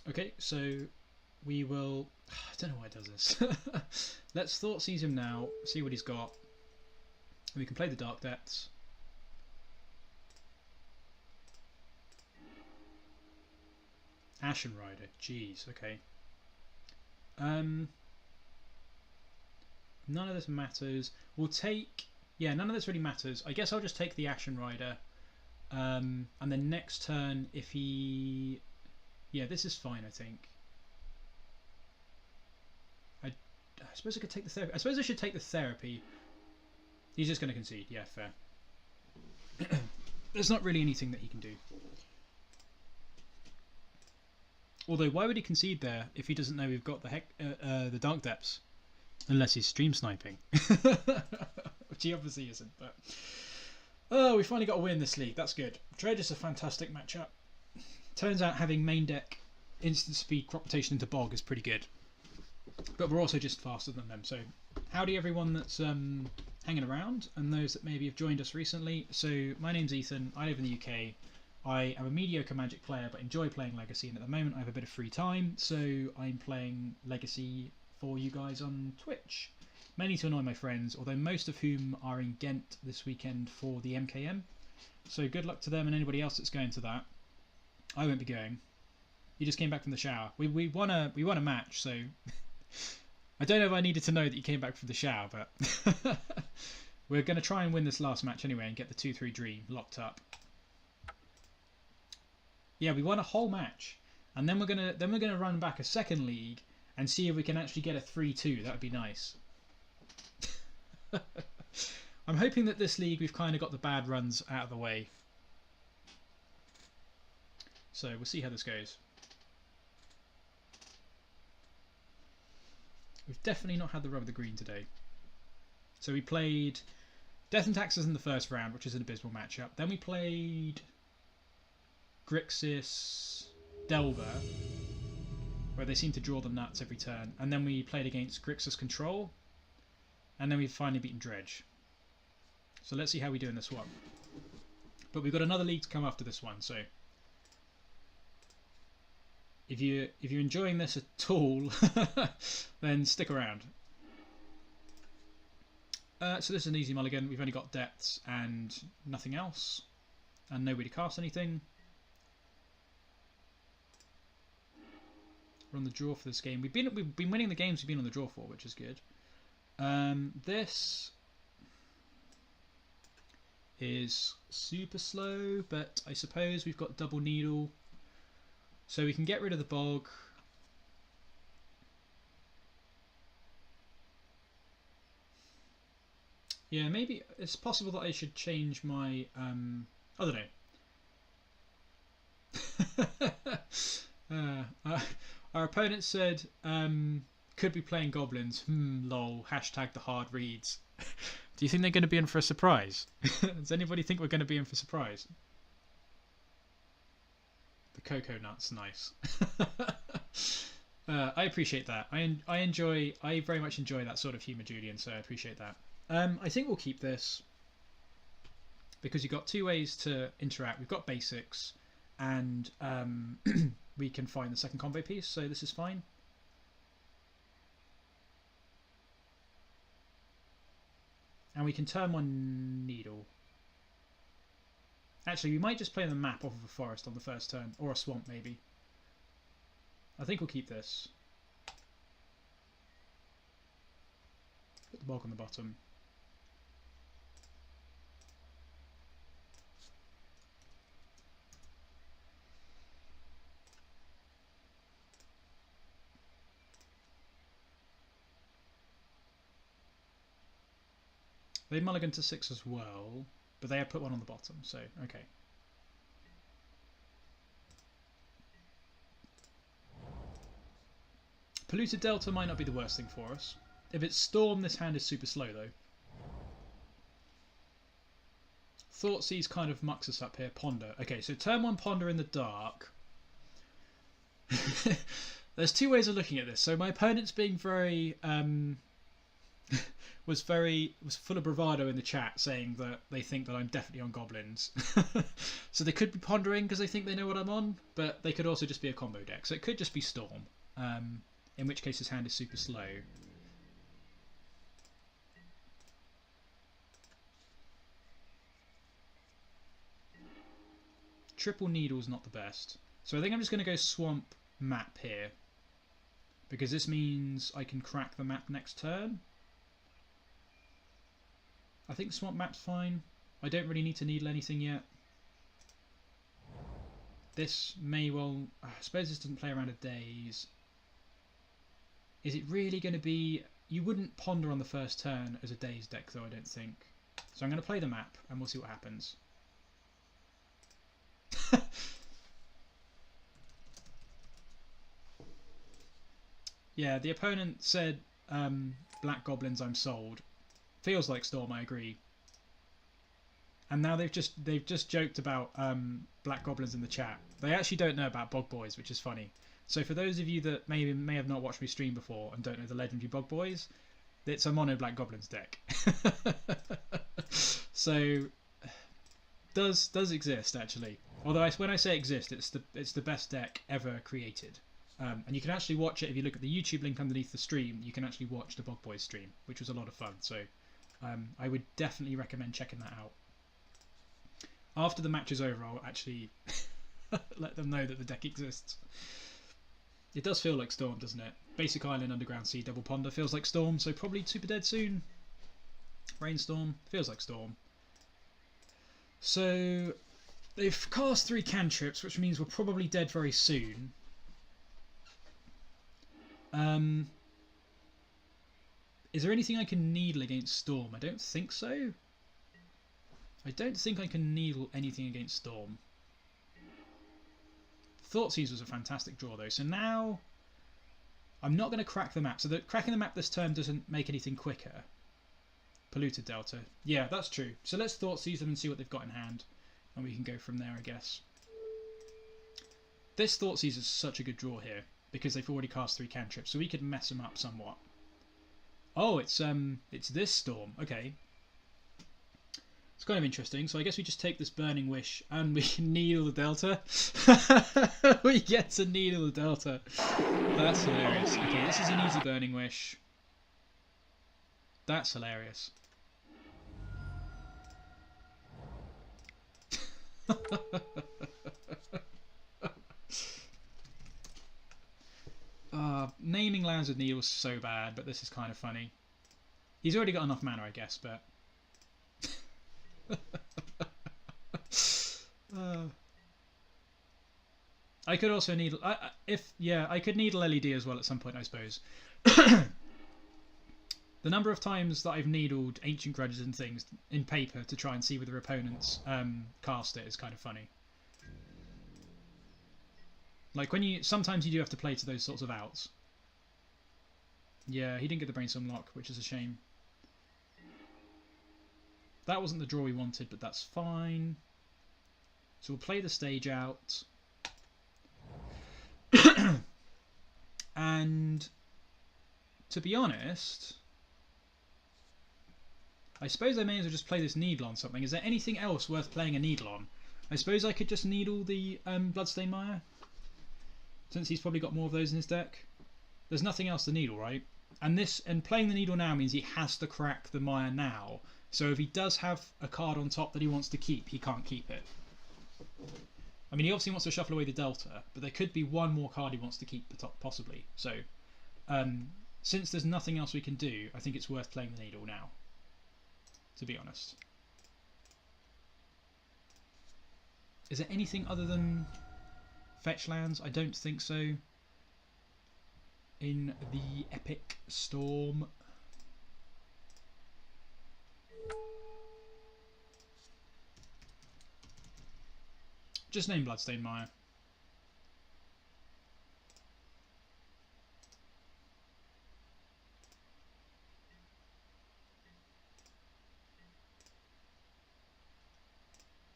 Okay, so we will... I don't know why it does this. Let's Thoughtseize him now, see what he's got. We can play the Dark Depths. Ashen Rider, jeez, okay. None of this matters. We'll take... Yeah, none of this really matters. I guess I'll just take the Ashen Rider. And then next turn, if he... Yeah, this is fine, I think. I suppose I could take the therapy. I suppose I should take the therapy. He's just going to concede. Yeah, fair. There's not really anything that he can do. Although, why would he concede there if he doesn't know we've got the Dark Depths? Unless he's stream sniping. Which he obviously isn't, but... Oh, we finally got a win this league. That's good. Dredge is a fantastic matchup. Turns out having main deck instant speed crop rotation into Bog is pretty good. But we're also just faster than them. So howdy everyone that's hanging around and those that maybe have joined us recently. So my name's Ethan, I live in the UK. I am a mediocre Magic player but enjoy playing Legacy, and at the moment I have a bit of free time, so I'm playing Legacy for you guys on Twitch. Mainly to annoy my friends, although most of whom are in Ghent this weekend for the MKM. So good luck to them and anybody else that's going to that. I won't be going. You just came back from the shower. We won a match, so I don't know if I needed to know that you came back from the shower, but we're going to try and win this last match anyway and get the 2-3 dream locked up. Yeah, we won a whole match, and then we're gonna run back a second league and see if we can actually get a 3-2. That would be nice. I'm hoping that this league we've kind of got the bad runs out of the way. So we'll see how this goes. We've definitely not had the rub of the green today. So we played Death and Taxes in the first round, which is an abysmal matchup. Then we played Grixis Delver, where they seem to draw the nuts every turn. And then we played against Grixis Control. And then we've finally beaten Dredge. So let's see how we do in this one. But we've got another league to come after this one, so... If you're enjoying this at all, then stick around. So this is an easy mulligan. We've only got depths and nothing else, and nobody casts anything. We're on the draw for this game. We've been winning the games we've been on the draw for, which is good. This is super slow, but I suppose we've got double needle. So we can get rid of the bog. Yeah, maybe it's possible that I should change my... I don't know. Our opponent said, could be playing goblins. Lol. Hashtag the hard reads. Do you think they're going to be in for a surprise? Does anybody think we're going to be in for a surprise? The cocoa nuts, nice. I appreciate that. I very much enjoy that sort of humour, Julian, so I appreciate that. I think we'll keep this because you've got 2 ways to interact. We've got basics, and we can find the second combo piece, so this is fine. And we can turn 1 Needle. Actually, we might just play the map off of a forest on the first turn, or a swamp maybe. I think we'll keep this. Put the bog on the bottom. They mulligan to 6 as well, but they have put 1 on the bottom, so okay. Polluted Delta might not be the worst thing for us. If it's Storm, this hand is super slow though. Thoughtseize kind of mucks us up here. Ponder. Okay, so turn 1 Ponder in the dark. There's 2 ways of looking at this. So my opponent's being very was full of bravado in the chat, saying that they think that I'm definitely on goblins. So they could be pondering because they think they know what I'm on, but they could also just be a combo deck. So it could just be Storm, in which case his hand is super slow. Triple Needle's not the best. So I think I'm just going to go Swamp Map here, because this means I can crack the map next turn. I think Swamp Map's fine. I don't really need to needle anything yet. This may well... I suppose this doesn't play around a daze. Is it really going to be... You wouldn't ponder on the first turn as a daze deck though, I don't think. So I'm going to play the map and we'll see what happens. Yeah, the opponent said Black Goblins, I'm sold. Feels like Storm, I agree. And now they've just joked about Black Goblins in the chat. They actually don't know about Bog Boys, which is funny. So for those of you that may have not watched me stream before and don't know the legendary Bog Boys, it's a mono Black Goblins deck. So does exist actually. Although when I say exist, it's the best deck ever created. And you can actually watch it if you look at the YouTube link underneath the stream. You can actually watch the Bog Boys stream, which was a lot of fun. So I would definitely recommend checking that out. After the match is over, I'll actually let them know that the deck exists. It does feel like Storm, doesn't it? Basic Island, Underground Sea, Double Ponder feels like Storm, so probably Super Dead soon. Rainstorm feels like Storm. So they've cast 3 cantrips, which means we're probably dead very soon. Is there anything I can needle against Storm? I don't think so. I don't think I can needle anything against Storm. Thoughtseize was a fantastic draw though, so now I'm not going to crack the map. So cracking the map this turn doesn't make anything quicker. Polluted Delta. Yeah, that's true. So let's Thoughtseize them and see what they've got in hand. And we can go from there, I guess. This Thoughtseize is such a good draw here, because they've already cast 3 cantrips, so we could mess them up somewhat. Oh, it's this Storm. Okay. It's kind of interesting. So I guess we just take this Burning Wish and we can needle the Delta. We get to needle the Delta. That's hilarious. Okay, this is an easy Burning Wish. That's hilarious. Naming lands with Needle is so bad, but this is kind of funny. He's already got enough mana, I guess, but... I could also needle... I could needle LED as well at some point, I suppose. The number of times that I've needled Ancient Grudges and things in paper to try and see whether opponents cast it is kind of funny. Like sometimes you do have to play to those sorts of outs. Yeah, he didn't get the Brainstorm lock, which is a shame. That wasn't the draw we wanted, but that's fine. So we'll play the stage out. And to be honest, I suppose I may as well just play this Needle on something. Is there anything else worth playing a Needle on? I suppose I could just Needle the Bloodstained Mire, since he's probably got more of those in his deck. There's nothing else to Needle, right? And playing the Needle now means he has to crack the Mire now. So if he does have a card on top that he wants to keep, he can't keep it. I mean, he obviously wants to shuffle away the Delta, but there could be one more card he wants to keep possibly. So, since there's nothing else we can do, I think it's worth playing the Needle now, to be honest. Is there anything other than fetch lands? I don't think so. In the Epic Storm. Just name Bloodstained Mire.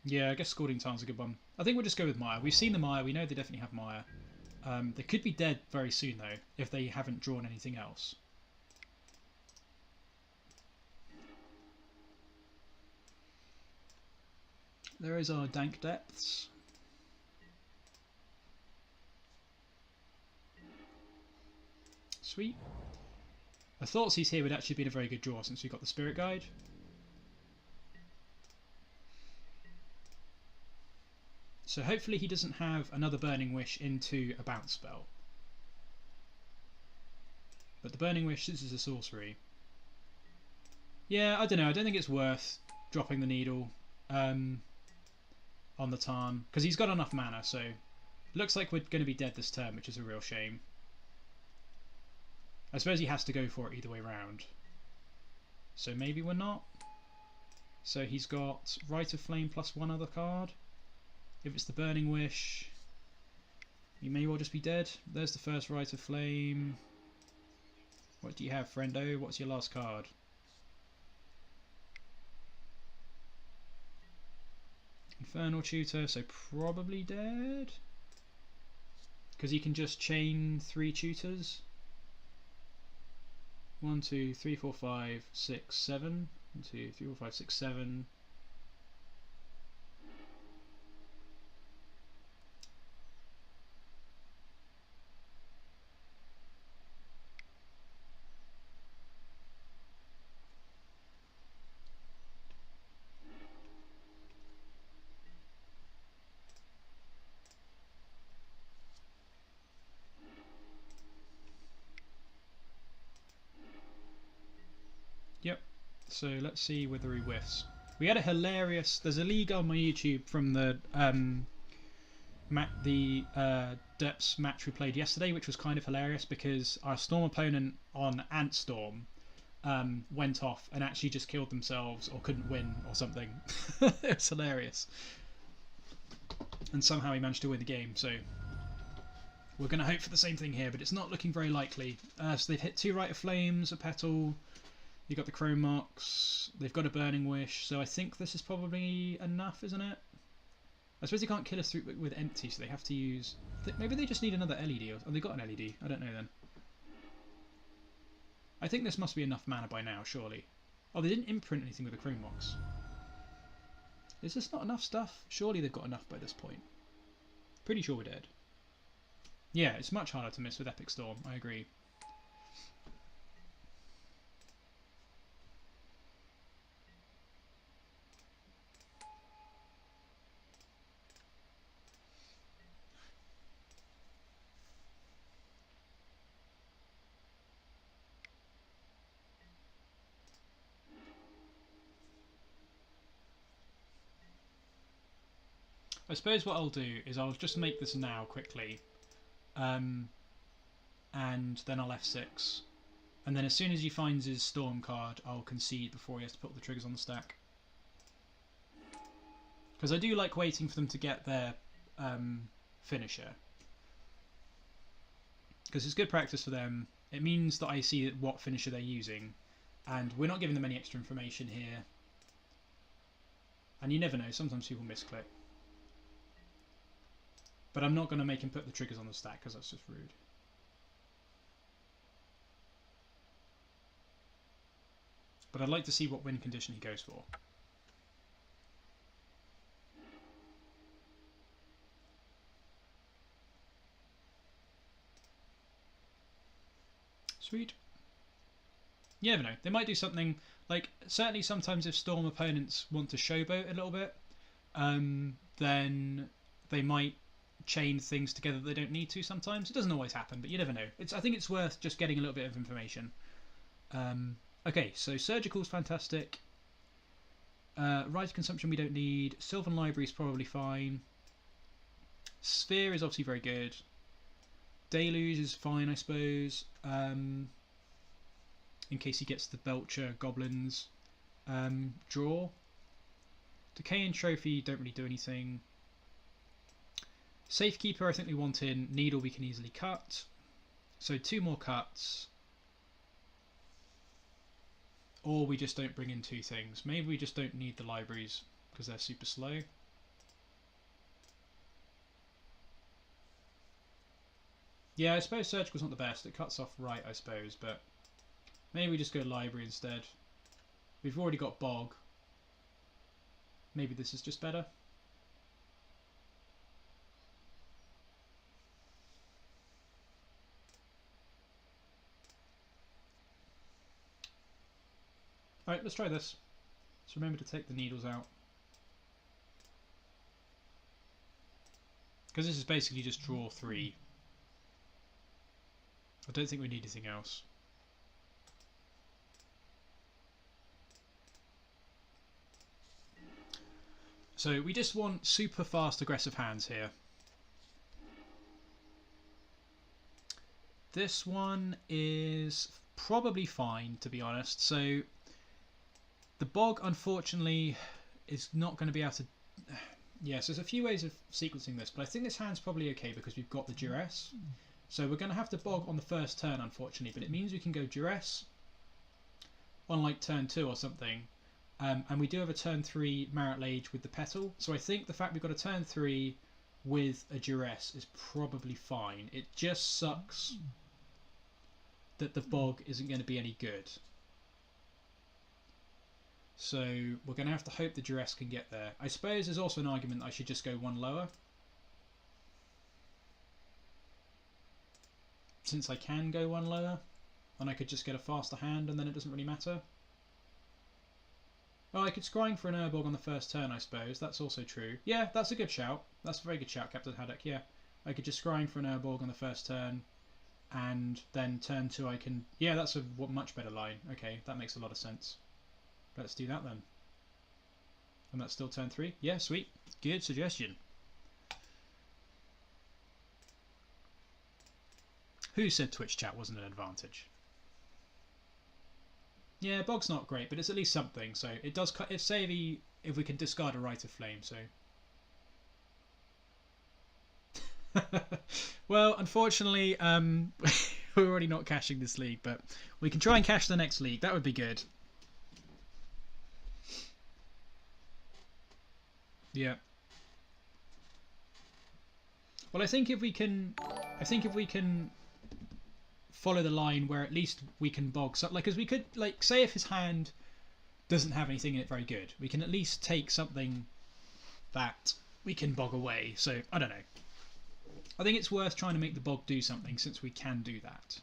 Yeah, I guess Scalding Tarn's a good one. I think we'll just go with Mire. We've seen the Mire, we know they definitely have Mire. They could be dead very soon though, if they haven't drawn anything else. There is our Dank Depths. Sweet. I thought Thoughtseize here would actually be a very good draw since we got the Spirit Guide. So hopefully he doesn't have another Burning Wish into a bounce spell. But the Burning Wish, this is a sorcery. Yeah, I don't know. I don't think it's worth dropping the Needle on the Tarn, because he's got enough mana, so it looks like we're going to be dead this turn, which is a real shame. I suppose he has to go for it either way round. So maybe we're not. So he's got Rite of Flame plus one other card. If it's the Burning Wish, you may well just be dead. There's the first Rite of Flame. What do you have, friendo? What's your last card? Infernal Tutor, so probably dead. Because he can just chain 3 tutors. 1, 2, 3, 4, 5, 6, 7. 1, 2, 3, 4, 5, 6, 7. Yep, so let's see whether he whiffs. We had a hilarious... There's a league on my YouTube from the Derps match we played yesterday, which was kind of hilarious because our Storm opponent on Ant Storm went off and actually just killed themselves or couldn't win or something. It was hilarious. And somehow he managed to win the game, so... We're going to hope for the same thing here, but it's not looking very likely. So they've hit 2 Rite of Flames, a Petal... You've got the Chrome Mox, they've got a Burning Wish, so I think this is probably enough, isn't it? I suppose they can't kill us through with empty, so they have to use... Maybe they just need another LED, or they've got an LED, I don't know then. I think this must be enough mana by now, surely. Oh, they didn't imprint anything with the Chrome Mox. Is this not enough stuff? Surely they've got enough by this point. Pretty sure we're dead. Yeah, it's much harder to miss with Epic Storm, I agree. I suppose what I'll do is I'll just make this now quickly, and then I'll F6, and then as soon as he finds his Storm card I'll concede before he has to put the triggers on the stack. Because I do like waiting for them to get their finisher. Because it's good practice for them. It means that I see what finisher they're using, and we're not giving them any extra information here. And you never know, sometimes people misclick. But I'm not going to make him put the triggers on the stack because that's just rude. but I'd like to see what win condition he goes for. Sweet. You never know. They might do something like, certainly sometimes if Storm opponents want to showboat a little bit, then they might chain things together that they don't need to sometimes. It doesn't always happen, but you never know. I think it's worth just getting a little bit of information. Okay, so Surgical's fantastic. Rite of Consumption we don't need. Sylvan Library is probably fine. Sphere is obviously very good. Deluge is fine, I suppose. In case he gets the Belcher Goblins. Draw. Decay and Trophy don't really do anything. Safekeeper I think we want in. Needle we can easily cut. So 2 more cuts. Or we just don't bring in 2 things. Maybe we just don't need the libraries because they're super slow. Yeah, I suppose Surgical's not the best. It cuts off right, I suppose, but maybe we just go Library instead. We've already got Bog. Maybe this is just better. Alright, let's try this. Let's remember to take the needles out. Because this is basically just draw 3. I don't think we need anything else. So we just want super fast aggressive hands here. This one is probably fine, to be honest. So the Bog, unfortunately, is not going to be able to... Yes, there's a few ways of sequencing this, but I think this hand's probably okay because we've got the Duress. So we're going to have to Bog on the first turn, unfortunately, but it means we can go Duress on like turn 2 or something. And we do have a turn 3 Marit Lage with the Petal. So I think the fact we've got a turn 3 with a Duress is probably fine. It just sucks that the Bog isn't going to be any good. So we're going to have to hope the Duress can get there. I suppose there's also an argument that I should just go 1 lower. Since I can go 1 lower, and I could just get a faster hand and then it doesn't really matter. Well, I could Scrying for an Urborg on the first turn, I suppose. That's also true. Yeah, that's a good shout. That's a very good shout, Captain Haddock. Yeah, I could just Scrying for an Urborg on the first turn, and then turn 2 I can... Yeah, that's a much better line. Okay, that makes a lot of sense. Let's do that then. And that's still turn 3? Yeah, sweet. Good suggestion. Who said Twitch chat wasn't an advantage? Yeah, Bog's not great, but it's at least something. So it does. If if we can discard a Rite of Flame, so. Well, unfortunately, we're already not cashing this league, but we can try and cash the next league. That would be good. Yeah. Well, I think if we can follow the line where at least we can Bog, so, like, because we could, like, say if his hand doesn't have anything in it very good, we can at least take something that we can Bog away. So I don't know. I think it's worth trying to make the Bog do something since we can do that.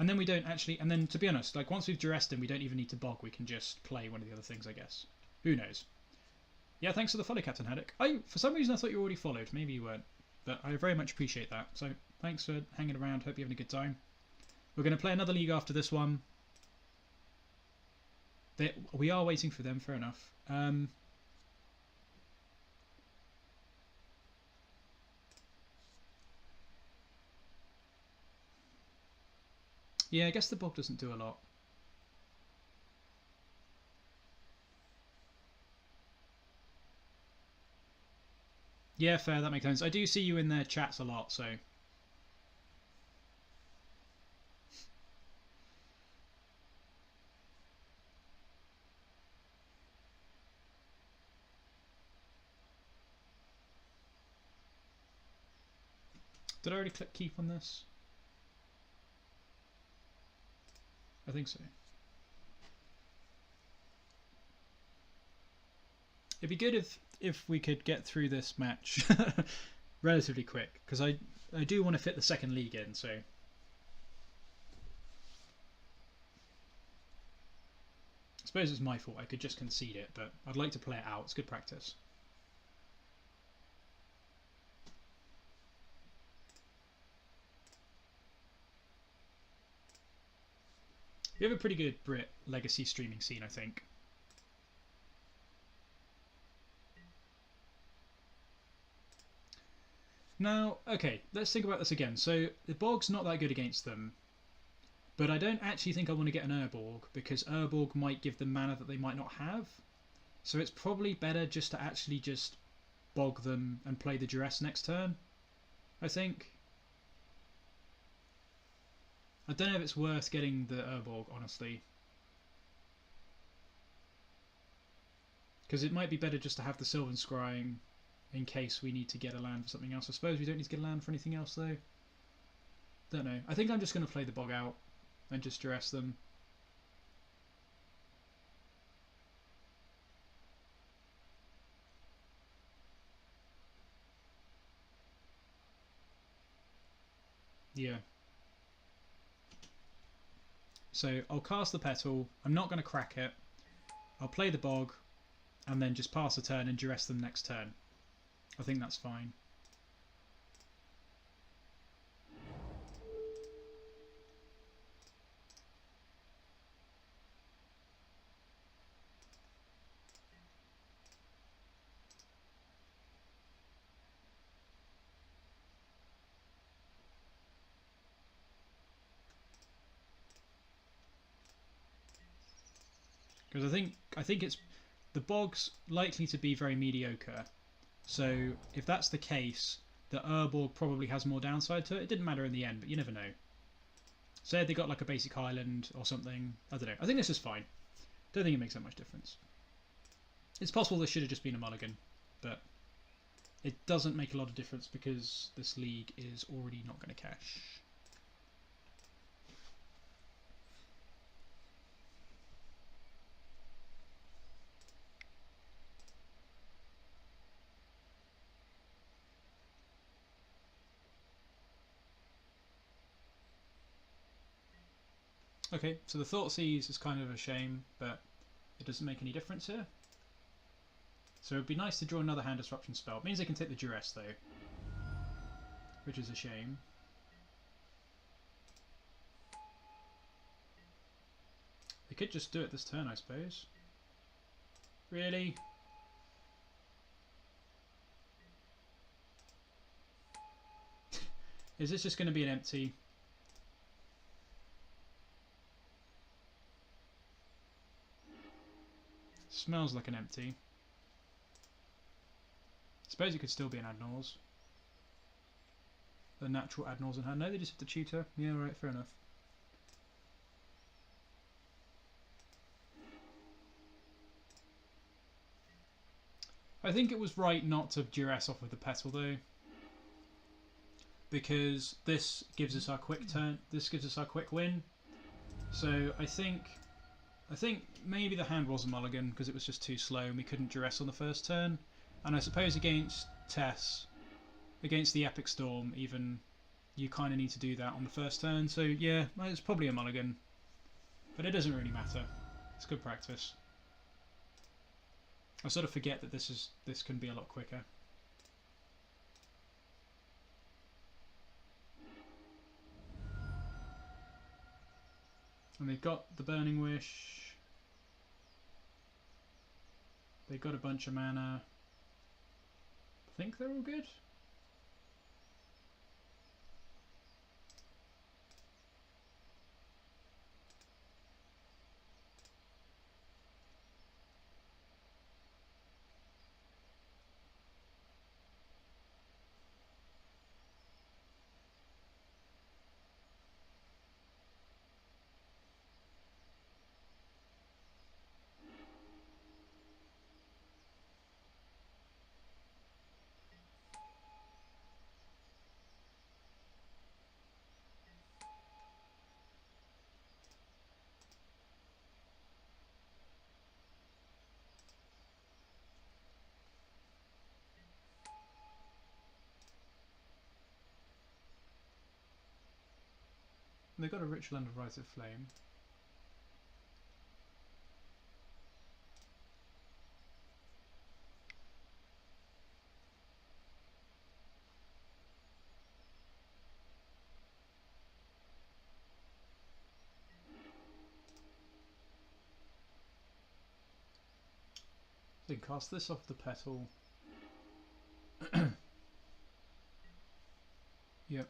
And then we don't actually... And then, to be honest, like, once we've Duressed him, we don't even need to Bog. We can just play one of the other things, I guess. Who knows? Yeah, thanks for the follow, Captain Haddock. For some reason, I thought you already followed. Maybe you weren't. But I very much appreciate that. So, thanks for hanging around. Hope you're having a good time. We're going to play another league after this one. We are waiting for them, fair enough. Yeah, I guess the Bog doesn't do a lot. Yeah, fair, that makes sense. I do see you in their chats a lot, so... Did I already click keep on this? I think so. It'd be good if we could get through this match relatively quick, because I do want to fit the second league in, so... I suppose it's my fault, I could just concede it, but I'd like to play it out. It's good practice. We have a pretty good Brit legacy streaming scene, I think. Now, okay, let's think about this again. So, the Bog's not that good against them. But I don't actually think I want to get an Urborg, because Urborg might give them mana that they might not have. So it's probably better just to actually just bog them and play the Duress next turn, I think. I don't know if it's worth getting the Urborg, honestly. Because it might be better just to have the Sylvan Scrying in case we need to get a land for something else. I suppose we don't need to get a land for anything else, though. Don't know. I think I'm just going to play the Bog out and just Duress them. Yeah. So I'll cast the Petal. I'm not going to crack it. I'll play the Bog and then just pass a turn and Duress them next turn. I think that's fine. Because I think it's the Bog's likely to be very mediocre. So if that's the case, the Urborg probably has more downside to it. It didn't matter in the end, but you never know. Say they got like a basic Highland or something. I don't know. I think this is fine. Don't think it makes that much difference. It's possible this should have just been a mulligan, but it doesn't make a lot of difference because this league is already not going to cash. Okay, so the Thoughtseize is kind of a shame, but it doesn't make any difference here. So it'd be nice to draw another hand disruption spell. It means they can take the Duress though, which is a shame. They could just do it this turn, I suppose. Really? Is this just going to be an empty? Smells like an empty. Suppose it could still be an Adnors. The natural Adnors in hand. No, they just have to tutor. Yeah, right, fair enough. I think it was right not to Duress off with the Petal though, because this gives us our quick turn. This gives us our quick win. So I think maybe the hand was a mulligan because it was just too slow and we couldn't Duress on the first turn. And I suppose against Tess, against the Epic Storm even, you kind of need to do that on the first turn. So yeah, it's probably a mulligan. But it doesn't really matter. It's good practice. I sort of forget that this can be a lot quicker. And they've got the Burning Wish. They've got a bunch of mana. I think they're all good. They've got a rich land of Rite of Flame. So you can cast this off the petal. Yep.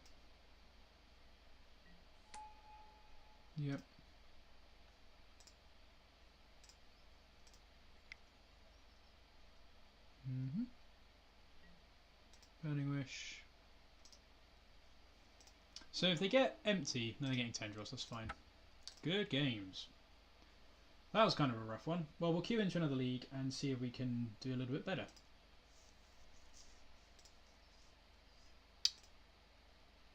Yep. Burning Wish. So if they get empty, then they're getting Tendrils, that's fine. Good games. That was kind of a rough one. Well, we'll queue into another league and see if we can do a little bit better.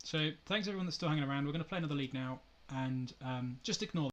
So thanks everyone that's still hanging around. We're going to play another league now, and just ignore